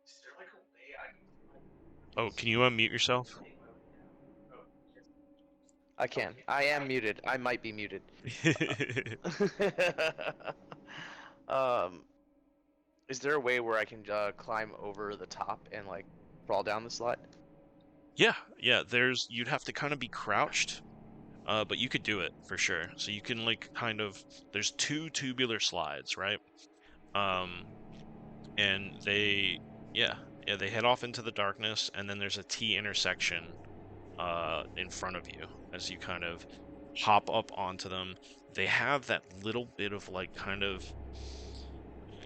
Is there like a way I can Oh, can you unmute yourself? I can. I am muted. I might be muted. um, is there a way where I can climb over the top and like crawl down the slide? Yeah, you'd have to kind of be crouched, but you could do it for sure. So you can like there's two tubular slides, right? Um, and yeah, they head off into the darkness, and then there's a T intersection in front of you as you kind of hop up onto them. They have that little bit of like kind of,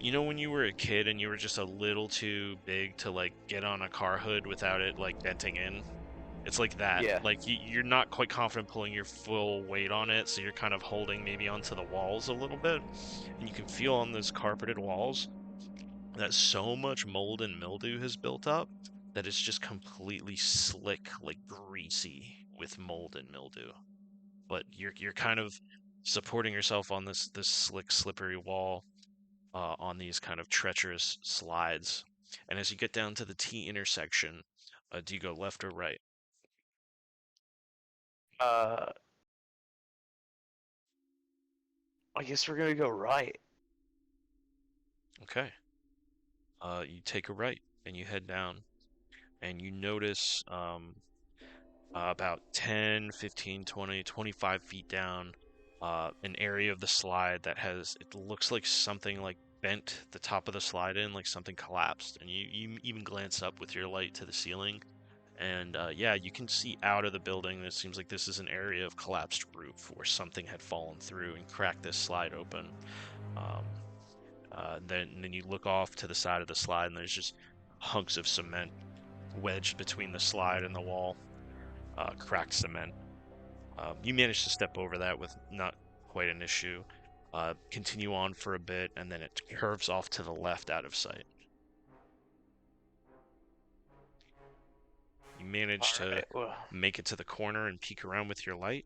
when you were a kid and you were just a little too big to like get on a car hood without it like denting in. It's like that. Yeah. Like you're not quite confident pulling your full weight on it, so you're kind of holding maybe onto the walls a little bit, and you can feel on those carpeted walls that so much mold and mildew has built up that it's just completely slick, like greasy with mold and mildew. But you're kind of supporting yourself on this slick, slippery wall on these kind of treacherous slides. And as you get down to the T intersection, do you go left or right? Uh, I guess we're gonna go right. Okay. You take a right and you head down, and you notice about 10, 15, 20, 25 feet down, an area of the slide that it looks like something like bent the top of the slide in, like something collapsed. And you even glance up with your light to the ceiling, and yeah, you can see out of the building. It seems like this is an area of collapsed roof where something had fallen through and cracked this slide open. Um, then you look off to the side of the slide, and there's just hunks of cement wedged between the slide and the wall, cracked cement. You manage to step over that with not quite an issue. Continue on for a bit, and then it curves off to the left out of sight. You manage All to right. Well, make it to the corner and peek around with your light.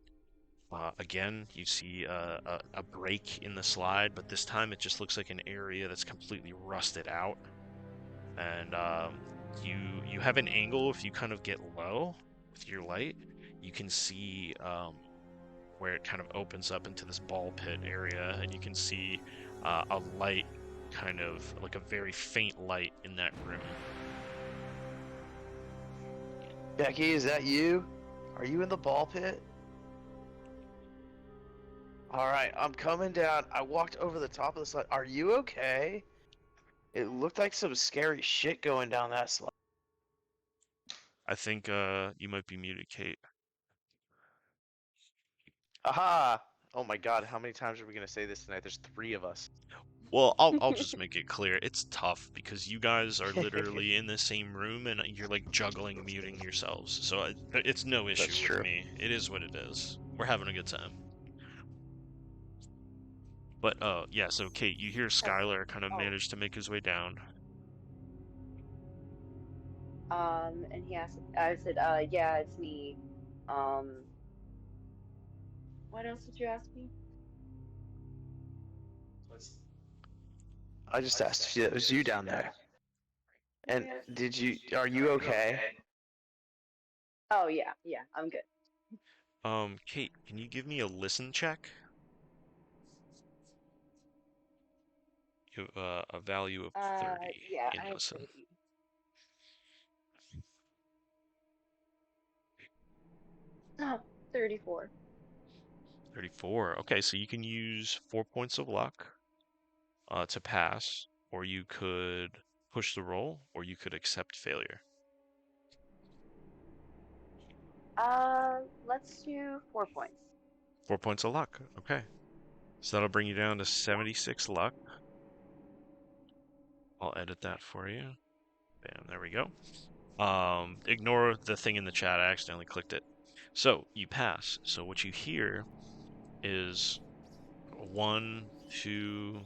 Again, you see a break in the slide, but this time it just looks like an area that's completely rusted out. And you have an angle. If you kind of get low with your light, you can see where it kind of opens up into this ball pit area, and you can see a light, kind of like a very faint light in that room. Becky, is that you? Are you in the ball pit? All right, I'm coming down. I walked over the top of the slide. Are you okay? It looked like some scary shit going down that slide. I think you might be muted, Kate. Aha! Oh my god, how many times are we gonna say this tonight? There's 3 of us. Well, I'll just make it clear. It's tough because you guys are literally in the same room and you're like juggling muting yourselves. So it's no issue That's with true. me. It is what it is. We're having a good time. But yeah, so Kate, you hear Skylar kind of Oh. manage to make his way down. And he asked, I said, yeah, it's me. What else did you ask me? I just asked if it was you down there. And are you okay? Oh, yeah, I'm good. Kate, can you give me a listen check? You have a value of 30 Yeah, in I have listen. 30. 34. 34. Okay, so you can use 4 points of luck to pass, or you could push the roll, or you could accept failure. Let's do 4 points. 4 points of luck. Okay. So that'll bring you down to 76 luck. I'll edit that for you. Bam, there we go. Ignore the thing in the chat. I accidentally clicked it. So you pass. So what you hear is 1, 2,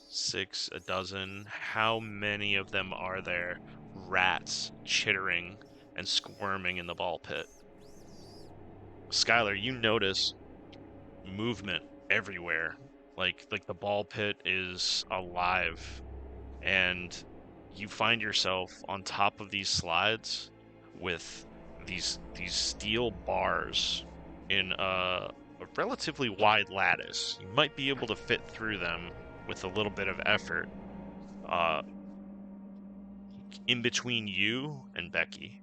6, a dozen. How many of them are there? Rats chittering and squirming in the ball pit. Skylar, you notice movement everywhere. Like the ball pit is alive, and you find yourself on top of these slides with these steel bars in a relatively wide lattice. You might be able to fit through them with a little bit of effort. In between you and Becky,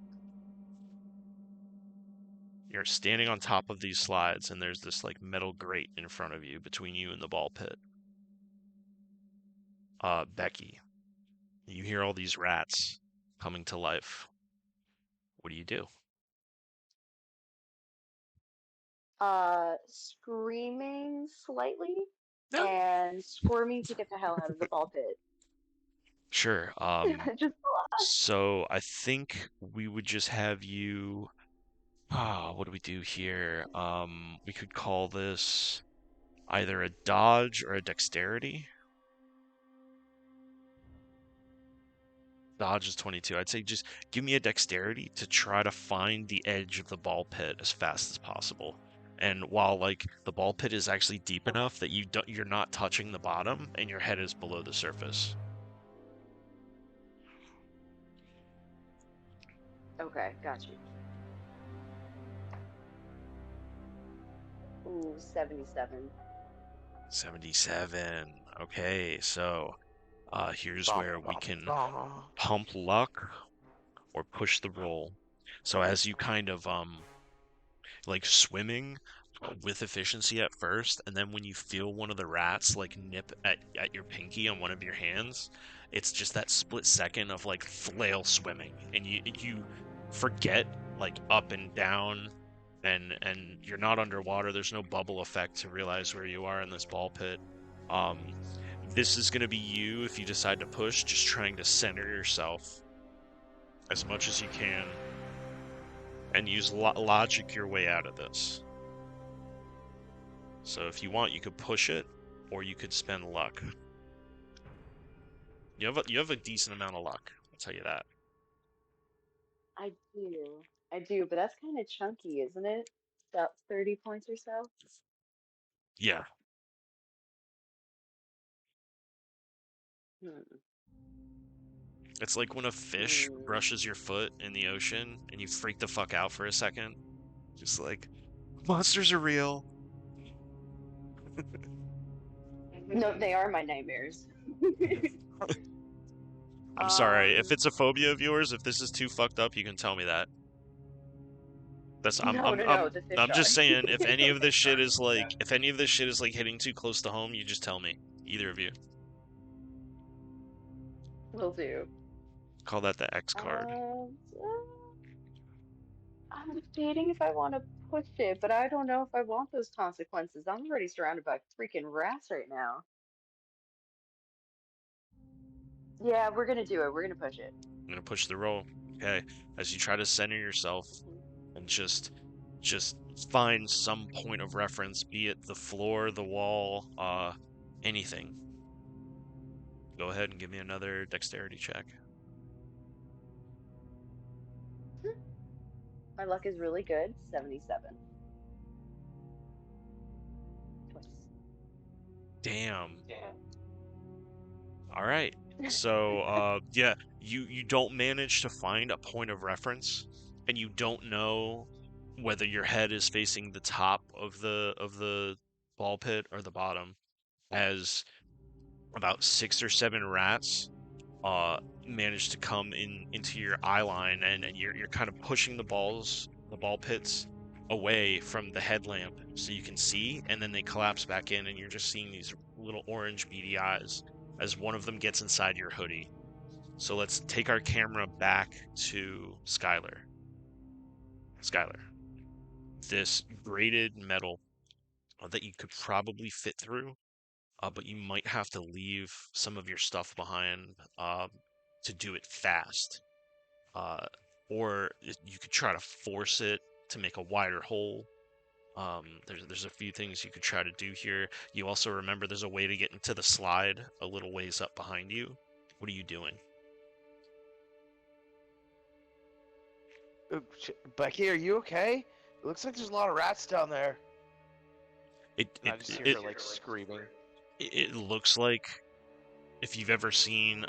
you're standing on top of these slides, and there's this like metal grate in front of you between you and the ball pit. Becky, you hear all these rats coming to life. What do you do? Screaming slightly No. and squirming to get the hell out of the ball pit. Sure. Just So I think we would just have you. What do we do here? We could call this either a dodge or a dexterity. Dodge is 22. I'd say just give me a dexterity to try to find the edge of the ball pit as fast as possible. And while like the ball pit is actually deep enough that you're not touching the bottom and your head is below the surface. Okay, got you. Ooh, 77. 77. Okay, so here's Bum, where we bum, can bum. pump luck or push the roll. So as you kind of like swimming with efficiency at first, and then when you feel one of the rats like nip at your pinky on one of your hands, it's just that split second of like flail swimming, and you forget like up and down, and you're not underwater. There's no bubble effect to realize where you are in this ball pit. This is going to be you if you decide to push, just trying to center yourself as much as you can and use logic your way out of this. So if you want, you could push it, or you could spend luck. You have a decent amount of luck. I'll tell you that. I do, but that's kind of chunky, isn't it? About 30 points or so. Yeah. Hmm. It's like when a fish brushes your foot in the ocean and you freak the fuck out for a second. Just like, monsters are real. No, they are my nightmares. I'm sorry. If it's a phobia of yours, if this is too fucked up, you can tell me that. That's No, the fish I'm just are. saying, if any of this shit is like hitting too close to home, you just tell me. Either of you. Will do. Call that the X card. I'm debating if I want to push it, but I don't know if I want those consequences. I'm already surrounded by freaking rats right now. Yeah, we're gonna do it. We're gonna push it. I'm gonna push the roll. Okay, as you try to center yourself Mhm. and just find some point of reference, be it the floor, the wall, anything. Go ahead and give me another dexterity check. My luck is really good. 77. Twice. Damn. All right. So, yeah, you don't manage to find a point of reference, and you don't know whether your head is facing the top of the ball pit or the bottom, as about 6 or 7 rats manage to come into your eye line, and you're kind of pushing the ball pits away from the headlamp so you can see, and then they collapse back in, and you're just seeing these little orange beady eyes as one of them gets inside your hoodie. So let's take our camera back to Skylar. Skylar, this braided metal that you could probably fit through, but you might have to leave some of your stuff behind to do it fast. uh, or you could try to force it to make a wider hole. There's a few things you could try to do here. You also remember there's a way to get into the slide a little ways up behind you. What are you doing? Becky, are you okay? It looks like there's a lot of rats down there. It And it I just hear it her like screaming. it looks like if you've ever seen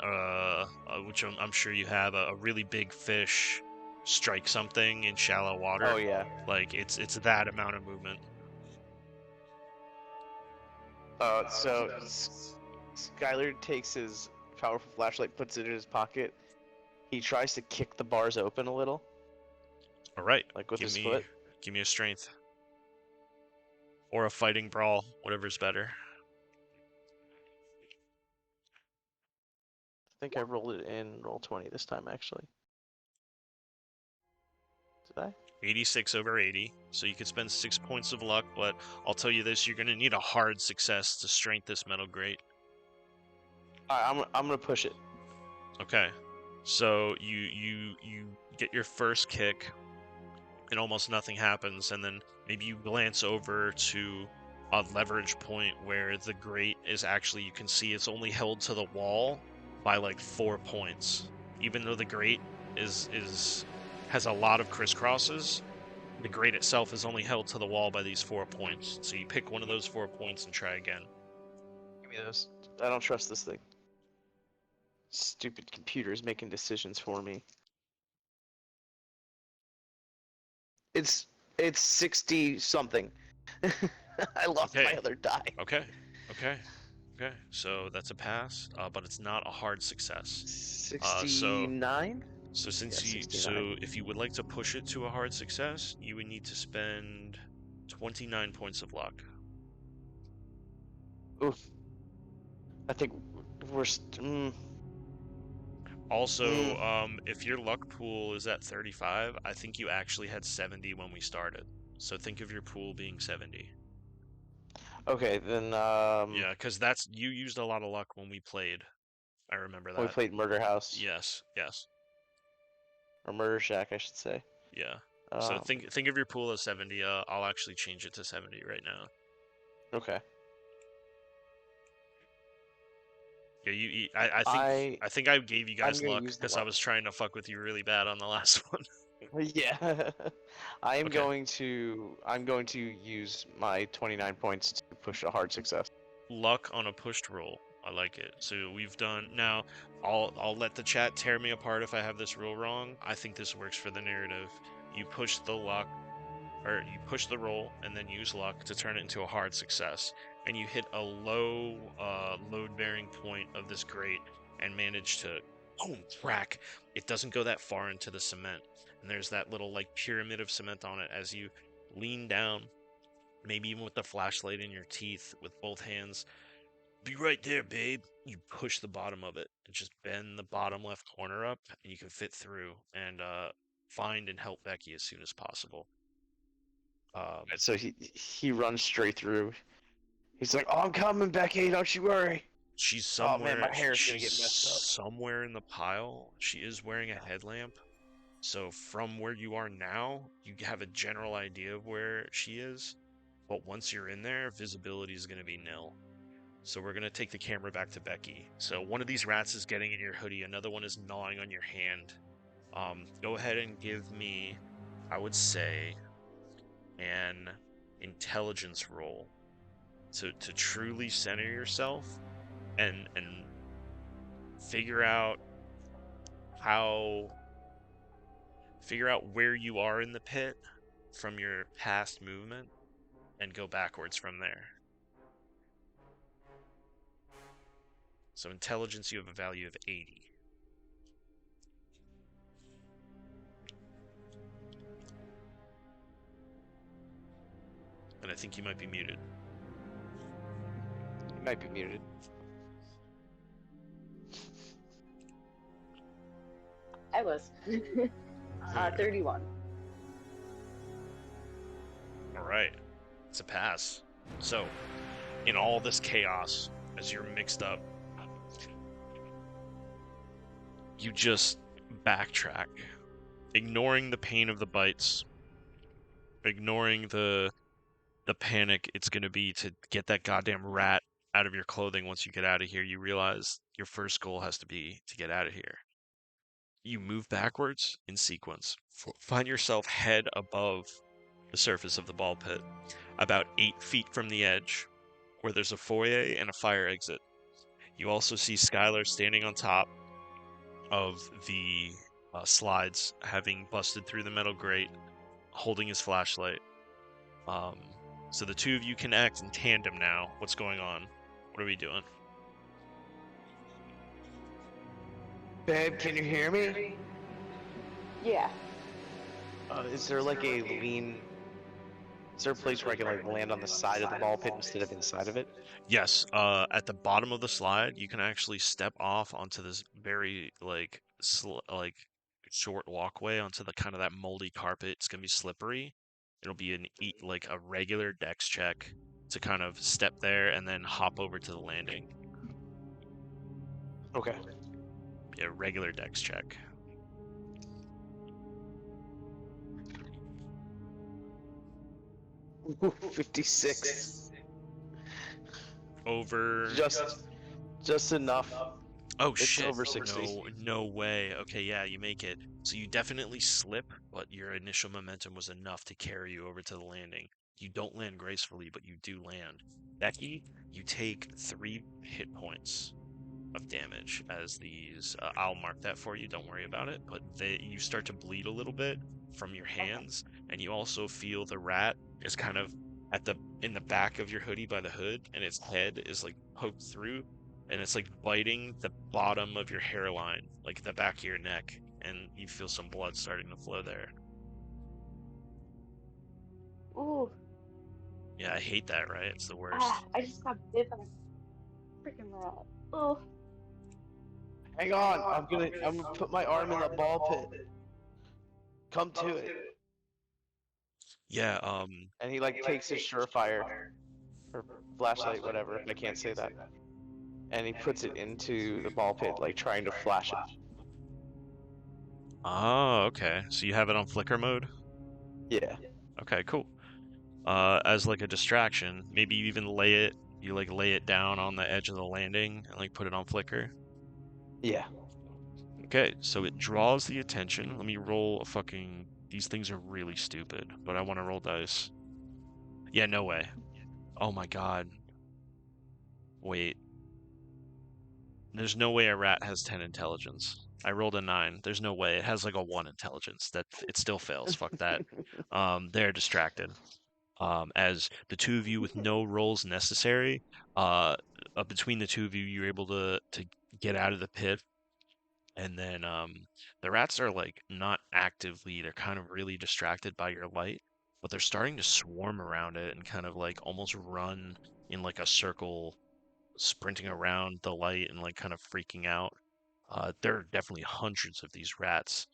which I'm sure you have, a really big fish strike something in shallow Oh water. yeah. Like it's that amount of movement. Skylar takes his powerful flashlight, puts it in his pocket. He tries to kick the bars open a little, All right, like with give his me foot. give me a strength. Or a fighting brawl, whatever's better. I think I rolled it in roll 20 this time, actually. Did I? 86 over 80, so you could spend 6 points of luck, but I'll tell you this, you're going to need a hard success to strength this metal grate. Alright, I'm gonna push it. Okay, so you get your first kick, and almost nothing happens, and then maybe you glance over to a leverage point where the grate is actually, you can see it's only held to the wall by like 4 points. Even though the grate has a lot of crisscrosses, the grate itself is only held to the wall by these 4 points. So you pick one of those 4 points and try again. Give me those. I don't trust this thing. Stupid computer's making decisions for me. It's 60 something. I lost my Okay. other die. Okay. Okay. Okay. So that's a pass, but it's not a hard success. 69? So since Yeah, 69. if you would like to push it to a hard success, you would need to spend 29 points of luck. Oof. I think we're Also, if your luck pool is at 35, I think you actually had 70 when we started. So think of your pool being 70. okay, then Yeah, because you used a lot of luck when we played. I remember we that. played Murder House. Yes, yes, Or Murder Shack, I should say. yeah. So think of your pool as 70. I'll actually change it to 70 right now. Okay. Yeah, I I think I gave you I'm guys gonna luck use the because I luck. was trying to fuck with you really bad on the last one. Yeah. I am Okay. I'm going to use my 29 points to push a hard success. Luck on a pushed roll. I like it. So we've done now. I'll let the chat tear me apart if I have this rule wrong. I think this works for the narrative. You push the luck, or you push the roll and then use luck to turn it into a hard success, and you hit a low load bearing point of this grate and manage to crack. It doesn't go that far into the cement, and there's that little like pyramid of cement on it as you lean down, maybe even with the flashlight in your teeth with both hands. Be right there, babe. You push the bottom of it and just bend the bottom left corner up, and you can fit through and find and help Becky as soon as possible. So he runs straight through. He's like, "Oh, I'm coming, Becky. Don't you worry." She's Oh man, somewhere. my hair's gonna She's get messed up. somewhere in the pile. She is wearing a headlamp, so from where you are now, you have a general idea of where she is. But once you're in there, visibility is going to be nil. So we're going to take the camera back to Becky. So one of these rats is getting in your hoodie. Another one is gnawing on your hand. Go ahead and give me, I would say, an intelligence roll to truly center yourself and figure out how figure out where you are in the pit from your past movement and go backwards from there. So intelligence, you have a value of 80. And I think you might be muted. You might be muted. I was. 31. All right. It's a pass. So, in all this chaos, as you're mixed up, you just backtrack, ignoring the pain of the bites, ignoring the panic it's going to be to get that goddamn rat out of your clothing. Once you get out of here, you realize your first goal has to be to get out of here. You move backwards in sequence. Find yourself head above the surface of the ball pit, about 8 feet from the edge, where there's a foyer and a fire exit. You also see Skylar standing on top of the slides, having busted through the metal grate, holding his flashlight. So the two of you can act in tandem now. What's going on? What are we doing? Babe, can you hear me? Yeah. Is there like a lean? Is there a place where I can like land on the side of the ball pit instead of inside of it? Yes, at the bottom of the slide, you can actually step off onto this very like short walkway onto the kind of that moldy carpet. It's gonna be slippery. It'll be like a regular dex check to kind of step there and then hop over to the landing. Okay. Yeah, regular dex check. Ooh, 56. Over. Just enough. Oh It's shit. over 60. No way. Okay, yeah, you make it. So you definitely slip, but your initial momentum was enough to carry you over to the landing. You don't land gracefully, but you do land. Becky, you take 3 hit points of damage as these. I'll mark that for you. Don't worry about it. But you start to bleed a little bit from your hands, and you also feel the rat is kind of in the back of your hoodie by the hood, and its head is like poked through, and it's like biting the bottom of your hairline, like the back of your neck, and you feel some blood starting to flow there. Ooh. Yeah, I hate that, right? It's the worst. I just got bit by a freaking rat. Oh. Hang on, I'm gonna put my arm in the ball pit. Come to it. Yeah, And he like takes his surefire or flashlight, whatever. I can't say that. And he puts it into the ball pit, like trying to flash it. oh, okay. So you have it on flicker mode? Yeah. Okay, cool. As like a distraction, maybe you even lay it down on the edge of the landing and like put it on flicker. Yeah. Okay, so it draws the attention. Let me roll a fucking. These things are really stupid, but I want to roll dice. Yeah, no way. Oh my god. Wait. There's no way a rat has 10 intelligence. I rolled a 9. There's no way. It has like a 1 intelligence. That it still fails. Fuck that. They're distracted. As the two of you with no rolls necessary, between the two of you, you're able to get out of the pit, and then the rats are like not actively, they're kind of really distracted by your light, but they're starting to swarm around it and kind of like almost run in like a circle sprinting around the light and like kind of freaking out. There are definitely hundreds of these rats,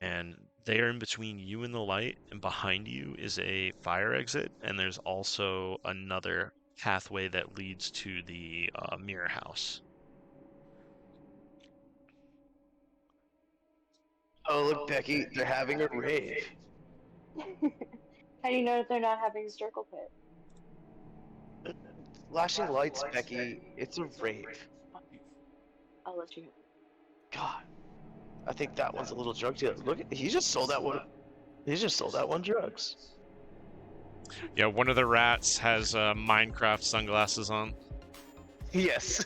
and they are in between you and the light, and behind you is a fire exit, and there's also another pathway that leads to the mirror house. Oh, look, Becky, they're having a rave. How do you know that they're not having a circle pit? Flashing lights, Becky. It's a rave. I'll let you know. God, I think that one's a little drug dealer. Look, he just sold that one. He just sold that one drugs. Yeah, one of the rats has Minecraft sunglasses on. Yes.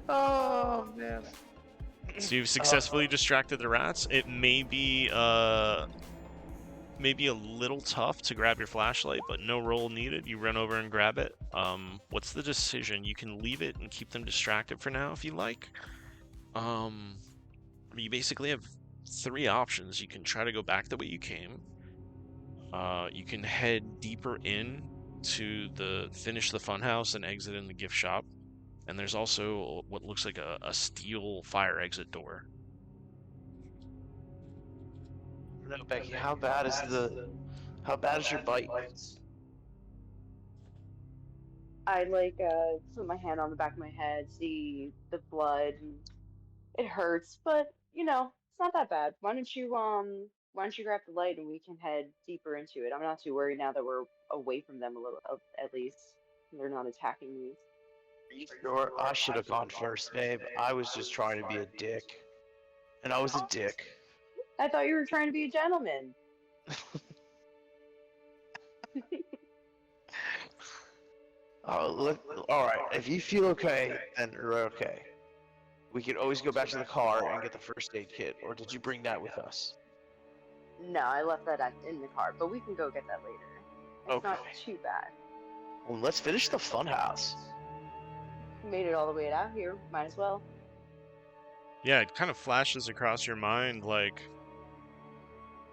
Oh man. So you've successfully distracted the rats. It may be maybe a little tough to grab your flashlight, but no roll needed. You run over and grab it. What's the decision? You can leave it and keep them distracted for now if you like. You basically have 3 options. You can try to go back the way you came. You can head deeper in to finish the funhouse and exit in the gift shop. And there's also what looks like a steel fire exit door. No, Becky, how bad is your bite? I put my hand on the back of my head, see the blood, and it hurts, but it's not that bad. Why don't you grab the light and we can head deeper into it? I'm not too worried now that we're away from them a little, at least. They're not attacking me. Are you sure? I should have gone first, babe. I was just trying to be a dick. And I was a dick. I thought you were trying to be a gentleman. Oh, all right. If you feel okay, then we're okay. We can always go back to the car and get the first aid kit. Or did you bring that with us? No, I left that in the car, but we can go get that later. It's not Okay. too bad. Well, let's finish the funhouse. We made it all the way out here. Might as well. Yeah, it kind of flashes across your mind, like,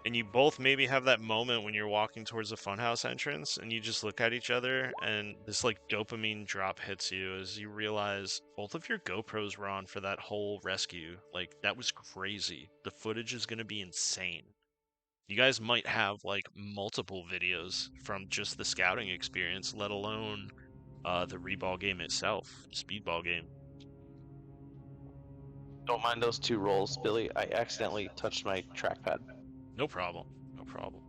and you both maybe have that moment when you're walking towards the funhouse entrance and you just look at each other and this like dopamine drop hits you as you realize both of your GoPros were on for that whole rescue. Like, that was crazy. The footage is going to be insane. You guys might have like multiple videos from just the scouting experience, let alone the reball game itself, speedball game. Don't mind those 2 rolls, Billy. I accidentally touched my trackpad. No problem. No problem.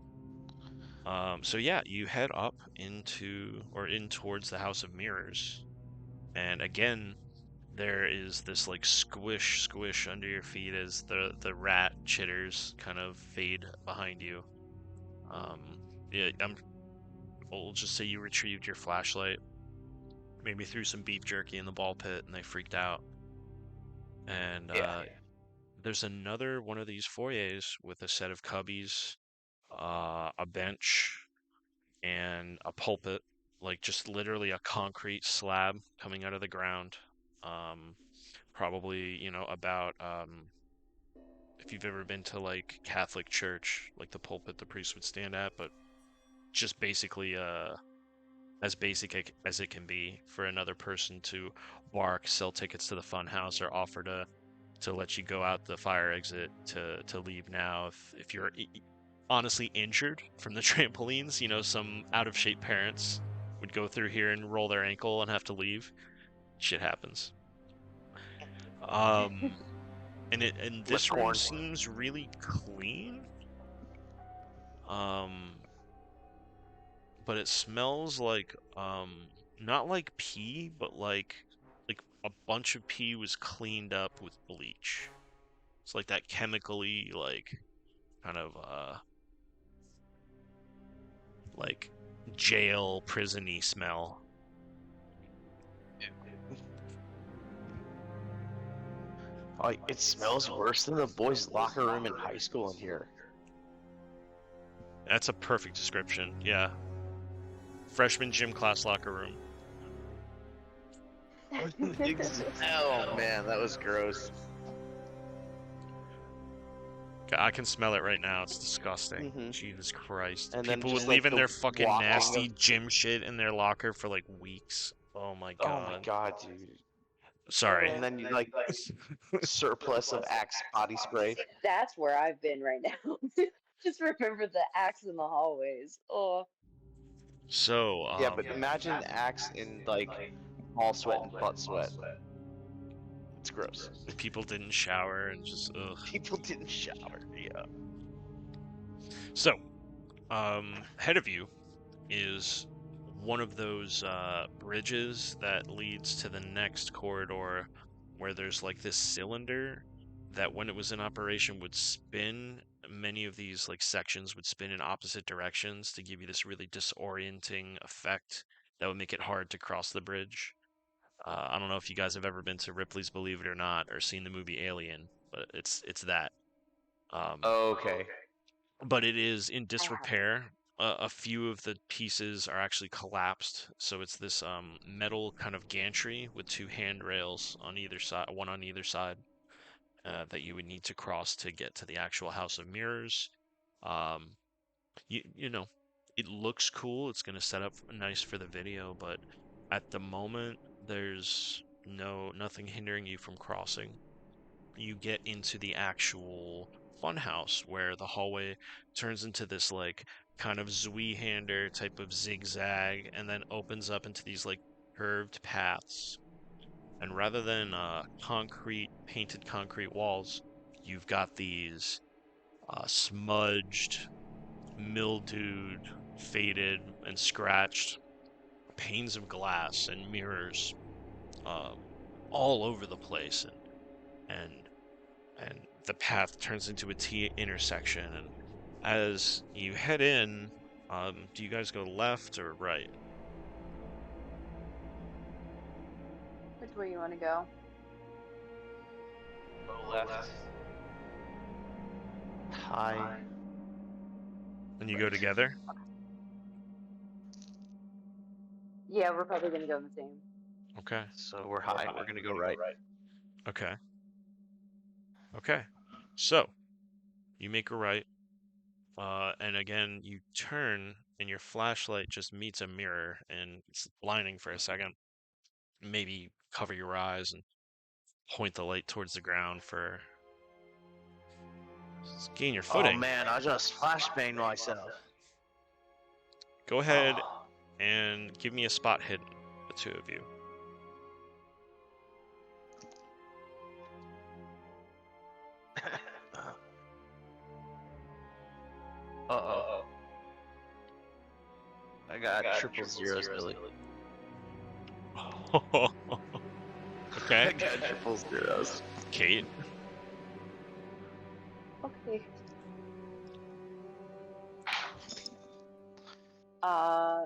So yeah, you head up in towards the House of Mirrors, and again, there is this like squish under your feet as the rat chitters kind of fade behind you. Yeah, we'll just say you retrieved your flashlight, maybe threw some beef jerky in the ball pit, and they freaked out. And Yeah. there's another one of these foyers with a set of cubbies, a bench, and a pulpit, like just literally a concrete slab coming out of the ground. Um, Probably, about if you've ever been to like Catholic church, like the pulpit the priest would stand at, but just basically as basic as it can be for another person to bark, sell tickets to the fun house, or offer to let you go out the fire exit to leave now if you're honestly injured from the trampolines. Some out of shape parents would go through here and roll their ankle and have to leave. Shit happens. And this room corn. seems really clean. But it smells like not like pee, but like a bunch of pee was cleaned up with bleach. It's like that chemically like kind of like jail prison-y smell. It smells worse than the boys' locker room in high school in here. That's a perfect description. Yeah. Freshman gym class locker room. Oh man, that was gross. I can smell it right now. It's disgusting. Mhm. Jesus Christ. And then People would just, like, leave in the their fucking walking nasty of gym shit in their locker for like weeks. Oh my oh my god. god, dude. Sorry. And then you, like, surplus of Axe body spray. That's where I've been right now. Just remember the axe in the hallways. Oh, So, Yeah, but imagine Axe in, like, ball sweat and butt sweat. It's gross. people didn't shower and just ugh. People didn't shower. Yeah. So, ahead of you is one of those bridges that leads to the next corridor where there's like this cylinder that when it was in operation would spin. Many of these like sections would spin in opposite directions to give you this really disorienting effect that would make it hard to cross the bridge. I don't know if you guys have ever been to Ripley's Believe It or Not or seen the movie Alien, but it's that. Um, Okay. but it is in I have. disrepair. A few of the pieces are actually collapsed, so it's this metal kind of gantry with two handrails on either side, one on either side, that you would need to cross to get to the actual House of Mirrors. Um, you know, it looks cool. It's going to set up nice for the video, but at the moment, there's nothing hindering you from crossing. You get into the actual funhouse where the hallway turns into this like kind of Zweihander type of zigzag and then opens up into these like curved paths. And rather than painted concrete walls, you've got these smudged, mildewed, faded, and scratched panes of glass and mirrors uh, all over the place, and and the path turns into a T intersection. And as you head in, do you guys go left or right? Which way you want to go? Go left. Hi. And you go together? Yeah, we're probably gonna go the same. Okay. So we're high. We're gonna go right. Okay. Okay. So you make a right, and again you turn, and your flashlight just meets a mirror, and it's blinding for a second. Maybe cover your eyes and point the light towards the ground for gain your Oh footing. man, I just flashbanged myself. Go ahead Oh. and give me a spot hidden, the two of you. Uh-oh. I got triple zeros, Billy. I Okay, got triple zeros. Kate. Okay. Uh,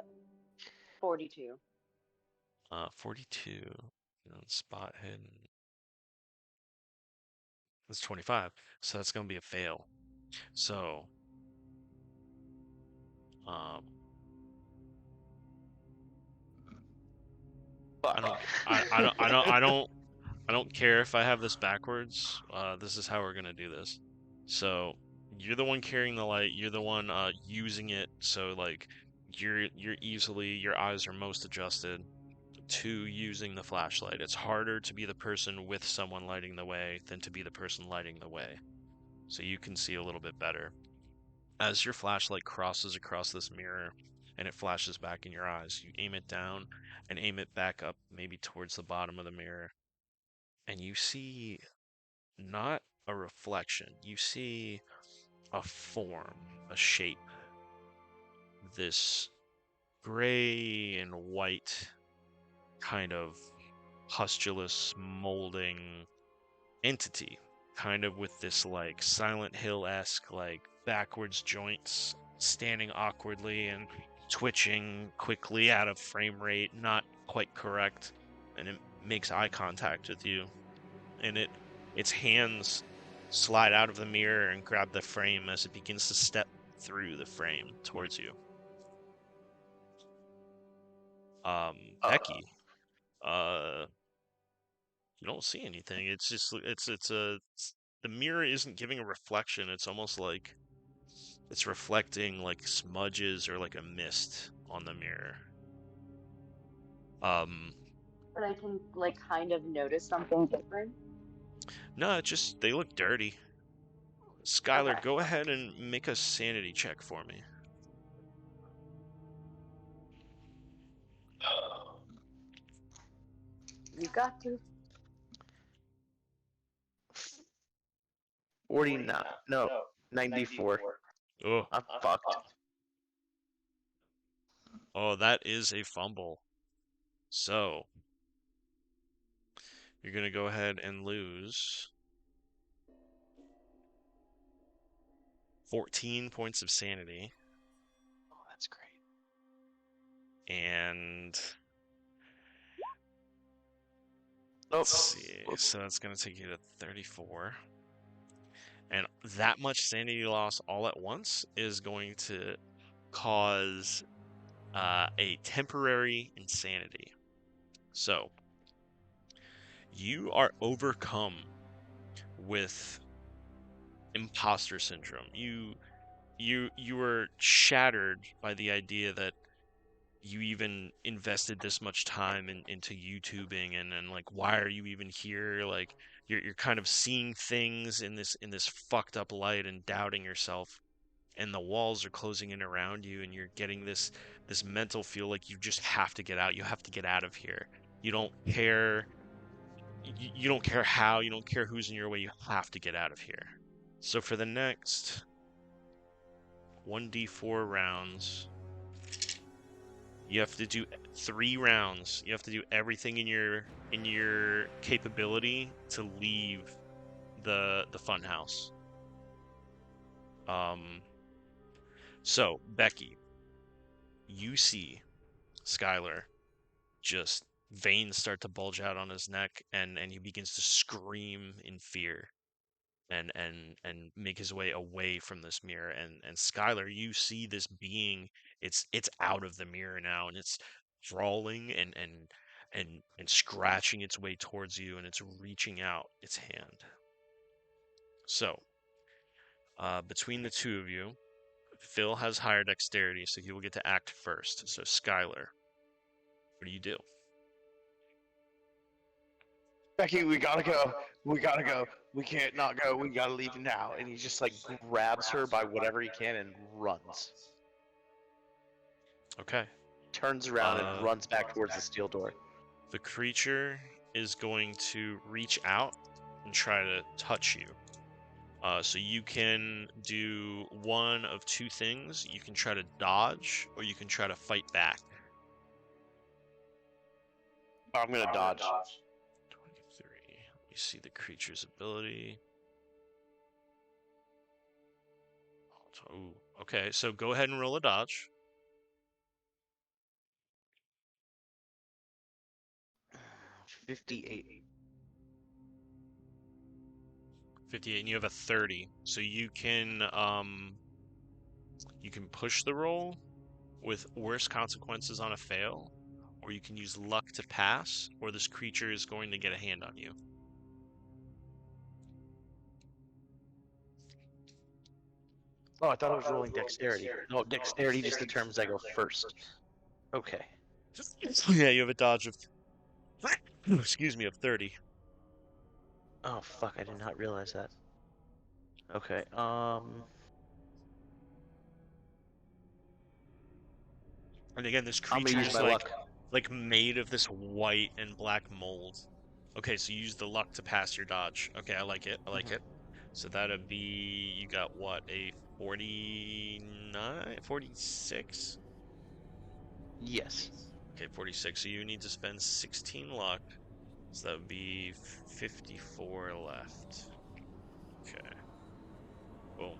42. 42. Spot hidden. That's 25. So that's gonna be a fail. So, um, I don't, I don't care if I have this backwards. This is how we're gonna do this. So you're the one carrying the light. You're the one using it. So like you're easily your eyes are most adjusted to using the flashlight. It's harder to be the person with someone lighting the way than to be the person lighting the way. So you can see a little bit better. As your flashlight crosses across this mirror and it flashes back in your eyes, you aim it down and aim it back up, maybe towards the bottom of the mirror, and you see not a reflection, you see a form, a shape, this gray and white kind of pustulous molding entity, kind of with this like Silent Hill-esque like backwards joints, standing awkwardly and twitching quickly out of frame rate, not quite correct, and it makes eye contact with you, and its hands slide out of the mirror and grab the frame as it begins to step through the frame towards you. Becky, uh, you don't see anything. It's just it's the mirror isn't giving a reflection. It's almost like it's reflecting like smudges or like a mist on the mirror. But I can like kind of notice something different. No, it just they look dirty. Skylar, Okay. go ahead and make a sanity check for me. You got to. 49. No, 94. Oh, I'm fucked. oh, that is a fumble. So, you're gonna go ahead and lose 14 points of sanity. Oh, that's great. And Oh, let's see. So that's gonna take you to 34. And that much sanity loss all at once is going to cause a temporary insanity. So, you are overcome with imposter syndrome. You were shattered by the idea that you even invested this much time into YouTubing and like why are you even here? Like you're kind of seeing things in this fucked up light and doubting yourself, and the walls are closing in around you, and you're getting this mental feel like you just have to get out. You have to get out of here. You don't care. You don't care how. You don't care who's in your way. You have to get out of here. So for the next 1d4 rounds, you have to do 3 rounds. You have to do everything in your capability to leave the funhouse. So Becky, you see Skylar just veins start to bulge out on his neck, and he begins to scream in fear and make his way away from this mirror. And Skylar, you see this being, it's out of the mirror now, and it's crawling and scratching its way towards you, and it's reaching out its hand. So between the two of you, Phil has higher dexterity, so he will get to act first. So Skylar, what do you do? Becky, we gotta go. We gotta go. We can't not go. We gotta leave now. and he just like grabs her by whatever he can and runs. Okay. Turns around and runs back towards the steel door. The creature is going to reach out and try to touch you. So you can do one of two things. You can try to dodge, or you can try to fight back. I'm gonna dodge. 23. Let me see the creature's ability. Ooh, okay, so go ahead and roll a dodge. 58. 58, and you have a 30. So you can push the roll with worse consequences on a fail, or you can use luck to pass, or this creature is going to get a hand on you. Oh, I thought I was rolling dexterity. No, dexterity just determines I go first. Okay. Yeah, you have a dodge of excuse me, of 30. Oh fuck, I did not realize that. Okay, And again, this I'm gonna creature use is my luck. like made of this white and black mold. Okay, so you use the luck to pass your dodge. Okay, I like it. I like it. So that'd be, you got what, a 49, 46? Yes. Okay, 46. So you need to spend 16 luck. So that would be 54 left. Okay. Boom.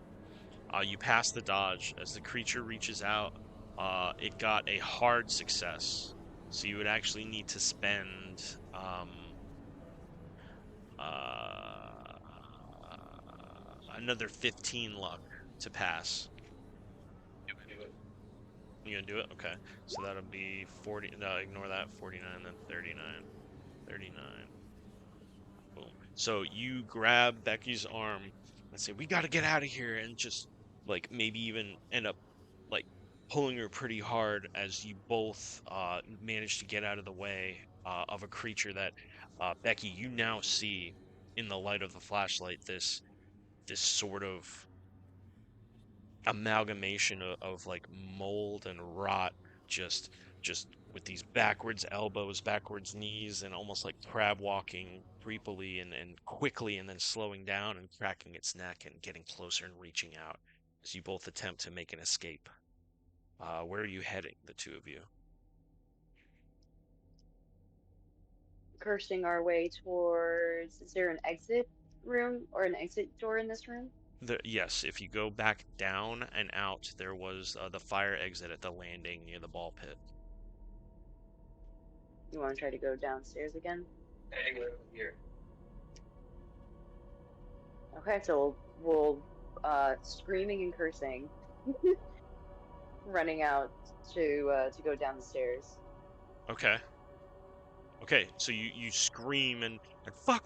You pass the dodge. As the creature reaches out, it got a hard success. So you would actually need to spend another 15 luck to pass. You gonna do it? Okay. So that'll be 40. No, ignore that. 49, then 39. 39. Boom. So you grab Becky's arm and say, "We got to get out of here," and just like maybe even end up like pulling her pretty hard as you both manage to get out of the way of a creature that Becky, you now see in the light of the flashlight, this sort of amalgamation of like mold and rot, just just with these backwards elbows, backwards knees, and almost like crab walking creepily and quickly, and then slowing down and cracking its neck and getting closer and reaching out as you both attempt to make an escape. Where are you heading, the two of you? Cursing our way towards. Is there an exit room or an exit door in this room? Yes, if you go back down and out, there was the fire exit at the landing near the ball pit. You want to try to go downstairs again? Anywhere from here. Okay, so screaming and cursing, running out to go down the stairs. Okay. Okay, so you scream and fuck,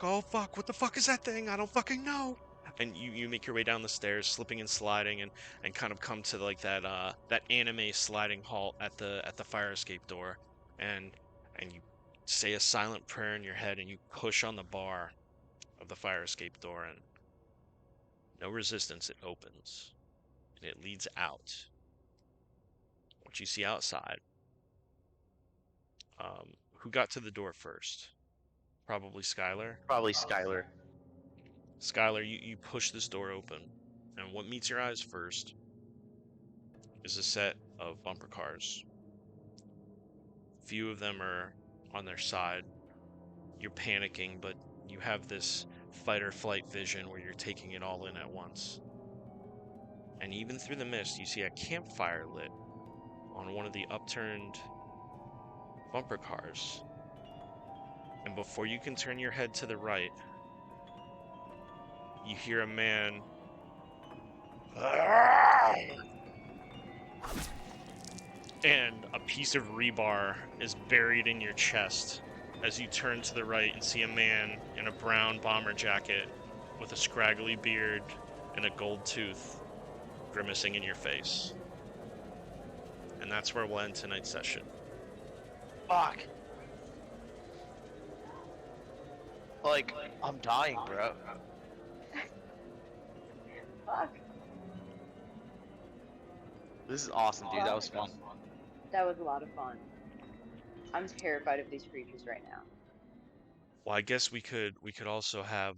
oh fuck, what the fuck is that thing? I don't fucking know. And you make your way down the stairs, slipping and sliding, and kind of come to like that anime sliding halt at the fire escape door, and and you say a silent prayer in your head, and you push on the bar of the fire escape door, and no resistance, it opens, and it leads out. What you see outside, who got to the door first? Probably Skylar. Probably Skylar. Skylar, you push this door open, and what meets your eyes first is a set of bumper cars. Few of them are on their side. You're panicking, but you have this fight or flight vision where you're taking it all in at once. And even through the mist, you see a campfire lit on one of the upturned bumper cars. And before you can turn your head to the right, you hear a man and a piece of rebar is buried in your chest as you turn to the right and see a man in a brown bomber jacket with a scraggly beard and a gold tooth grimacing in your face. And that's where we'll end tonight's session. Fuck. Like, I'm dying, bro. Fuck, This is awesome, dude. That was fun. that was a lot of fun. I'm terrified of these creatures right now. Well, I guess we could also have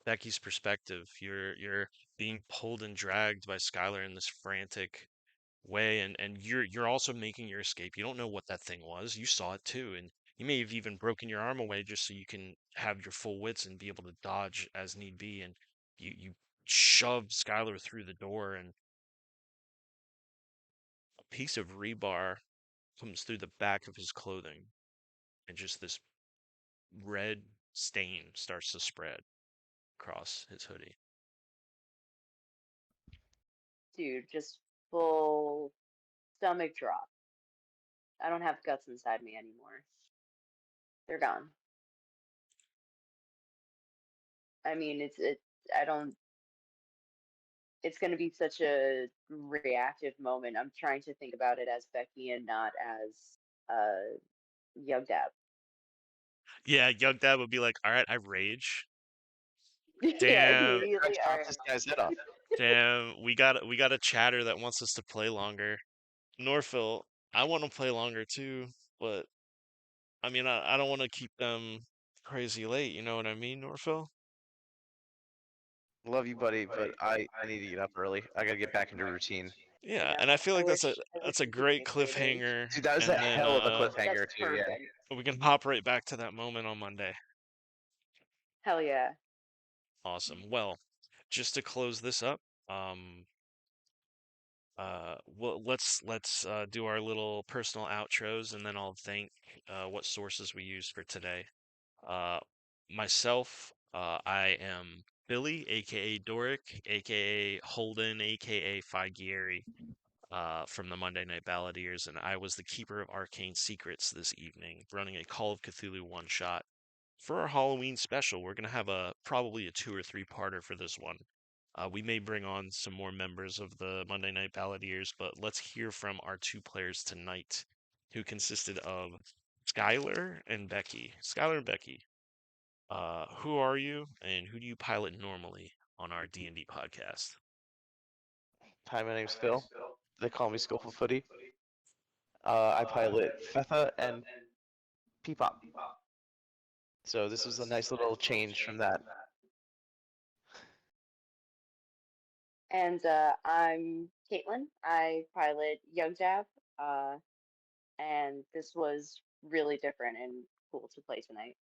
Becky's perspective. You're being pulled and dragged by Skylar in this frantic way, and you're also making your escape. You don't know what that thing was. You saw it too, and you may have even broken your arm away just so you can have your full wits and be able to dodge as need be. And you shove Skylar through the door, and a piece of rebar comes through the back of his clothing, and just this red stain starts to spread across his hoodie. Dude, just full stomach drop. I don't have guts inside me anymore. They're gone. I mean, I don't, it's going to be such a reactive moment. I'm trying to think about it as Becky and not as Young Dab. Yeah, Young Dad would be like, "All right, I rage. Yeah, Damn, immediately. All Chops right, this guy's head off. damn, we got a chatter that wants us to play longer. Norphil, I want to play longer too, but I mean, I don't want to keep them crazy late. You know what I mean, Norphil? Love you, buddy, but I need to get up early. I gotta get back into routine. I Yeah, and I know. feel like I wish that's a we could great stay later. cliffhanger, Dude, that was a and then hell of a That's cliffhanger too. Yeah. perfect. we can hop right back to that moment on Monday. Hell yeah. Awesome. Well, just to close this up, well, let's do our little personal outros, and then I'll thank what sources we used for today. Uh, myself, I am Billy, aka Doric, aka Holden, aka Figieri, from the Monday Night Balladeers, and I was the keeper of arcane secrets this evening, running a Call of Cthulhu one shot. for our Halloween special, we're gonna have probably a 2 or 3 parter for this one. We may bring on some more members of the Monday Night Balladeers, but let's hear from our 2 players tonight, who consisted of Skylar and Becky. Skylar and Becky, who are you, and who do you pilot normally on our D&D podcast? Hi, my name's Phil. They call me Skillful Footy. I pilot Fetha and Peepop. So this was a nice little change from that. And I'm Caitlin. I pilot Young Jab, uh, and this was really different and cool to play tonight.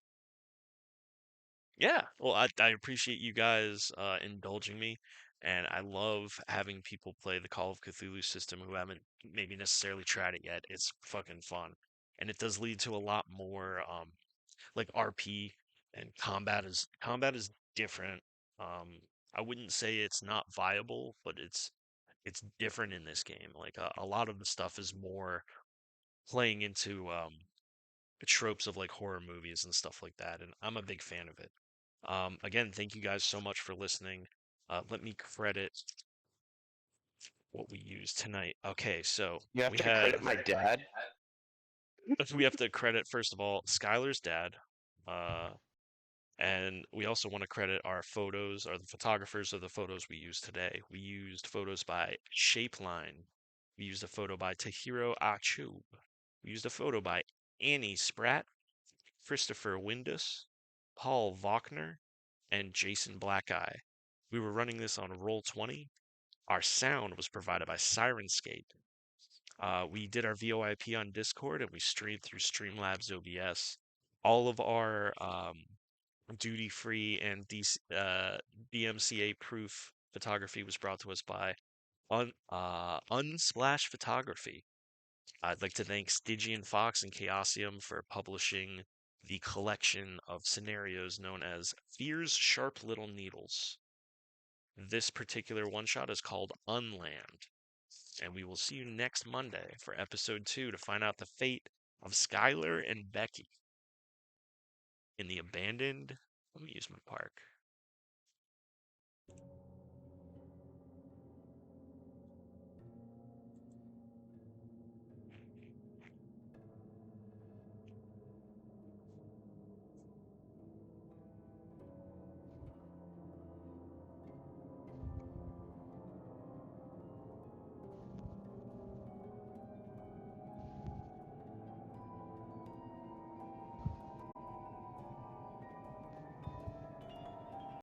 Yeah, well, I appreciate you guys indulging me, and I love having people play the Call of Cthulhu system who haven't maybe necessarily tried it yet. It's fucking fun, and it does lead to a lot more like RP, and combat is different. I wouldn't say it's not viable, but it's different in this game. Like a lot of the stuff is more playing into the tropes of like horror movies and stuff like that, and I'm a big fan of it. Again, thank you guys so much for listening. Let me credit what we used tonight. Okay, so You have we to had credit my dad. we have to credit first of all Skylar's dad, uh, and we also want to credit our photos, or the photographers of the photos we used today. We used photos by Shapeline. We used a photo by Tahiro Achub. We used a photo by Annie Spratt, Christopher Windus, Paul Wagner, and Jason Blackeye. We were running this on Roll20. Our sound was provided by Sirenscape. We did our VoIP on Discord and we streamed through Streamlabs OBS. All of our duty free and DMCA proof photography was brought to us by Unsplash Photography. I'd like to thank Stygian Fox and Chaosium for publishing the collection of scenarios known as Fear's Sharp Little Needles. This particular one shot is called Unland, and we will see you next Monday for episode 2 to find out the fate of Skylar and Becky in the abandoned amusement park.